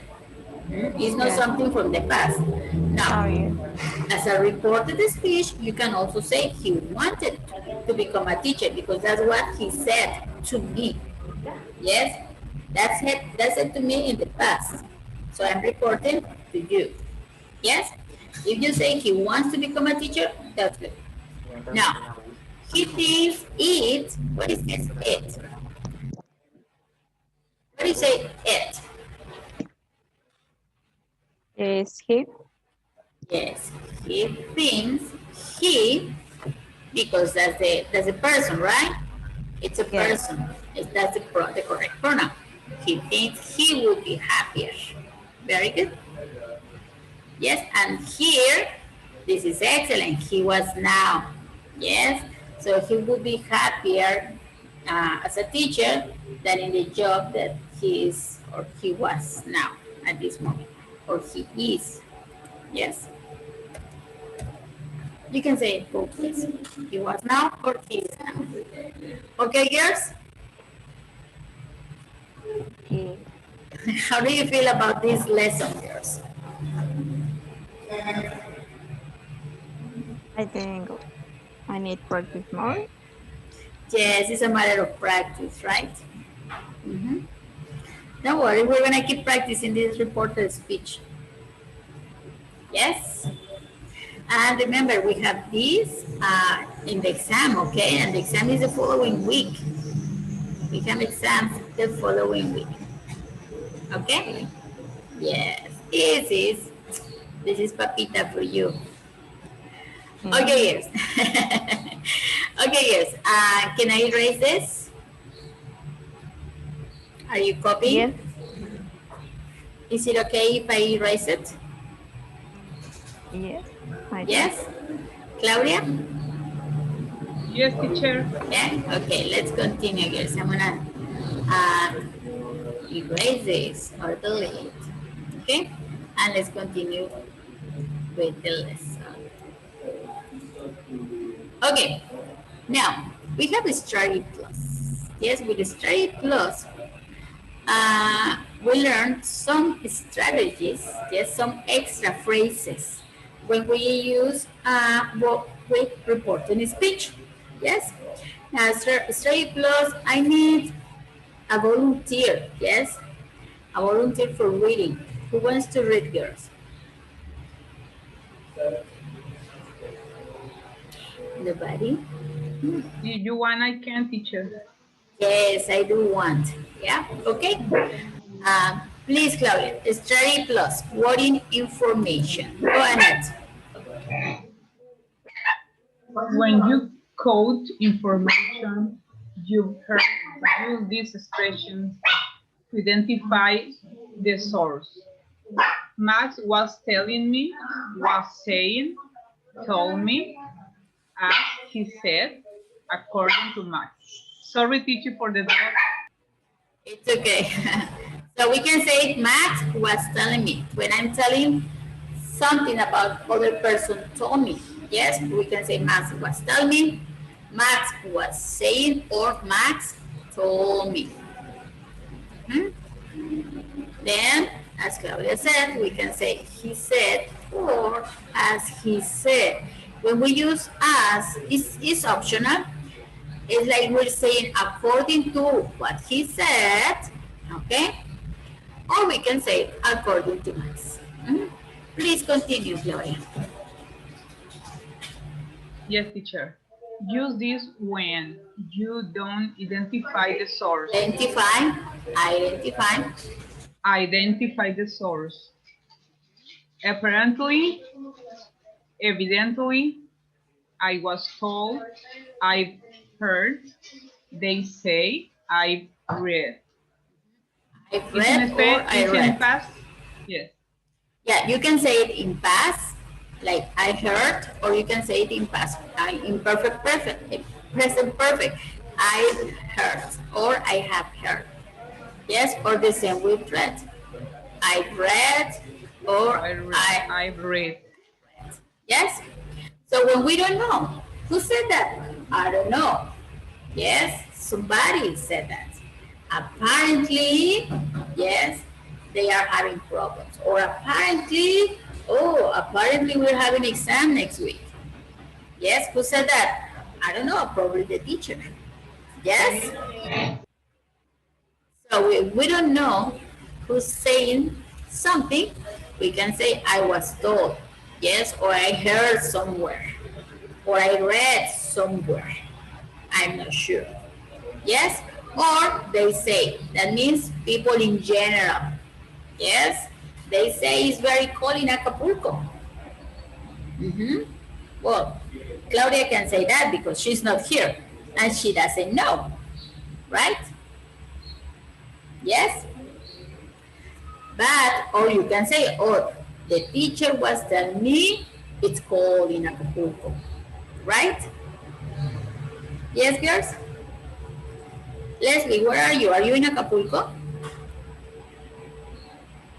It's not Yes. something from the past. Oh, Now, yes. as a reported speech, you can also say he wanted to become a teacher because that's what he said to me. Yes, that's it to me in the past. So I'm reporting to you. Yes, if you say he wants to become a teacher, that's good. Now, he thinks it. What is this? It. What do you say? It. Is he? Yes, he thinks he because that's a person, right? It's a Yes. person. That's the correct pronoun. He thinks he would be happier. Very good. Yes, and here, this is excellent. He was now. Yes, so he would be happier as a teacher than in the job that he is or he was now at this moment, or he is. Yes, you can say it both ways. He was now or he is now. Okay, girls? Okay. How do you feel about this lesson, girls? I think I need practice more. Yes, it's a matter of practice, right? Mm-hmm. Don't worry, we're gonna keep practicing this reported speech. Yes? And remember, we have this in the exam, okay? And the exam is the following week. We have exams the following week. Okay? Yes. This is papita for you. Okay, yes. Okay, yes. Can I erase this? Are you Yes. copying? Is it okay if I erase it? Yes. I think. Yes? Claudia? Yes, teacher. Yeah? Okay, let's continue, guys. I'm gonna uh, erase this or delete. Okay? And let's continue with the lesson. Okay, now we have the Study Plus. Yes, with the Study Plus, we learned some strategies, yes, some extra phrases when we use with reporting speech. Yes, now Study Plus, I need a volunteer, yes, a volunteer for reading. Who wants to read, girls? Nobody? If you want, I can, teacher. Yes, I do want. Yeah, okay. Please, Claudia, study plus wording information. Go ahead. When you code information, you heard use these expressions to identify the source. Max was telling me, was saying, told me, as he said, according to Max. Sorry, teacher, for the dog. It's okay. So we can say Max was telling me. When I'm telling something about other person told me. Yes, we can say Max was telling me, Max was saying, or Max told me. Hmm? Then, as Claudia said, we can say he said or as he said. When we use as, it's optional. It's like we're saying according to what he said, okay? Or we can say according to Max. Mhm. Please continue, Gloria. Yes, teacher. Use this when you don't identify the source. Identify. Identify the source. Apparently, evidently, I was told, I've heard, they say, I've read. I've Is in, read or I is in read. past? Yes. Yeah, you can say it in past, like I heard, or you can say it in past, present perfect. I heard or I have heard. Yes, or the same with read. I read or I've read. Yes. So when we don't know, who said that? I don't know. Yes, somebody said that. Apparently, yes, they are having problems. Or apparently, oh, apparently we're having exam next week. Yes, who said that? I don't know, probably the teacher. Yes? So we don't know who's saying something. We can say, I was told. Yes, or I heard somewhere. Or I read somewhere. I'm not sure. Yes? Or they say. That means people in general. Yes? They say it's very cold in Acapulco. Well, Claudia can say that because she's not here and she doesn't know. Right? Yes? But, or you can say, or the teacher was telling me it's cold in Acapulco. Right? Yes, girls? Leslie, where are you? Are you in Acapulco?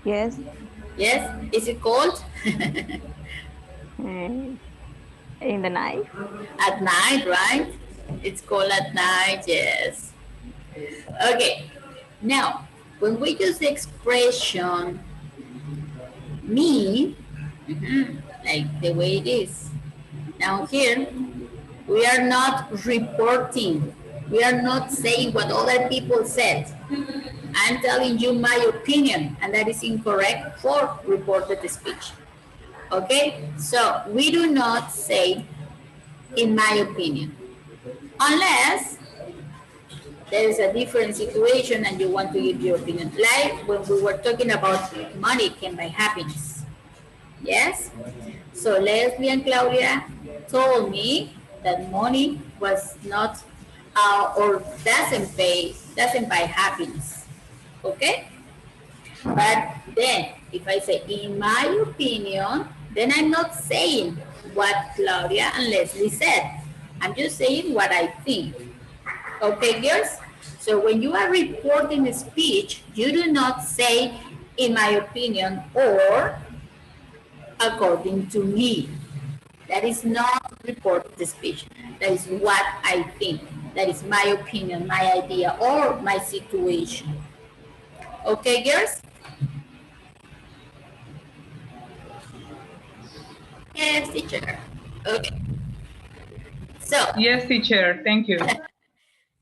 Yes. Yes? Is it cold? Mm, in the night. At night, right? It's cold at night, yes. Okay. Now, when we use the expression me, like the way it is, now here, we are not reporting. We are not saying what other people said. I'm telling you my opinion, and that is incorrect for reported speech. Okay? So we do not say, in my opinion, unless there is a different situation and you want to give your opinion. Like when we were talking about money can buy happiness. Yes? So Leslie and Claudia told me that money was not or doesn't buy happiness. Okay? But then if I say in my opinion, then I'm not saying what Claudia and Leslie said. I'm just saying what I think. Okay, girls? So when you are reporting a speech, you do not say, in my opinion, or according to me. That is not reported speech. That is what I think. That is my opinion, my idea, or my situation. Okay, girls? Yes, teacher. Okay. So, Yes, teacher. Thank you.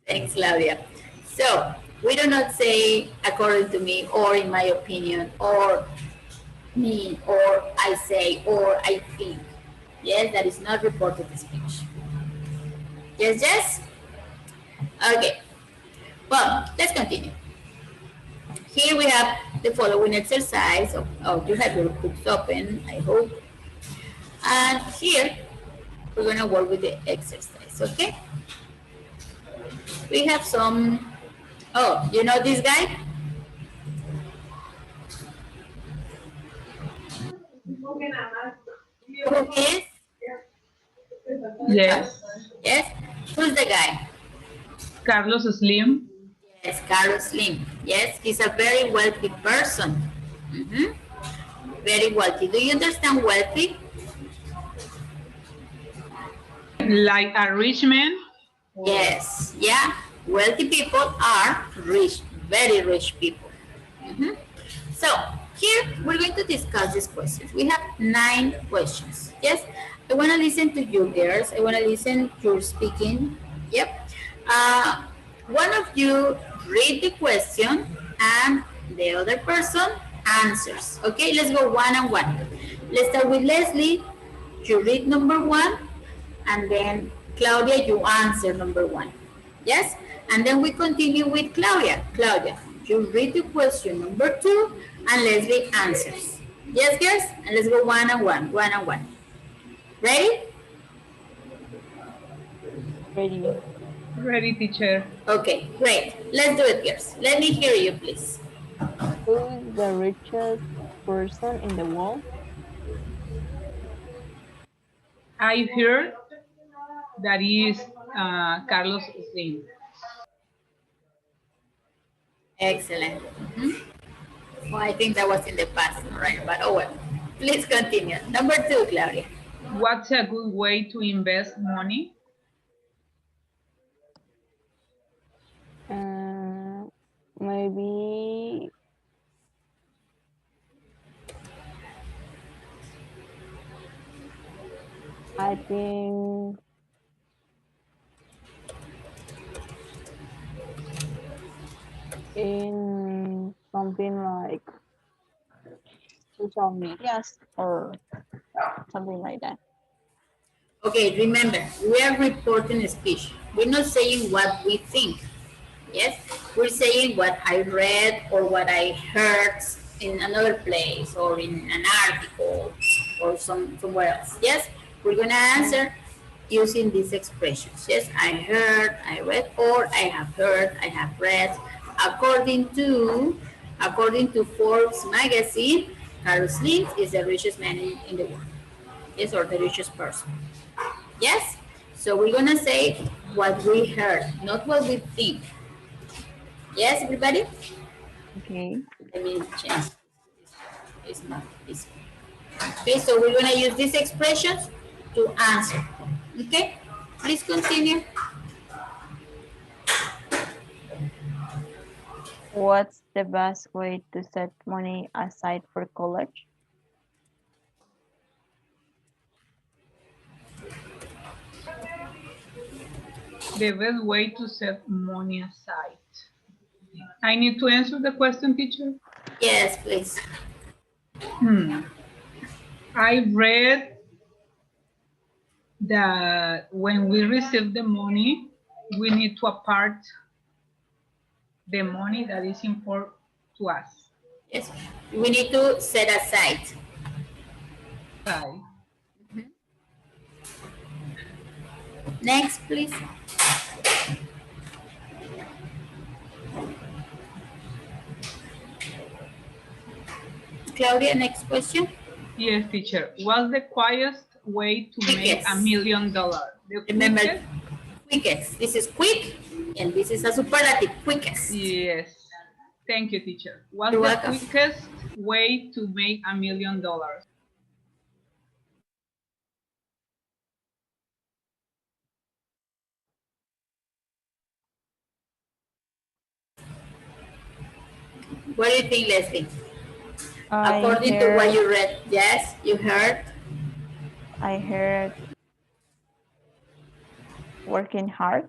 thanks, Claudia. So, we do not say according to me, or in my opinion, or me, or I say, or I think. Yes, that is not reported speech. Yes, yes? Okay. Well, let's continue. Here we have the following exercise. Oh, you have your books open, I hope. And here, we're going to work with the exercise, okay? We have some, oh, you know this guy? Who he is? Yes. Yes? Who's the guy? Carlos Slim. Yes, Carlos Slim. Yes, he's a very wealthy person. Very wealthy. Do you understand wealthy? Like a rich man. Yes, yeah. Wealthy people are rich, very rich people. So here we're going to discuss these questions. We have 9 questions. Yes, I want to listen to you girls. I want to listen to your speaking. Yep. One of you read the question and the other person answers. Okay, let's go one on one. Let's start with Leslie. You read number 1, and then Claudia, you answer number 1. Yes? And then we continue with Claudia. Claudia, you read the question number 2, and Leslie answers. Yes, girls? And let's go one on one, one on one. Ready? Ready. Ready, teacher. Okay, great. Let's do it, girls. Let me hear you, please. Who is the richest person in the world? I heard that is Carlos Slim. Excellent. Well, I think that was in the past, all right? But oh well. Please continue. Number 2, Claudia. What's a good way to invest money? Maybe I think in something like social medias or something like that. Okay, remember, we are reporting a speech. We're not saying what we think. Yes, we're saying what I read or what I heard in another place or in an article or somewhere else. Yes, we're gonna answer using these expressions. Yes, I heard, I read, or I have heard, I have read. According to Forbes magazine, Carlos Slim is the richest man in the world. Yes, or the richest person. Yes, so we're gonna say what we heard, not what we think. Yes, everybody? Okay. Let me change. It's not this. Okay, so we're gonna use these expressions to answer. Okay, please continue. What's the best way to set money aside for college? The best way to set money aside. I need to answer the question, teacher. Yes, please. I read that when we receive the money, we need to apart the money that is important to us. Yes, we need to set aside. Right. Next, please. Claudia, next question. Yes, teacher. What's the quickest way to make Quickest. $1 million? The Remember, quickest? quickest. This is quick, and this is a superlative, quickest. Yes. Thank you, teacher. What's You're the welcome. quickest way to make $1 million? What do you think, Leslie? I According to what you read, yes, you heard. heard working hard.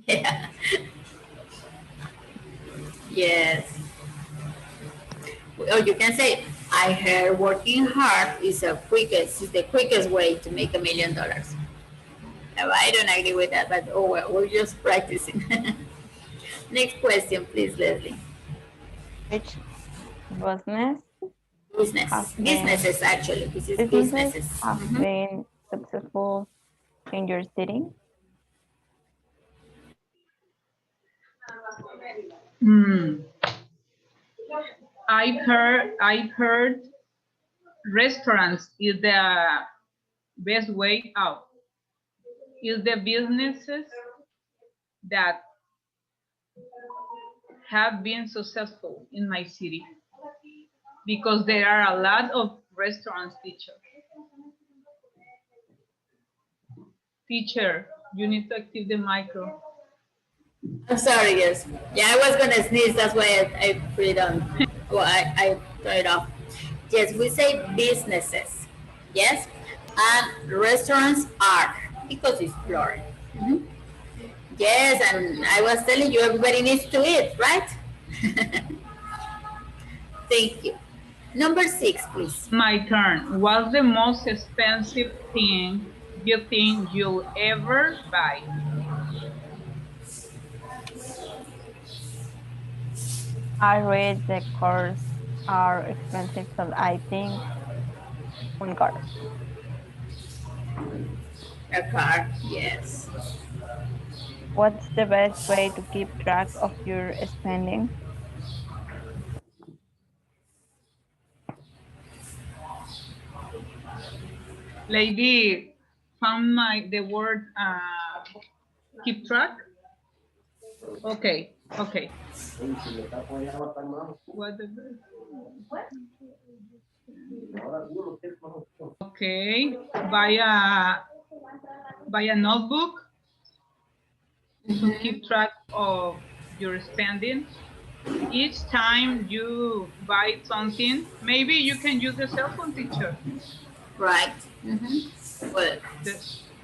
Yeah. Yes. Or you can say, I heard working hard is the quickest way to make $1 million. I don't agree with that, but oh well, we're just practicing. Next question, please, Leslie. Which business have been Businesses, actually. This is businesses businesses. have been successful in your city? I've heard restaurants is the best way out. Is the businesses that have been successful in my city because there are a lot of restaurants, teacher. Teacher, you need to activate the micro. I'm sorry, yes. Yeah, I was gonna sneeze, that's why I put it on. Well, I turned it off. Yes, we say businesses. Yes? And restaurants are, because it's plural. Mhm. Yes, and I was telling you everybody needs to eat, right? Thank you. Number 6, please. My turn. What's the most expensive thing you think you'll ever buy? I read the cars are expensive, so I think one car. A car, yes. What's the best way to keep track of your spending? Lady, found the word keep track? Okay, okay. What the Okay, buy a notebook to keep track of your spending. Each time you buy something, maybe you can use the cell phone, teacher. Right. Mm-hmm. Well, The,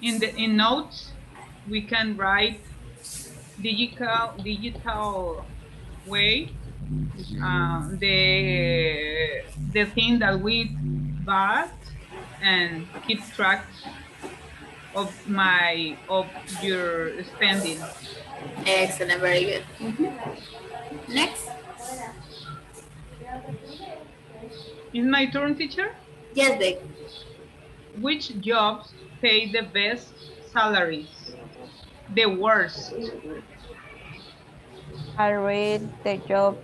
in notes, we can write digital way the thing that we bought and keep track of your spending. excellent, very good. Next. Is my turn, teacher? Yes, Vic. Which jobs pay the best salaries? The worst. I read the job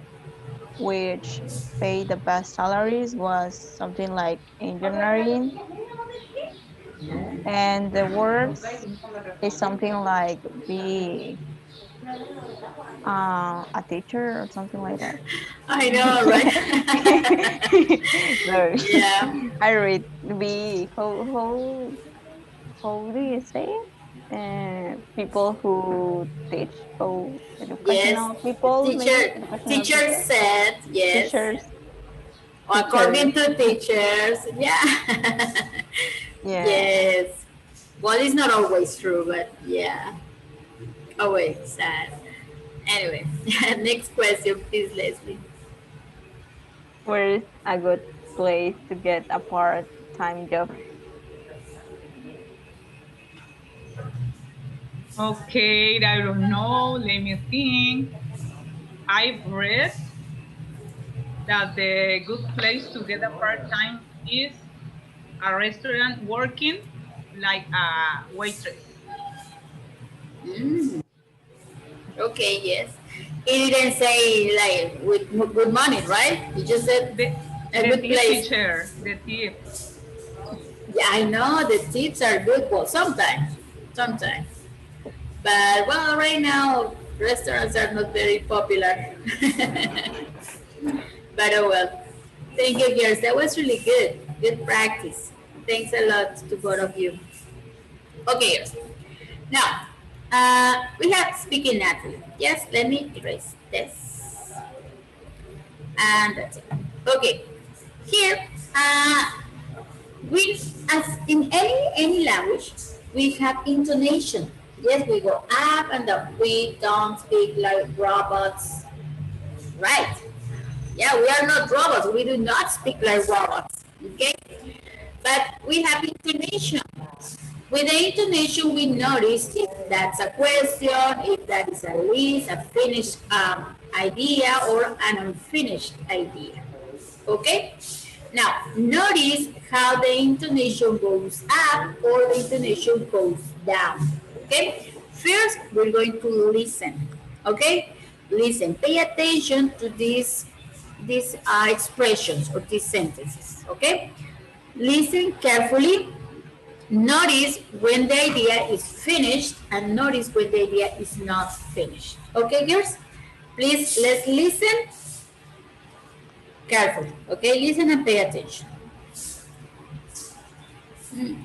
which paid the best salaries was something like engineering, and the worst is something like be a teacher or something like that. I know, right? No, Yeah. I read be how do you say it? People who teach, oh, Yes. educational people, maybe Teacher. educational Teacher people, said yes. teachers, teachers. According to teachers, yeah. Yeah. Yes. Well, it's not always true, but yeah. Always sad. Anyway, next question, please, Leslie. Where is a good place to get a part-time job? Okay, I don't know. Let me think. I've read that the good place to get a part-time is a restaurant working like a waitress. Okay, yes. It didn't say like with good money, right? You just said The, a the good tip place. teacher, the tip. Yeah, I know the tips are good. Well, sometimes. But well, right now restaurants are not very popular. But oh well. Thank you, girls. That was really good. Good practice. Thanks a lot to both of you. Okay, girls. Now, we have speaking naturally. Yes, let me erase this. And that's it. Okay. Here, we, as in any language, we have intonation. Yes, we go up and down. We don't speak like robots, right? Yeah, we are not robots. We do not speak like robots. Okay, but we have intonation. With the intonation, we notice if that's a question, if that is a list, a finished idea, or an unfinished idea. Okay? Now, notice how the intonation goes up or the intonation goes down. Okay? First, we're going to listen. Okay? Listen. Pay attention to these expressions or these sentences. Okay? Listen carefully. Notice when the idea is finished and notice when the idea is not finished. Okay, girls? Please, let's listen carefully. Okay, listen and pay attention.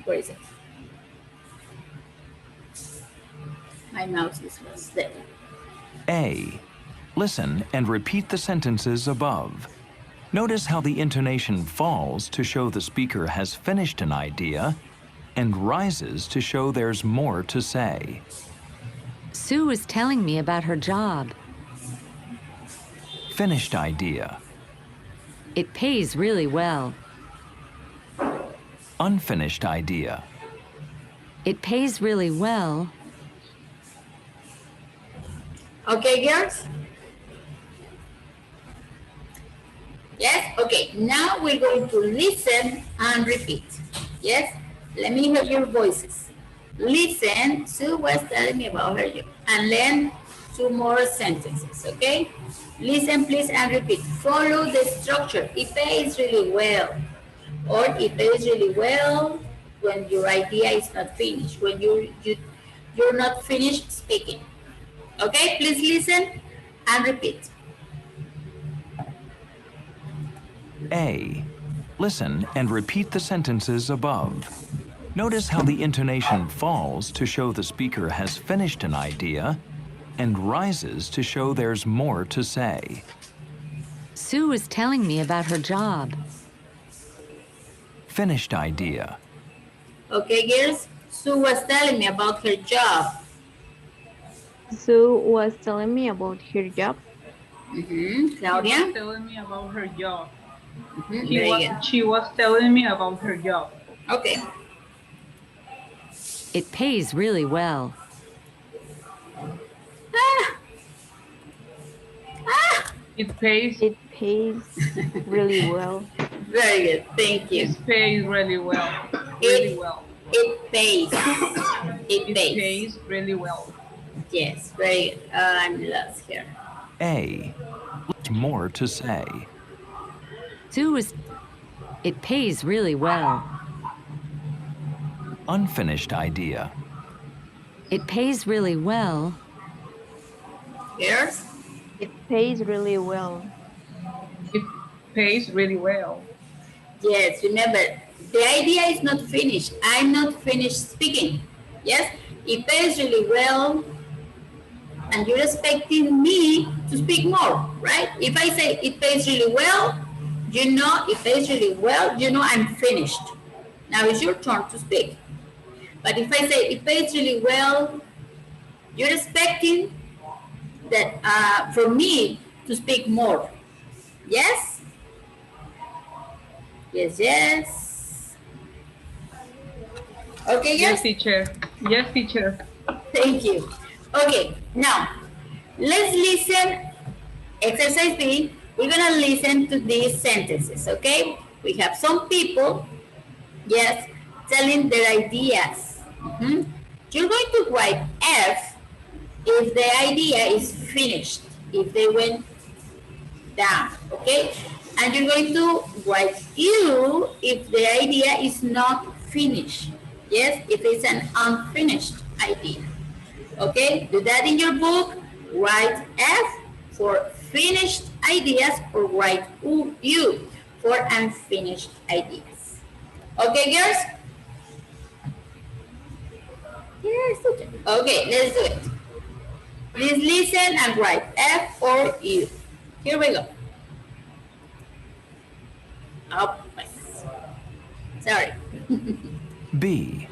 Where is it? My mouse is lost. There. A. Listen and repeat the sentences above. Notice how the intonation falls to show the speaker has finished an idea and rises to show there's more to say. Sue was telling me about her job. Finished idea. It pays really well. Unfinished idea. It pays really well. Okay, girls? Yes? Okay, now we're going to listen and repeat. Yes? Let me hear your voices. Listen, Sue was telling me about her job. And then two more sentences, okay? Listen, please, and repeat. Follow the structure. It pays really well. Or it pays really well when your idea is not finished, when you're not finished speaking. Okay, please listen and repeat. A. Listen and repeat the sentences above. Notice how the intonation falls to show the speaker has finished an idea and rises to show there's more to say. Sue was telling me about her job. Finished idea. Okay, girls. Sue was telling me about her job. Sue was telling me about her job. She Claudia? was telling me about her job. Very good. She was telling me about her job. Okay. It pays really well. Ah. Ah. It pays. It pays really well. Very good. Thank you. It pays really well. Really well. It pays. It It pays. pays really well. Yes, very good. I'm lost here. A. More to say. Sue was... It pays really well. Unfinished idea. It pays really well. Girls? It pays really well. It pays really well. Yes, remember, the idea is not finished. I'm not finished speaking. Yes, it pays really well, and you're expecting me to speak more, right? If I say it pays really well, you know it pays really well, you know I'm finished. Now it's your turn to speak. But if I say it pays really well, you're expecting that for me to speak more. Yes? Yes, yes. Okay, Yes, yes? teacher. Yes, teacher. Thank you. Okay, now let's listen. Exercise B. We're gonna listen to these sentences, okay? We have some people, yes, telling their ideas. You're going to write F if the idea is finished, if they went down, okay? And you're going to write U if the idea is not finished. Yes, if it's an unfinished idea. Okay, do that in your book. Write F for finished ideas or write U for unfinished ideas. Okay, girls? Yes, okay. Okay, let's do it. Please listen and write F or U. Here we go. Oh, sorry. B.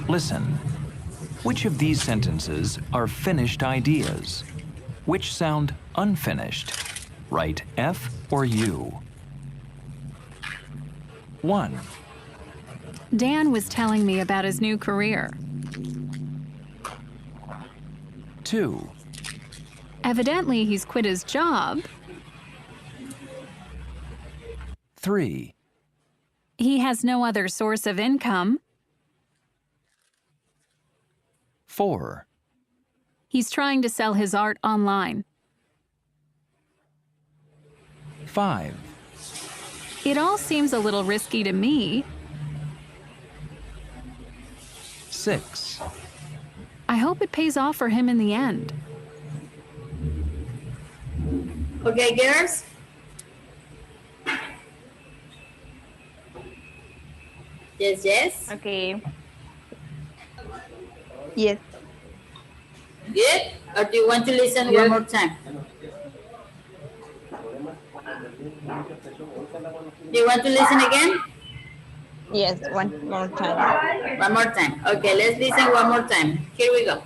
Listen. Which of these sentences are finished ideas? Which sound unfinished? Write F or U. 1. Dan was telling me about his new career. 2. Evidently, he's quit his job. 3. He has no other source of income. 4. He's trying to sell his art online. 5. It all seems a little risky to me. 6. I hope it pays off for him in the end. Okay, girls? Yes, yes. Okay. Yes. Good? Or do you want to listen Yes. one more time? Do you want to listen again? Yes, one more time. One more time. Okay, let's listen one more time. Here we go.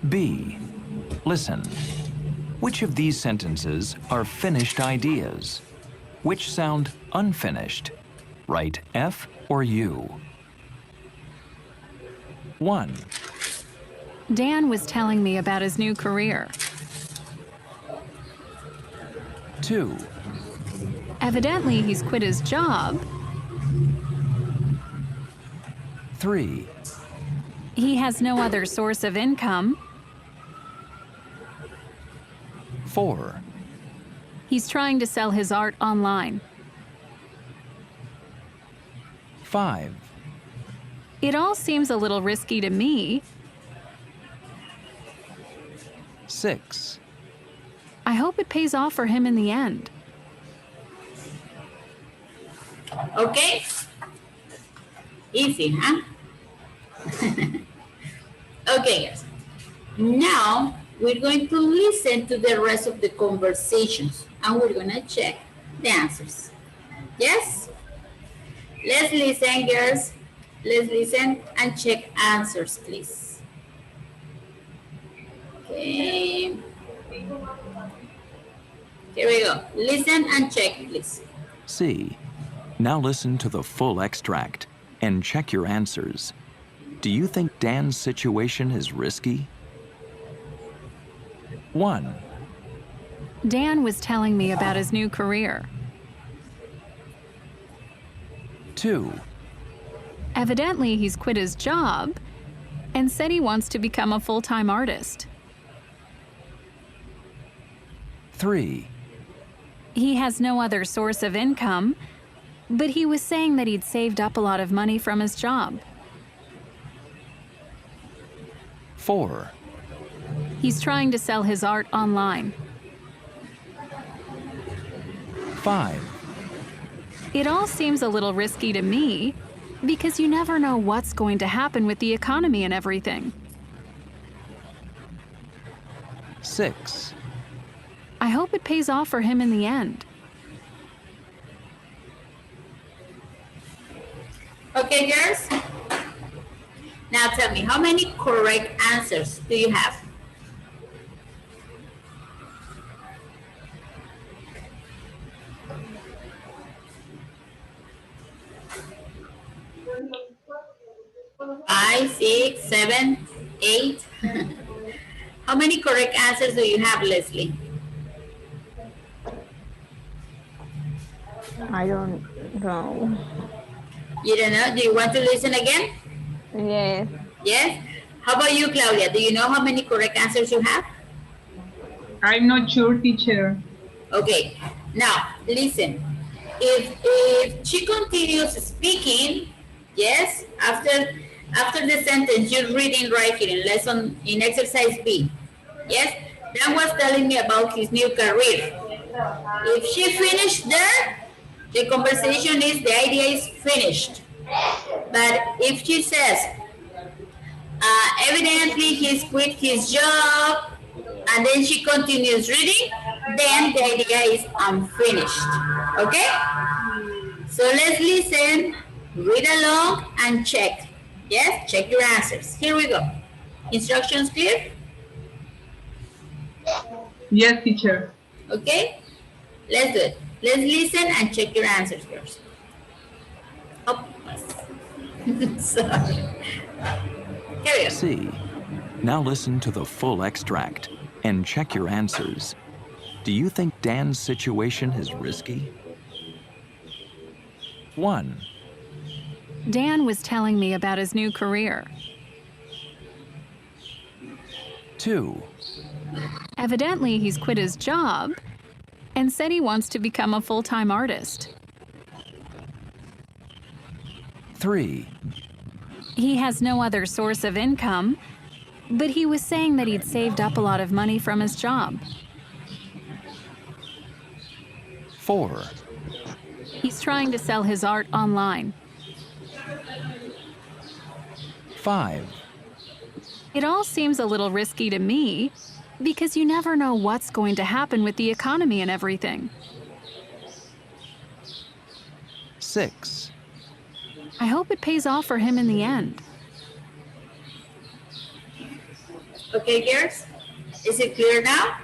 B. Listen. Which of these sentences are finished ideas? Which sound unfinished? Write F or U. 1. Dan was telling me about his new career. 2. Evidently, he's quit his job. 3. He has no other source of income. 4. He's trying to sell his art online. 5. It all seems a little risky to me. 6. I hope it pays off for him in the end. Okay? Easy, huh? Okay, guys. Now, we're going to listen to the rest of the conversations and we're going to check the answers. Yes? Let's listen, girls. Let's listen and check answers, please. Okay. Here we go. Listen and check, please. C. Now listen to the full extract and check your answers. Do you think Dan's situation is risky? 1, Dan was telling me about his new career. 2, Evidently, he's quit his job and said he wants to become a full-time artist. 3, He has no other source of income, but he was saying that he'd saved up a lot of money from his job. 4, He's trying to sell his art online. 5, It all seems a little risky to me because you never know what's going to happen with the economy and everything. 6, I hope it pays off for him in the end. Okay, girls? Now tell me, how many correct answers do you have? Five, six, seven, eight. How many correct answers do you have, Leslie? I don't know. You don't know? Do you want to listen again? Yes. Yes? How about you, Claudia? Do you know how many correct answers you have? I'm not sure, teacher. Okay. Now, listen. If she continues speaking, yes, after the sentence you're reading right here in lesson in exercise B, yes, Dan was telling me about his new career. If she finished there, the conversation is the idea is finished. But if she says, evidently he's quit his job, and then she continues reading, then the idea is unfinished. Okay? So let's listen, read along, and check. Yes? Check your answers. Here we go. Instructions clear? Yes, teacher. Okay? Let's do it. Let's listen and check your answers first. Oh, sorry. Here we go. C. Now listen to the full extract and check your answers. Do you think Dan's situation is risky? 1, Dan was telling me about his new career. 2, Evidently, he's quit his job and said he wants to become a full-time artist. 3, He has no other source of income, but he was saying that he'd saved up a lot of money from his job. 4, He's trying to sell his art online. 5, It all seems a little risky to me because you never know what's going to happen with the economy and everything. 6, I hope it pays off for him in the end. Okay, girls? Is it clear now?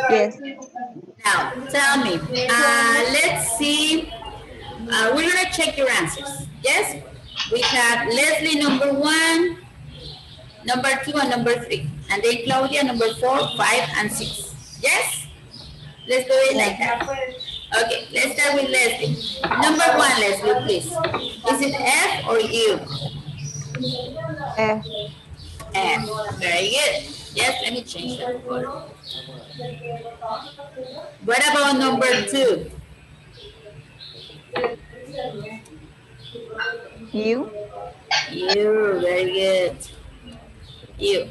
Yes. Now, tell me. Let's see. We're going to check your answers. Yes? We have Leslie, number 1, number 2, and number 3. And then Claudia, number 4, 5, and 6. Yes? Let's do it like that. Okay, let's start with Leslie. Number 1, Leslie, please. Is it F or U? F. F. Very good. Yes, let me change that color. What about number 2? U. You, very good. You.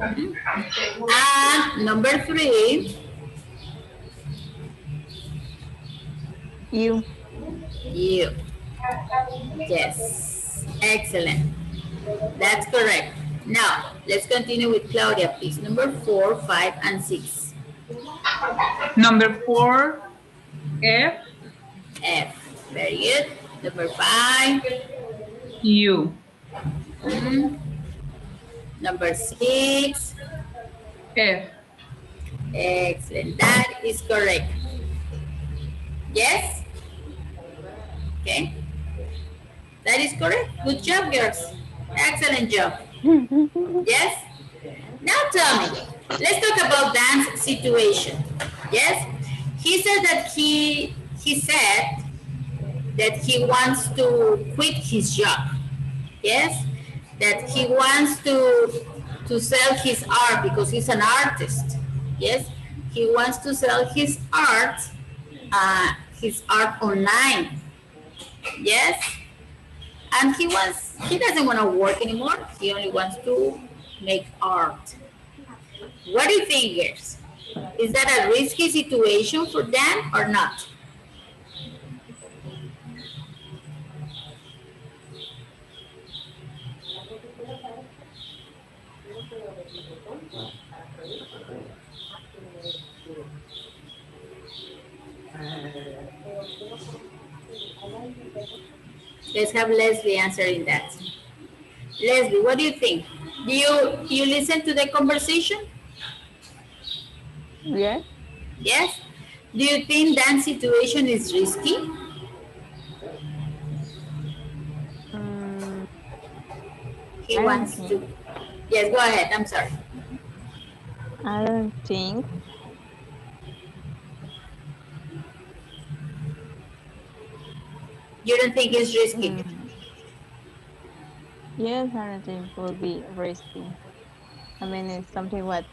And number 3. You. You. Yes. Excellent. That's correct. Now, let's continue with Claudia, please. Number 4, 5, and 6. Number 4, F. F. Very good. Number 5. U. Mm. Number 6. F. Excellent. That is correct. Yes? Okay. That is correct. Good job, girls. Excellent job. Yes? Now tell me, let's talk about Dan's situation. Yes? He said that he said that he wants to quit his job. Yes? That he wants to sell his art because he's an artist. Yes? He wants to sell his art online. Yes? And he doesn't want to work anymore. He only wants to make art. What do you think, girls? Is that a risky situation for Dan or not? Let's have Leslie answering that. Leslie, what do you think? Do you listen to the conversation? Yes. Yes. Do you think Dan's situation is risky? Mm, He I don't wants think. to. Yes, go ahead. I'm sorry. I don't think. You don't think it's risky? Yes, I don't think will be risky. I mean, it's something what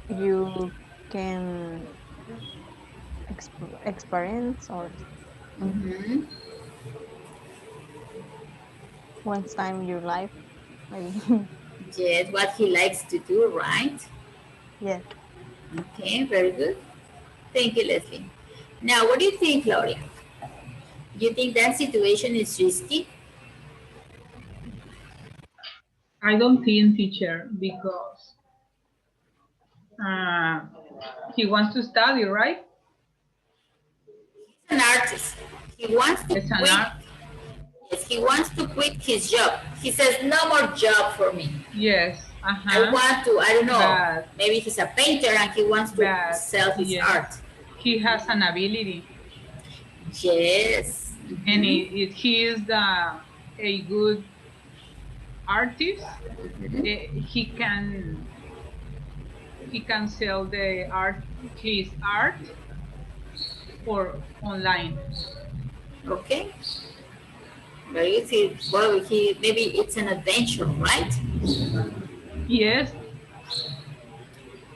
you can experience or Mm-hmm. one time in your life, maybe. Yes, what he likes to do, right? Yes. Okay, very good. Thank you, Leslie. Now, what do you think, Claudia? Do you think that situation is risky? I don't think, teacher, because uh, he wants to study, right? He's an artist. He wants to It's an quit. art. Yes, he wants to quit his job. He says, no more job for me. Yes. I want to, I don't know, But, maybe he's a painter and he wants to sell his yes, art. he has an ability. Yes. And he is a good artist. He can sell his art for online. Okay. Very good. Well, maybe it's an adventure, right? Yes.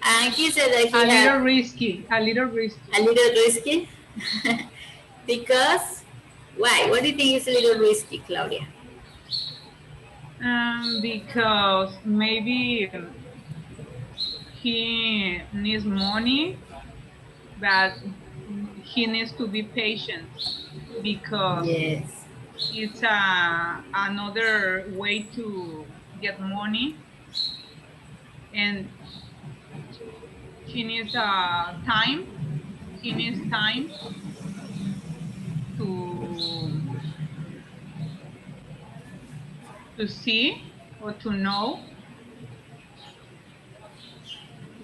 And he said that a little risky. A little risky? Because, why? What do you think is a little risky, Claudia? Because maybe he needs money, but he needs to be patient because it's another way to get money, and he needs time. He needs time to see or to know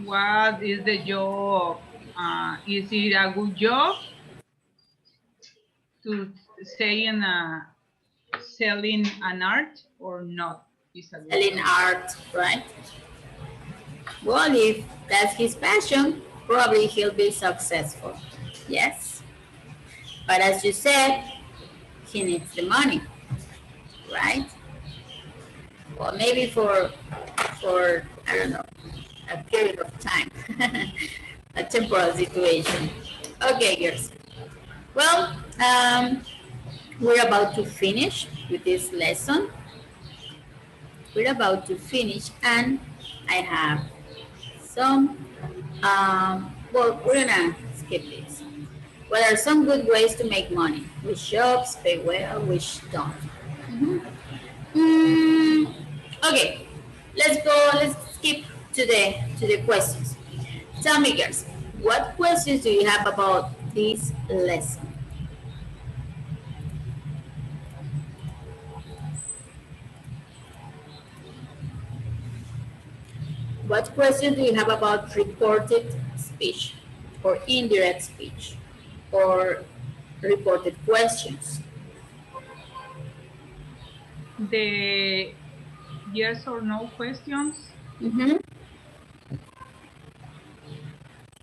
what is the job. Is it a good job to say in selling an art or not? Selling art, right? Well, if that's his passion, probably he'll be successful. Yes. But as you said, he needs the money, right? Well, maybe for I don't know, a period of time, a temporal situation. Okay, girls. Well, we're about to finish with this lesson. We're about to finish, and I have some. Well, we're gonna skip this. What are some good ways to make money? Which jobs pay well, which don't? Okay, let's go. Let's skip to the questions. Tell me, girls, what questions do you have about this lesson? What questions do you have about reported speech or indirect speech or reported questions? The yes or no questions.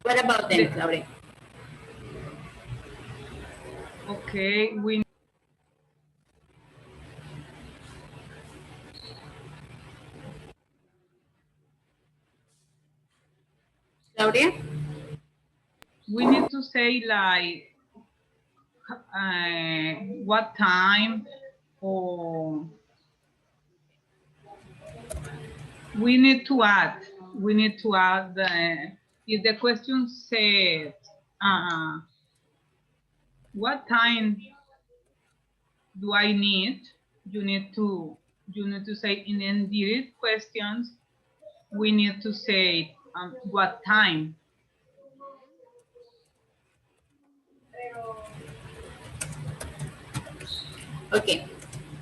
What about them, Claudia? Okay, we Claudia? we need to say like what time, or we need to add if the question said what time do I need, you need to say in indirect questions, we need to say what time. Okay.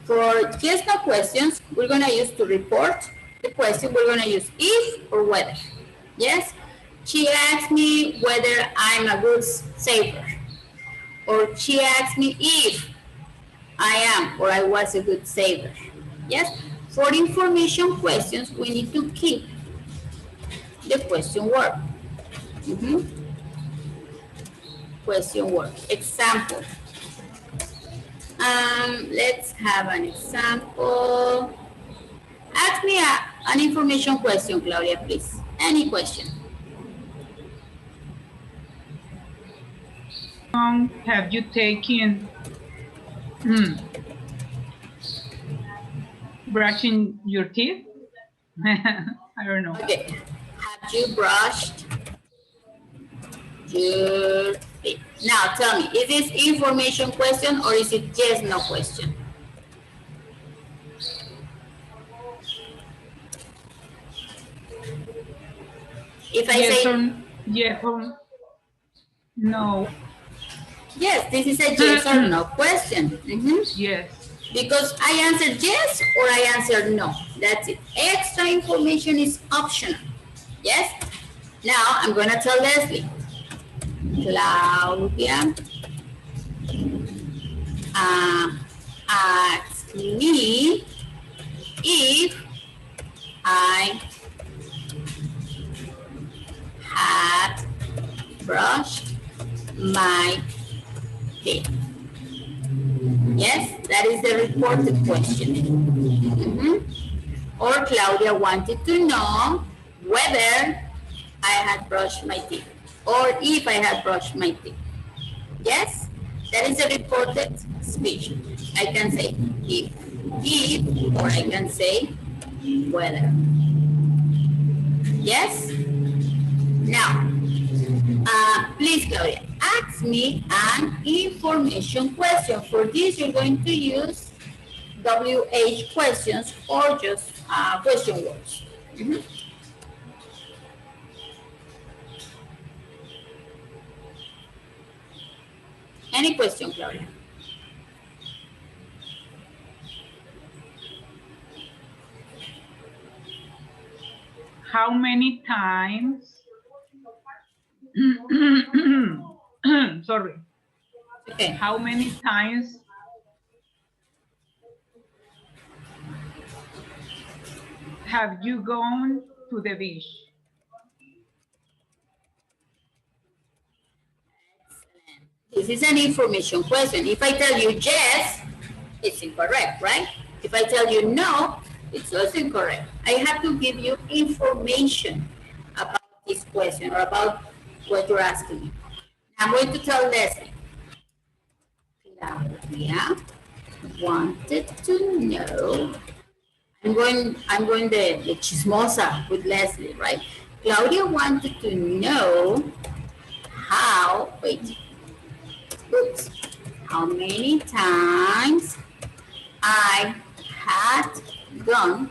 For yes no questions, we're gonna use to report the question, we're gonna use if or whether. Yes? She asked me whether I'm a good saver. Or she asked me if I am or I was a good saver. Yes? For information questions, we need to keep the question word. Question word. Example. Let's have an example. Ask me an information question, Claudia, please. Any question. How long have you taken brushing your teeth? I don't know. Okay. Have you brushed your teeth? Now tell me, is this information question or is it yes, no question? If I yes say or yes or no. yes, this is a yes or no question. Yes. Because I answered yes or I answered no. That's it. Extra information is optional. Yes? Now I'm going to tell Leslie. Claudia asked me if I had brushed my teeth. Yes, that is the reported question. Or Claudia wanted to know whether I had brushed my teeth or if I had brushed my teeth. Yes, that is a reported speech. I can say if, or I can say whether. Yes? Now, please, Claudia, ask me an information question. For this, you're going to use WH questions or just question words. Any question, Claudia? How many times? Sorry. Okay. How many times have you gone to the beach? This is an information question. If I tell you yes, it's incorrect, right? If I tell you no, it's also incorrect. I have to give you information about this question or about what you're asking me. I'm going to tell Leslie. Claudia wanted to know. I'm going the chismosa with Leslie, right? Claudia wanted to know how, wait, Oops. How many times I had gone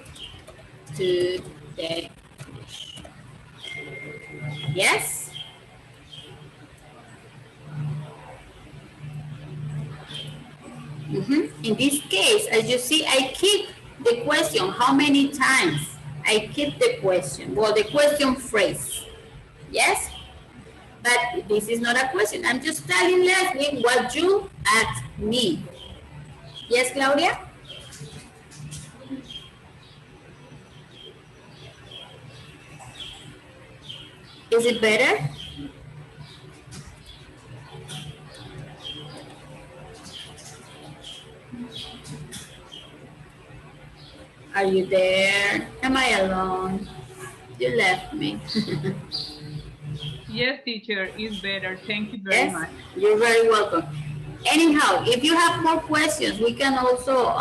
to the beach? Yes? In this case, as you see, I keep the question, how many times? I keep the question, well, the question phrase. Yes? But this is not a question. I'm just telling Leslie what you asked me. Yes, Claudia? Is it better? Are you there? Am I alone? You left me. Yes, teacher, is better. Thank you very Yes, much. you're very welcome. Anyhow, if you have more questions, we can also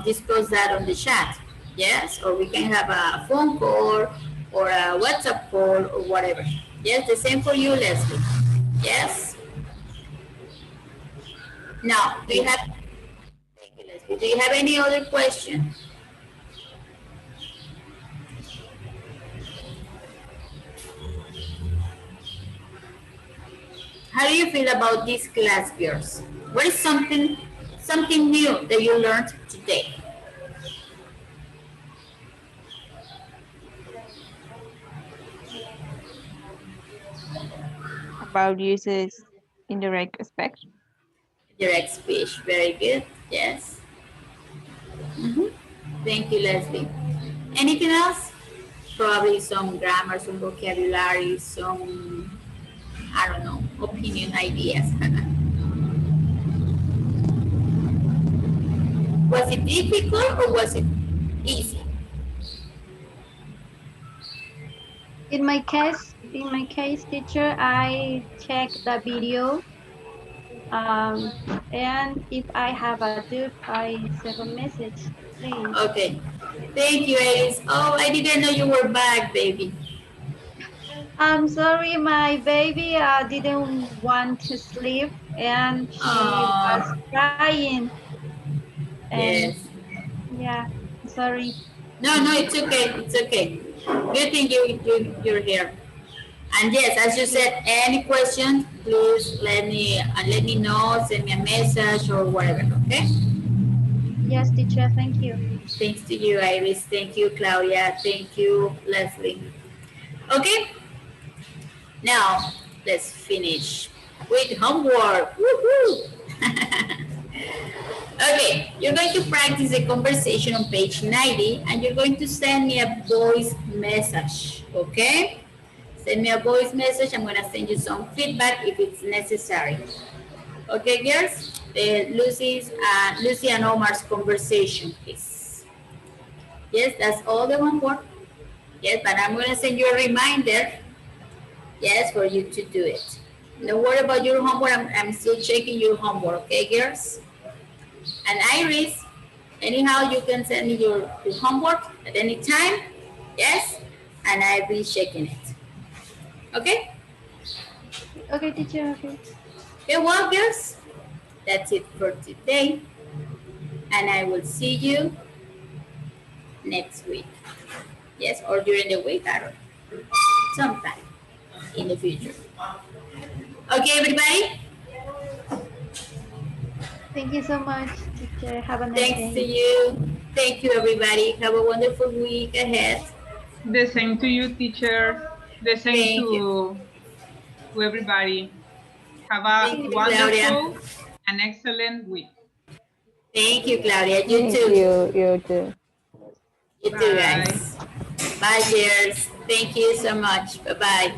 discuss that on the chat. Yes, or we can have a phone call or a WhatsApp call or whatever. Yes, the same for you, Leslie. Yes. Now, do you have? Thank you, Leslie. Do you have any other question? How do you feel about this class, girls? What is something new that you learned today? About uses indirect speech. Direct speech, very good. Yes. Thank you, Leslie. Anything else? Probably some grammar, some vocabulary, some, I don't know, opinion ideas. Was it difficult or was it easy? In my case, teacher, I check the video, um, and if I have a doubt, I send a message, please. Okay. Thank you, Alice. Oh, I didn't know you were back, baby. I'm sorry, my baby didn't want to sleep, and she was Oh, crying, and yes. yeah, sorry. No, no, it's okay. It's okay. Good thing you're here. And yes, as you Yes, said, any questions, please let me know, send me a message or whatever. Okay. yes, teacher, thank you. Thanks to you, Iris. Thank you, Claudia. Thank you, Leslie. Okay. Now let's finish with homework. Woohoo! Okay, you're going to practice the conversation on page 90 and you're going to send me a voice message. Okay? Send me a voice message. I'm going to send you some feedback if it's necessary. Okay, girls? Lucy and Omar's conversation, please. Yes, that's all the homework. Yes, but I'm going to send you a reminder. Yes, for you to do it. Don't worry about your homework. I'm still checking your homework. Okay, girls? And Iris, anyhow, you can send me your homework at any time. Yes, and I'll be checking it. Okay? Okay, teacher, okay. Okay, well, girls, that's it for today. And I will see you next week. Yes, or during the week, I don't know. Sometime in the future. Okay, everybody? Thank you so much, teacher. Have a nice Thanks to day. you. Thank you, everybody. Have a wonderful week ahead. The same to you, teacher. The same Thank you. to everybody. Have Thank a you, Claudia. wonderful and excellent week. Thank you, Claudia. You Thank too. you too. You too, Bye. guys. Bye, dears. Thank you so much. Bye-bye.